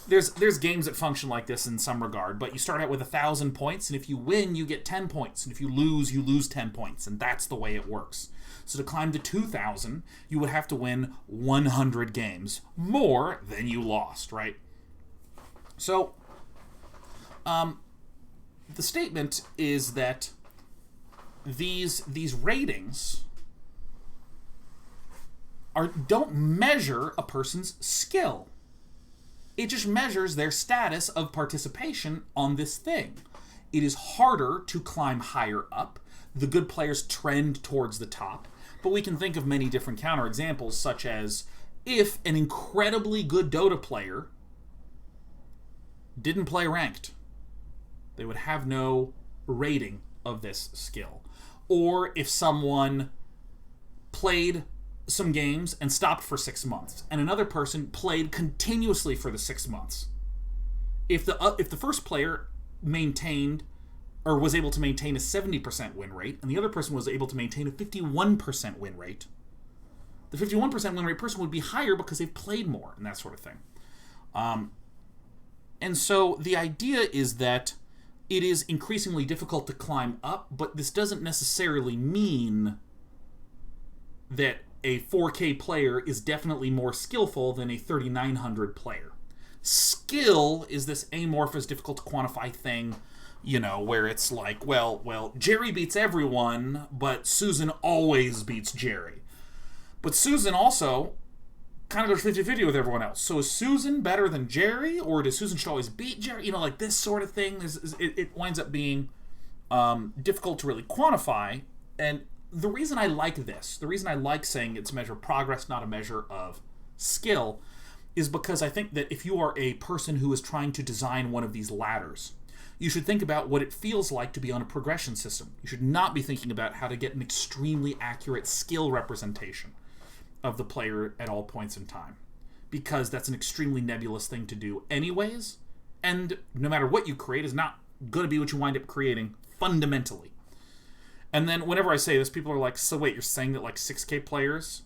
There's games that function like this in some regard, but you start out with 1,000 points, and if you win, you get 10 points, and if you lose 10 points, and that's the way it works. So to climb to 2,000, you would have to win 100 games, more than you lost, right? So, the statement is that these ratings don't measure a person's skill. It just measures their status of participation on this thing. It is harder to climb higher up. The good players trend towards the top. But we can think of many different counterexamples, such as if an incredibly good Dota player didn't play ranked, they would have no rating of this skill. Or if someone played some games and stopped for 6 months, and another person played continuously for the 6 months. If the first player maintained or was able to maintain a 70% win rate, and the other person was able to maintain a 51% win rate, the 51% win rate person would be higher because they've played more and that sort of thing. And so the idea is that it is increasingly difficult to climb up, but this doesn't necessarily mean that a 4K player is definitely more skillful than a 3900 player. Skill is this amorphous, difficult to quantify thing, where it's like, well, Jerry beats everyone, but Susan always beats Jerry. But Susan also kind of goes 50-50 with everyone else. So is Susan better than Jerry, or does Susan should always beat Jerry? Like this sort of thing, it winds up being difficult to really quantify. And the reason I like this, the reason I like saying it's a measure of progress, not a measure of skill, is because I think that if you are a person who is trying to design one of these ladders, you should think about what it feels like to be on a progression system. You should not be thinking about how to get an extremely accurate skill representation of the player at all points in time, because that's an extremely nebulous thing to do anyways, and no matter what you create is not going to be what you wind up creating fundamentally. And then whenever I say this, people are like, so wait, you're saying that like 6K players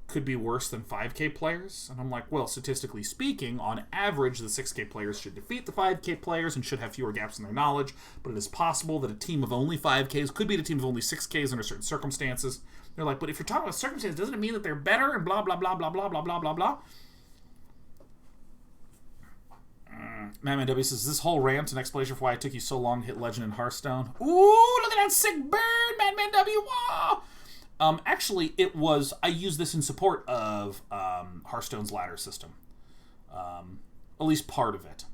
could be worse than 5K players? And I'm like, well, statistically speaking, on average, the 6K players should defeat the 5K players and should have fewer gaps in their knowledge, but it is possible that a team of only 5Ks could beat a team of only 6Ks under certain circumstances. They're like, but if you're talking about circumstances, doesn't it mean that they're better and blah, blah, blah, blah, blah, blah, blah, blah, blah? Madman W says, this whole rant an explanation for why it took you so long to hit Legend in Hearthstone. Ooh, look at that sick bird, Madman W. Wow. Actually, I used this in support of Hearthstone's ladder system. At least part of it.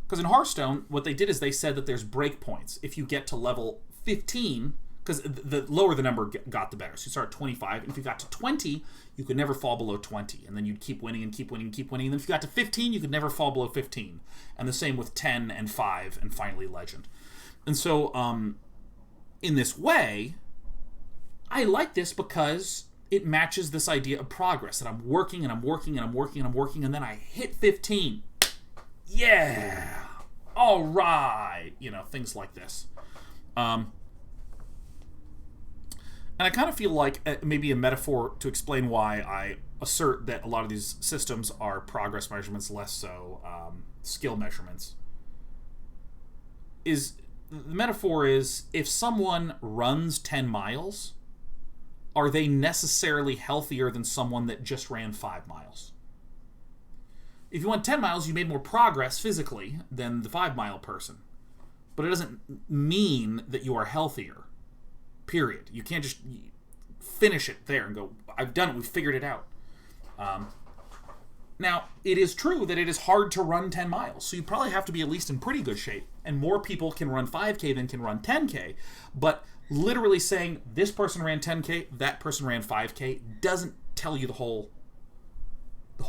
Because in Hearthstone, what they did is they said that there's breakpoints. If you get to level 15, because the lower the number got, the better. So you start at 25, and if you got to 20, you could never fall below 20. And then you'd keep winning and keep winning and keep winning. And then if you got to 15, you could never fall below 15. And the same with 10 and 5 and finally Legend. And so, in this way, I like this because it matches this idea of progress, that I'm working and I'm working and I'm working and I'm working, and then I hit 15. Yeah! All right! Things like this. And I kind of feel like maybe a metaphor to explain why I assert that a lot of these systems are progress measurements, less so skill measurements. The metaphor is, if someone runs 10 miles, are they necessarily healthier than someone that just ran 5 miles? If you went 10 miles, you made more progress physically than the 5-mile person. But it doesn't mean that you are healthier. Period. You can't just finish it there and go, I've done it, we've figured it out. Now, it is true that it is hard to run 10 miles, so you probably have to be at least in pretty good shape, and more people can run 5K than can run 10K, but literally saying this person ran 10K, that person ran 5K, doesn't tell you the whole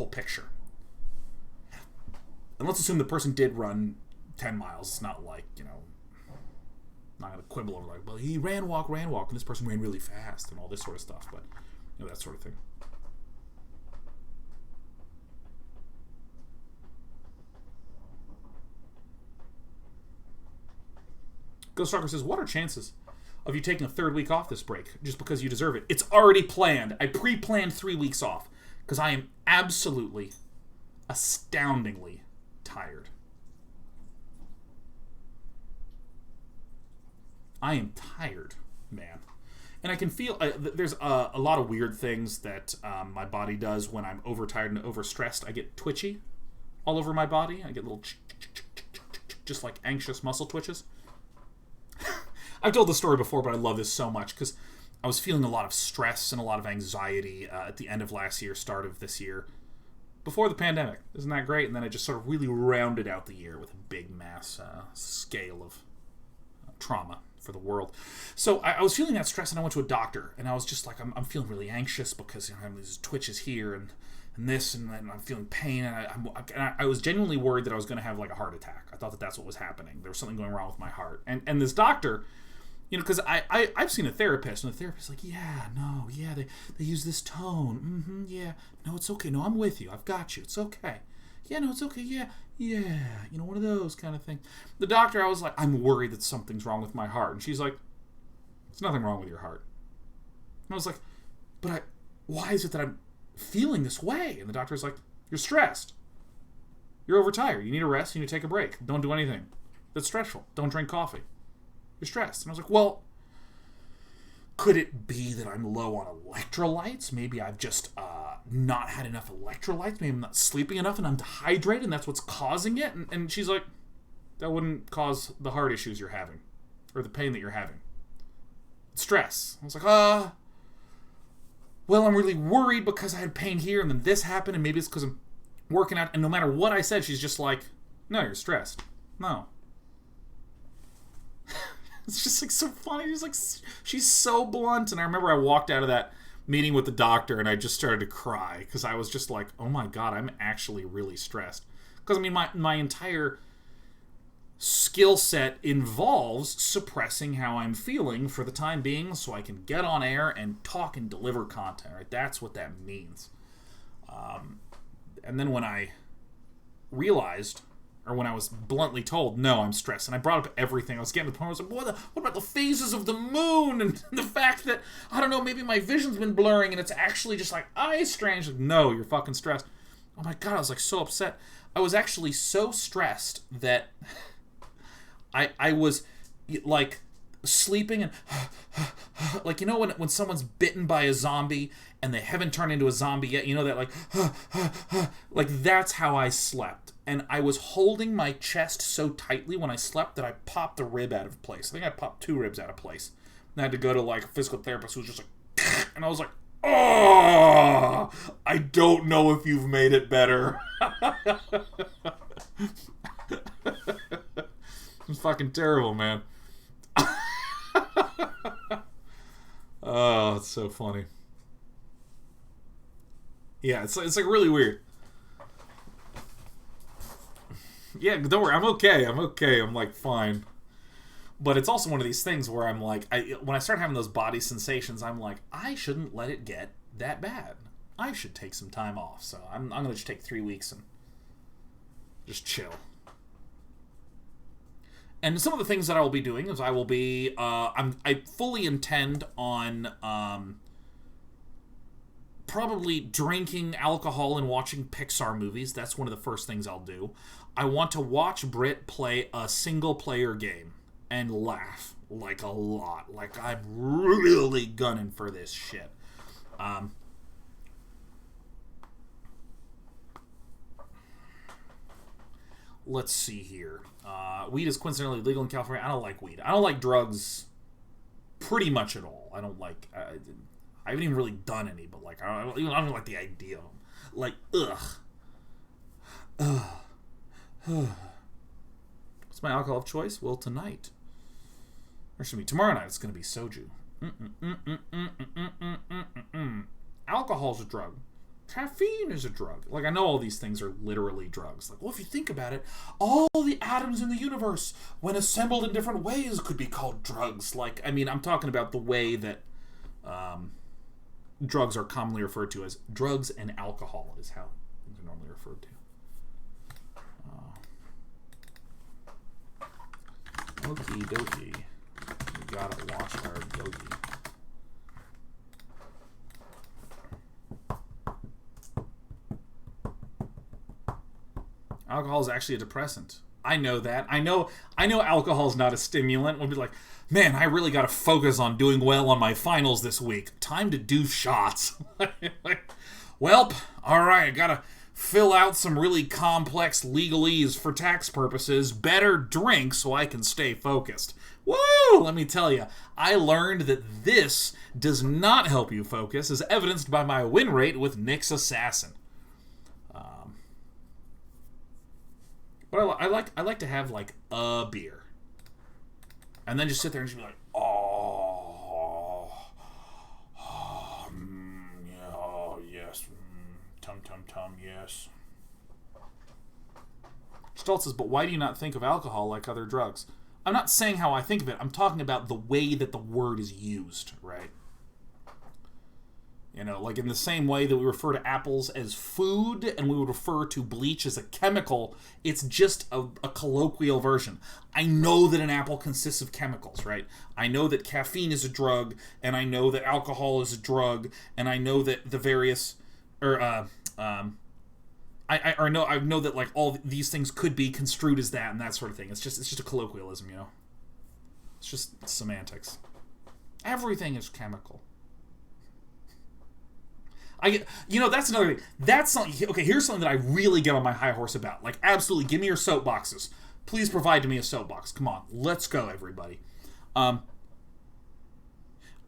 picture. And let's assume the person did run 10 miles. It's not like, not going to quibble over like, well, he ran, walk, and this person ran really fast and all this sort of stuff, but, that sort of thing. Ghost Stalker says, what are chances of you taking a third week off this break just because you deserve it? It's already planned. I pre-planned 3 weeks off because I am absolutely, astoundingly tired. I am tired, man. And I can feel, there's a lot of weird things that my body does when I'm overtired and overstressed. I get twitchy all over my body. I get little just like anxious muscle twitches. I've told the story before, but I love this so much because I was feeling a lot of stress and a lot of anxiety at the end of last year, start of this year, before the pandemic. Isn't that great? And then I just sort of really rounded out the year with a big mass scale of trauma for the world. So I was feeling that stress, and I went to a doctor, and I was just like, I'm feeling really anxious because I have these twitches here and this, and then I'm feeling pain, and I was genuinely worried that I was going to have like a heart attack. I thought that that's what was happening. There was something going wrong with my heart. And this doctor, because I've seen a therapist, and the therapist's like, they use this tone. No, it's okay. No, I'm with you. I've got you. It's okay. Yeah, no, it's okay. Yeah. One of those kind of thing. The doctor, I was like, I'm worried that something's wrong with my heart. And she's like, there's nothing wrong with your heart. And I was like, but why is it that I'm feeling this way? And the doctor's like, you're stressed. You're overtired. You need a rest. You need to take a break. Don't do anything that's stressful. Don't drink coffee. You're stressed. And I was like, well, Could it be that I'm low on electrolytes? Maybe I've just not had enough electrolytes. Maybe I'm not sleeping enough and I'm dehydrated and that's what's causing it. And she's like, that wouldn't cause the heart issues you're having or the pain that you're having. It's stress. I was like, well, I'm really worried because I had pain here and then this happened and maybe it's because I'm working out. And no matter what I said, she's just like, no, you're stressed. No. It's just like so funny. She's so blunt. And I remember I walked out of that meeting with the doctor and I just started to cry because I was just like, oh my God, I'm actually really stressed. Because I mean, my entire skill set involves suppressing how I'm feeling for the time being so I can get on air and talk and deliver content, right? That's what that means. And then when I realized, or when I was bluntly told, no, I'm stressed, and I brought up everything. I was getting to the point where I was like, what about the phases of the moon, and the fact that, I don't know, maybe my vision's been blurring, and it's actually just like eye strange. Like, no, you're fucking stressed. Oh my God, I was like so upset. I was actually so stressed that I was like sleeping and like, you know when someone's bitten by a zombie and they haven't turned into a zombie yet, you know that like that's how I slept. And I was holding my chest so tightly when I slept that I popped a rib out of place. I think I popped 2 ribs out of place. And I had to go to like a physical therapist who was just like, and I was like, oh, I don't know if you've made it better. It's fucking terrible, man. Oh, it's so funny. Yeah, it's like really weird. Yeah, don't worry, I'm okay. I'm like fine. But it's also one of these things where I'm like, when I start having those body sensations, I'm like, I shouldn't let it get that bad. I should take some time off. So I'm gonna just take 3 weeks and just chill. And some of the things that I will be doing is I will be, I fully intend on probably drinking alcohol and watching Pixar movies. That's one of the first things I'll do. I want to watch Britt play a single-player game and laugh, like a lot. Like, I'm really gunning for this shit. Let's see here. Weed is coincidentally legal in California. I don't like weed. I don't like drugs pretty much at all. I don't like... I haven't even really done any, but like I don't like the idea of them. Like, What's my alcohol of choice? Well, tonight. Or should be tomorrow night. It's going to be soju. Alcohol's a drug. Caffeine is a drug. Like, I know all these things are literally drugs. Like, well, if you think about it, all the atoms in the universe, when assembled in different ways, could be called drugs. Like, I mean, I'm talking about the way that drugs are commonly referred to as drugs and alcohol is how things are normally referred to. Okie dokie. We gotta watch our dokie. Alcohol is actually a depressant. I know that. I know alcohol is not a stimulant. We'll be like, man, I really got to focus on doing well on my finals this week. Time to do shots. Welp, all right, I got to fill out some really complex legalese for tax purposes. Better drink so I can stay focused. Woo! Let me tell you, I learned that this does not help you focus, as evidenced by my win rate with Nick's Assassin. But I like to have like a beer, and then just sit there and just be like, yes, tum tum tum, yes. Stoltz says, but why do you not think of alcohol like other drugs? I'm not saying how I think of it. I'm talking about the way that the word is used, right? You know, like in the same way that we refer to apples as food and we would refer to bleach as a chemical, it's just a colloquial version. I know that an apple consists of chemicals, right? I know that caffeine is a drug, and I know that alcohol is a drug, and I know that the various, I know that like all these things could be construed as that and that sort of thing. It's just a colloquialism, you know. It's just semantics. Everything is chemical. That's another thing. That's something. Okay, here's something that I really get on my high horse about. Like, absolutely, give me your soapboxes. Please provide to me a soapbox. Come on, let's go, everybody. I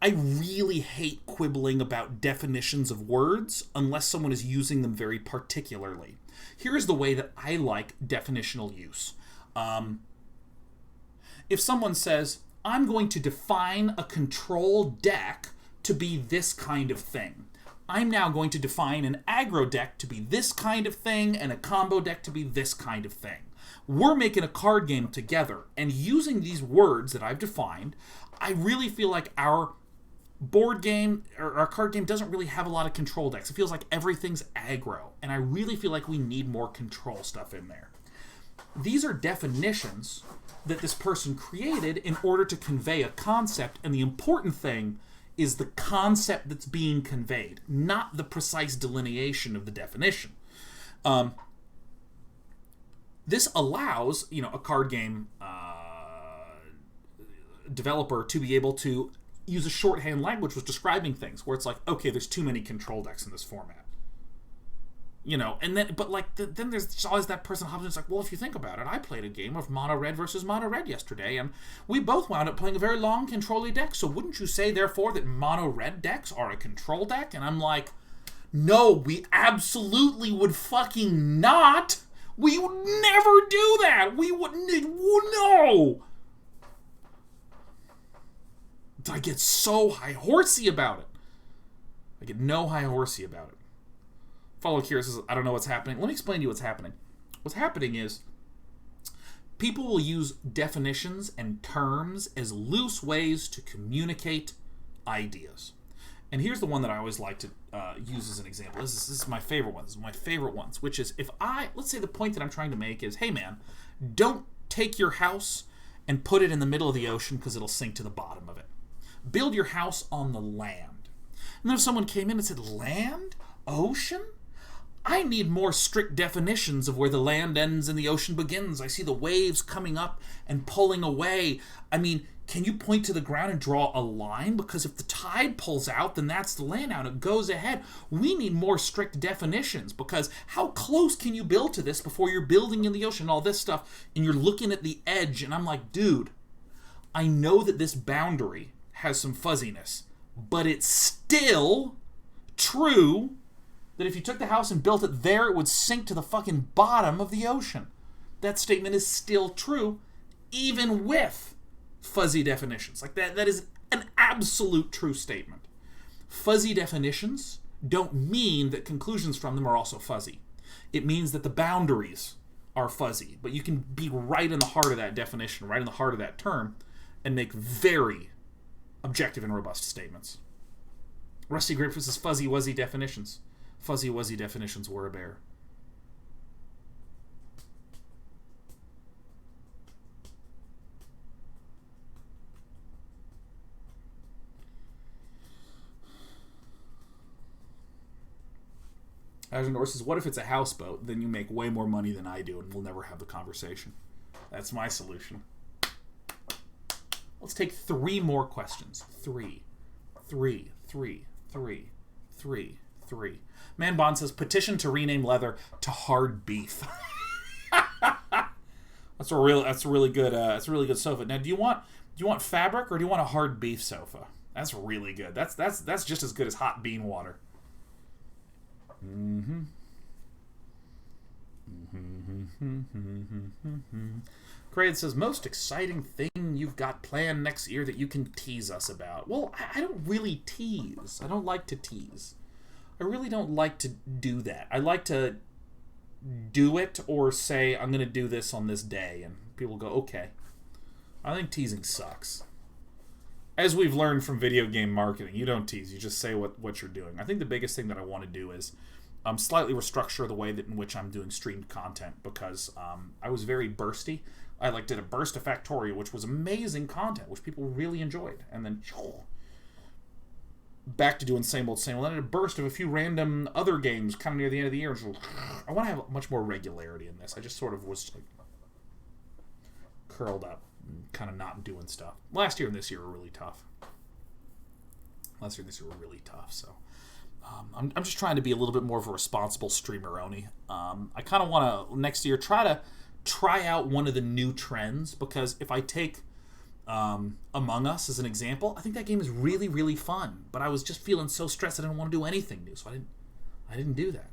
really hate quibbling about definitions of words unless someone is using them very particularly. Here's the way that I like definitional use. If someone says, I'm going to define a control deck to be this kind of thing. I'm now going to define an aggro deck to be this kind of thing and a combo deck to be this kind of thing. We're making a card game together, and using these words that I've defined, I really feel like our board game or our card game doesn't really have a lot of control decks. It feels like everything's aggro, and I really feel like we need more control stuff in there. These are definitions that this person created in order to convey a concept, and the important thing is the concept that's being conveyed, not the precise delineation of the definition. This allows, a card game developer to be able to use a shorthand language with describing things, where it's like, okay, there's too many control decks in this format. And then, but like, then there's always that person hops in. It's like, well, if you think about it, I played a game of mono red versus mono red yesterday, and we both wound up playing a very long control-y deck. So wouldn't you say, therefore, that mono red decks are a control deck? And I'm like, no, we absolutely would fucking not. We would never do that. We wouldn't. No. I get so high horsey about it. I get no high horsey about it. Follow here says, I don't know what's happening. Let me explain to you what's happening. What's happening is people will use definitions and terms as loose ways to communicate ideas. And here's the one that I always like to use as an example. This is my favorite one. This is my favorite ones, which is let's say the point that I'm trying to make is, hey man, don't take your house and put it in the middle of the ocean because it'll sink to the bottom of it. Build your house on the land. And then if someone came in and said, land? Ocean? I need more strict definitions of where the land ends and the ocean begins. I see the waves coming up and pulling away. I mean, can you point to the ground and draw a line? Because if the tide pulls out, then that's the land out. It goes ahead. We need more strict definitions, because how close can you build to this before you're building in the ocean, all this stuff, and you're looking at the edge, and I'm like, dude, I know that this boundary has some fuzziness, but it's still true that if you took the house and built it there, it would sink to the fucking bottom of the ocean. That statement is still true, even with fuzzy definitions. Like that is an absolute true statement. Fuzzy definitions don't mean that conclusions from them are also fuzzy. It means that the boundaries are fuzzy, but you can be right in the heart of that definition, right in the heart of that term, and make very objective and robust statements. Rusty Grapefruit says fuzzy wuzzy definitions. Fuzzy wuzzy definitions were a bear. Azure North says, what if it's a houseboat? Then you make way more money than I do, and we'll never have the conversation. That's my solution. Let's take 3 more questions. 3. Man Bond says, petition to rename leather to hard beef. That's a really good sofa. Now, do you want fabric, or do you want a hard beef sofa? That's really good. That's just as good as hot bean water. Craig says, most exciting thing you've got planned next year that you can tease us about. Well, I don't really tease. I don't like to tease. I really don't like to do that. I like to do it or say, I'm going to do this on this day, and people go, okay. I think teasing sucks. As we've learned from video game marketing, you don't tease. You just say what you're doing. I think the biggest thing that I want to do is slightly restructure the way that in which I'm doing streamed content, because I was very bursty. I did a burst of Factorio, which was amazing content, which people really enjoyed. And then back to doing same old. And then a burst of a few random other games kind of near the end of the year. I want to have much more regularity in this. I just sort of was curled up and kind of not doing stuff. Last year and this year were really tough. Unless these are really tough, so... I'm just trying to be a little bit more of a responsible streamer-oni. I kind of want to, next year, try out one of the new trends, because if I take Among Us as an example, I think that game is really, really fun, but I was just feeling so stressed I didn't want to do anything new, so I didn't do that.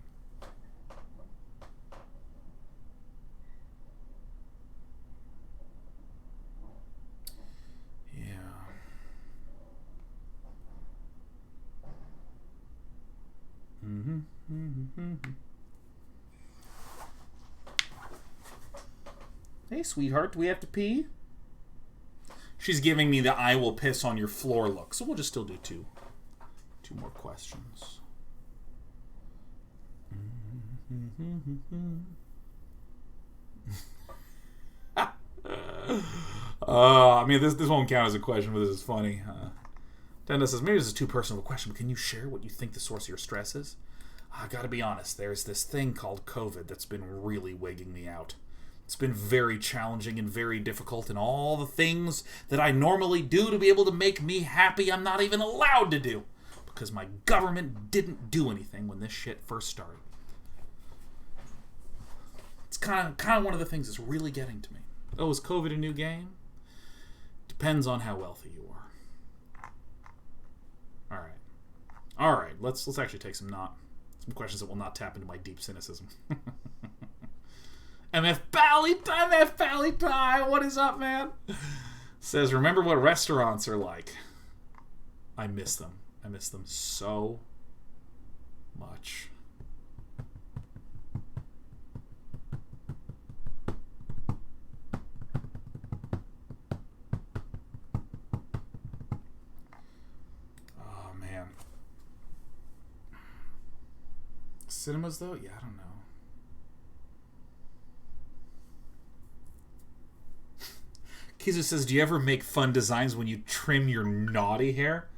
Hey, sweetheart, do we have to pee? She's giving me the I will piss on your floor look, so we'll just still do two more questions. I mean, this won't count as a question, but this is funny. Dennis says, maybe this is too personal of a question, but can you share what you think the source of your stress is? I gotta be honest, there's this thing called COVID that's been really wigging me out. It's been very challenging and very difficult, and all the things that I normally do to be able to make me happy, I'm not even allowed to do, because my government didn't do anything when this shit first started. It's kind of one of the things that's really getting to me. Oh, is COVID a new game? Depends on how wealthy you are. All right. Let's actually take some questions that will not tap into my deep cynicism. MF Bally time. What is up, man? Says, remember what restaurants are like. I miss them. I miss them so much. Cinemas, though? Yeah, I don't know. Kizu says, do you ever make fun designs when you trim your naughty hair?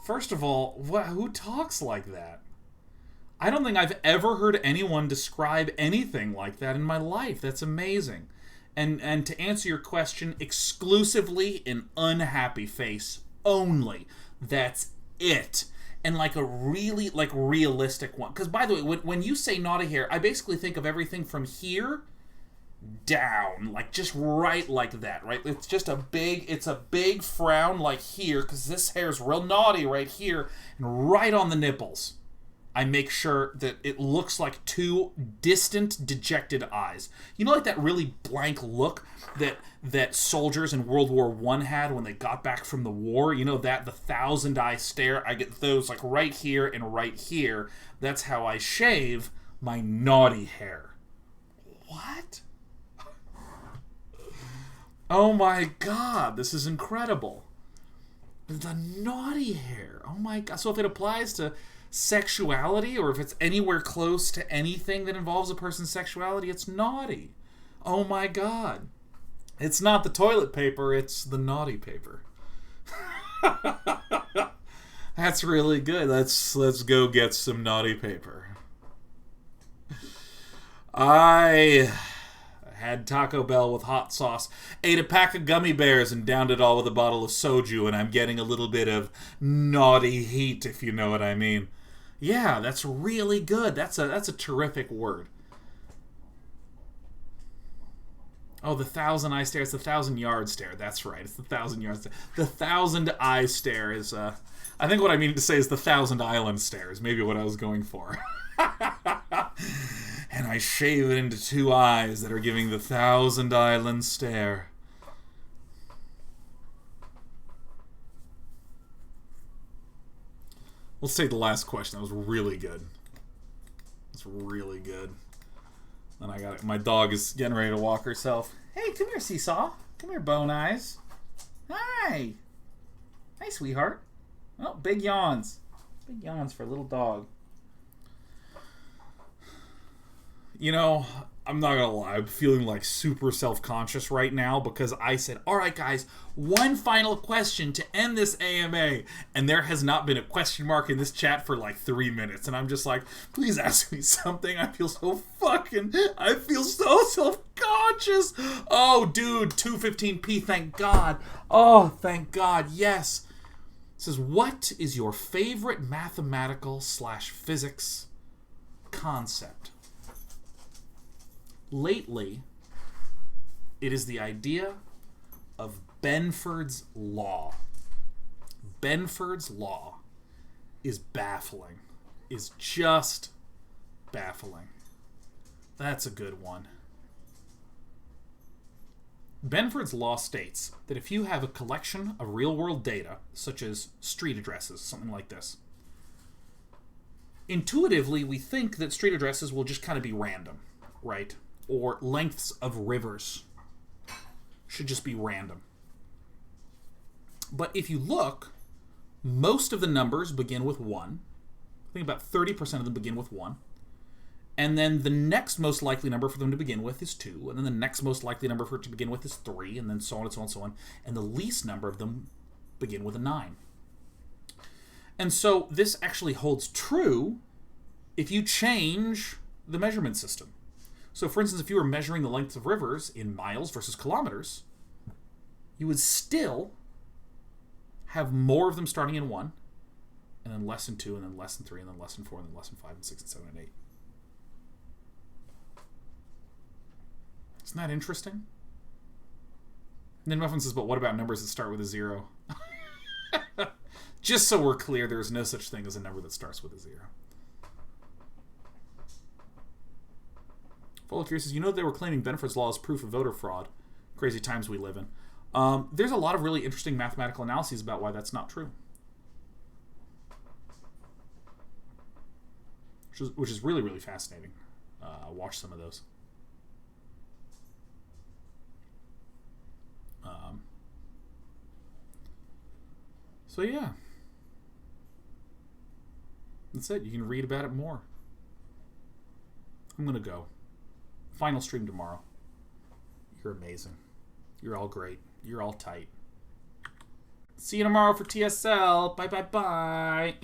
First of all, who talks like that? I don't think I've ever heard anyone describe anything like that in my life. That's amazing. And to answer your question, exclusively an unhappy face only. That's it. And like a really realistic one. Because by the way, when you say naughty hair, I basically think of everything from here down, like just right like that, right? It's just a big frown like here, because this hair's real naughty right here, and right on the nipples. I make sure that it looks like two distant, dejected eyes. You know, like that really blank look that soldiers in World War I had when they got back from the war? You know, the 1,000-eye stare? I get those like right here and right here. That's how I shave my naughty hair. What? Oh my god, this is incredible. The naughty hair. Oh my god. So if it applies to sexuality, or if it's anywhere close to anything that involves a person's sexuality, it's naughty. Oh my god. It's not the toilet paper, it's the naughty paper. That's really good. Let's go get some naughty paper. I had Taco Bell with hot sauce, ate a pack of gummy bears, and downed it all with a bottle of soju, and I'm getting a little bit of naughty heat, if you know what I mean. Yeah, that's really good. That's a terrific word. Oh, the 1,000-eye stare. It's the 1,000-yard stare. That's right. It's the 1,000-yard stare. The 1,000-eye stare is, I think what I mean to say is the 1,000-island stare is maybe what I was going for. And I shave it into two eyes that are giving the 1,000-island stare. Let's take the last question. That was really good. That's really good. And I got it. My dog is getting ready to walk herself. Hey, come here, Seesaw. Come here, Bone Eyes. Hi. Hi, sweetheart. Oh, big yawns. Big yawns for a little dog. You know, I'm not gonna lie, I'm feeling like super self-conscious right now because I said, alright guys, one final question to end this AMA, and there has not been a question mark in this chat for like 3 minutes, and I'm just like, please ask me something. I feel so self-conscious. Oh dude, 215p, thank God. Oh, thank God, yes. says, what is your favorite mathematical / physics concept? Lately, it is the idea of Benford's law. Benford's law is baffling. Is just baffling. That's a good one. Benford's law states that if you have a collection of real-world data, such as street addresses, something like this, intuitively we think that street addresses will just kind of be random, right? Or lengths of rivers should just be random. But if you look, most of the numbers begin with 1. I think about 30% of them begin with 1. And then the next most likely number for them to begin with is 2. And then the next most likely number for it to begin with is 3. And then so on and so on and so on. And the least number of them begin with a 9. And so this actually holds true if you change the measurement system. So for instance, if you were measuring the length of rivers in miles versus kilometers, you would still have more of them starting in 1, and then less than 2, and then less than 3, and then less than 4, and then less than 5, and 6, and 7, and 8. Isn't that interesting? And then Muffin says, but what about numbers that start with a 0? Just so we're clear, there is no such thing as a number that starts with a 0. Full of Fear says, you know they were claiming Benford's law as proof of voter fraud. Crazy times we live in. There's a lot of really interesting mathematical analyses about why that's not true. Which is really, really fascinating. Watch some of those. So yeah. That's it. You can read about it more. I'm going to go. Final stream tomorrow. You're amazing. You're all great. You're all tight. See you tomorrow for TSL. Bye, bye, bye.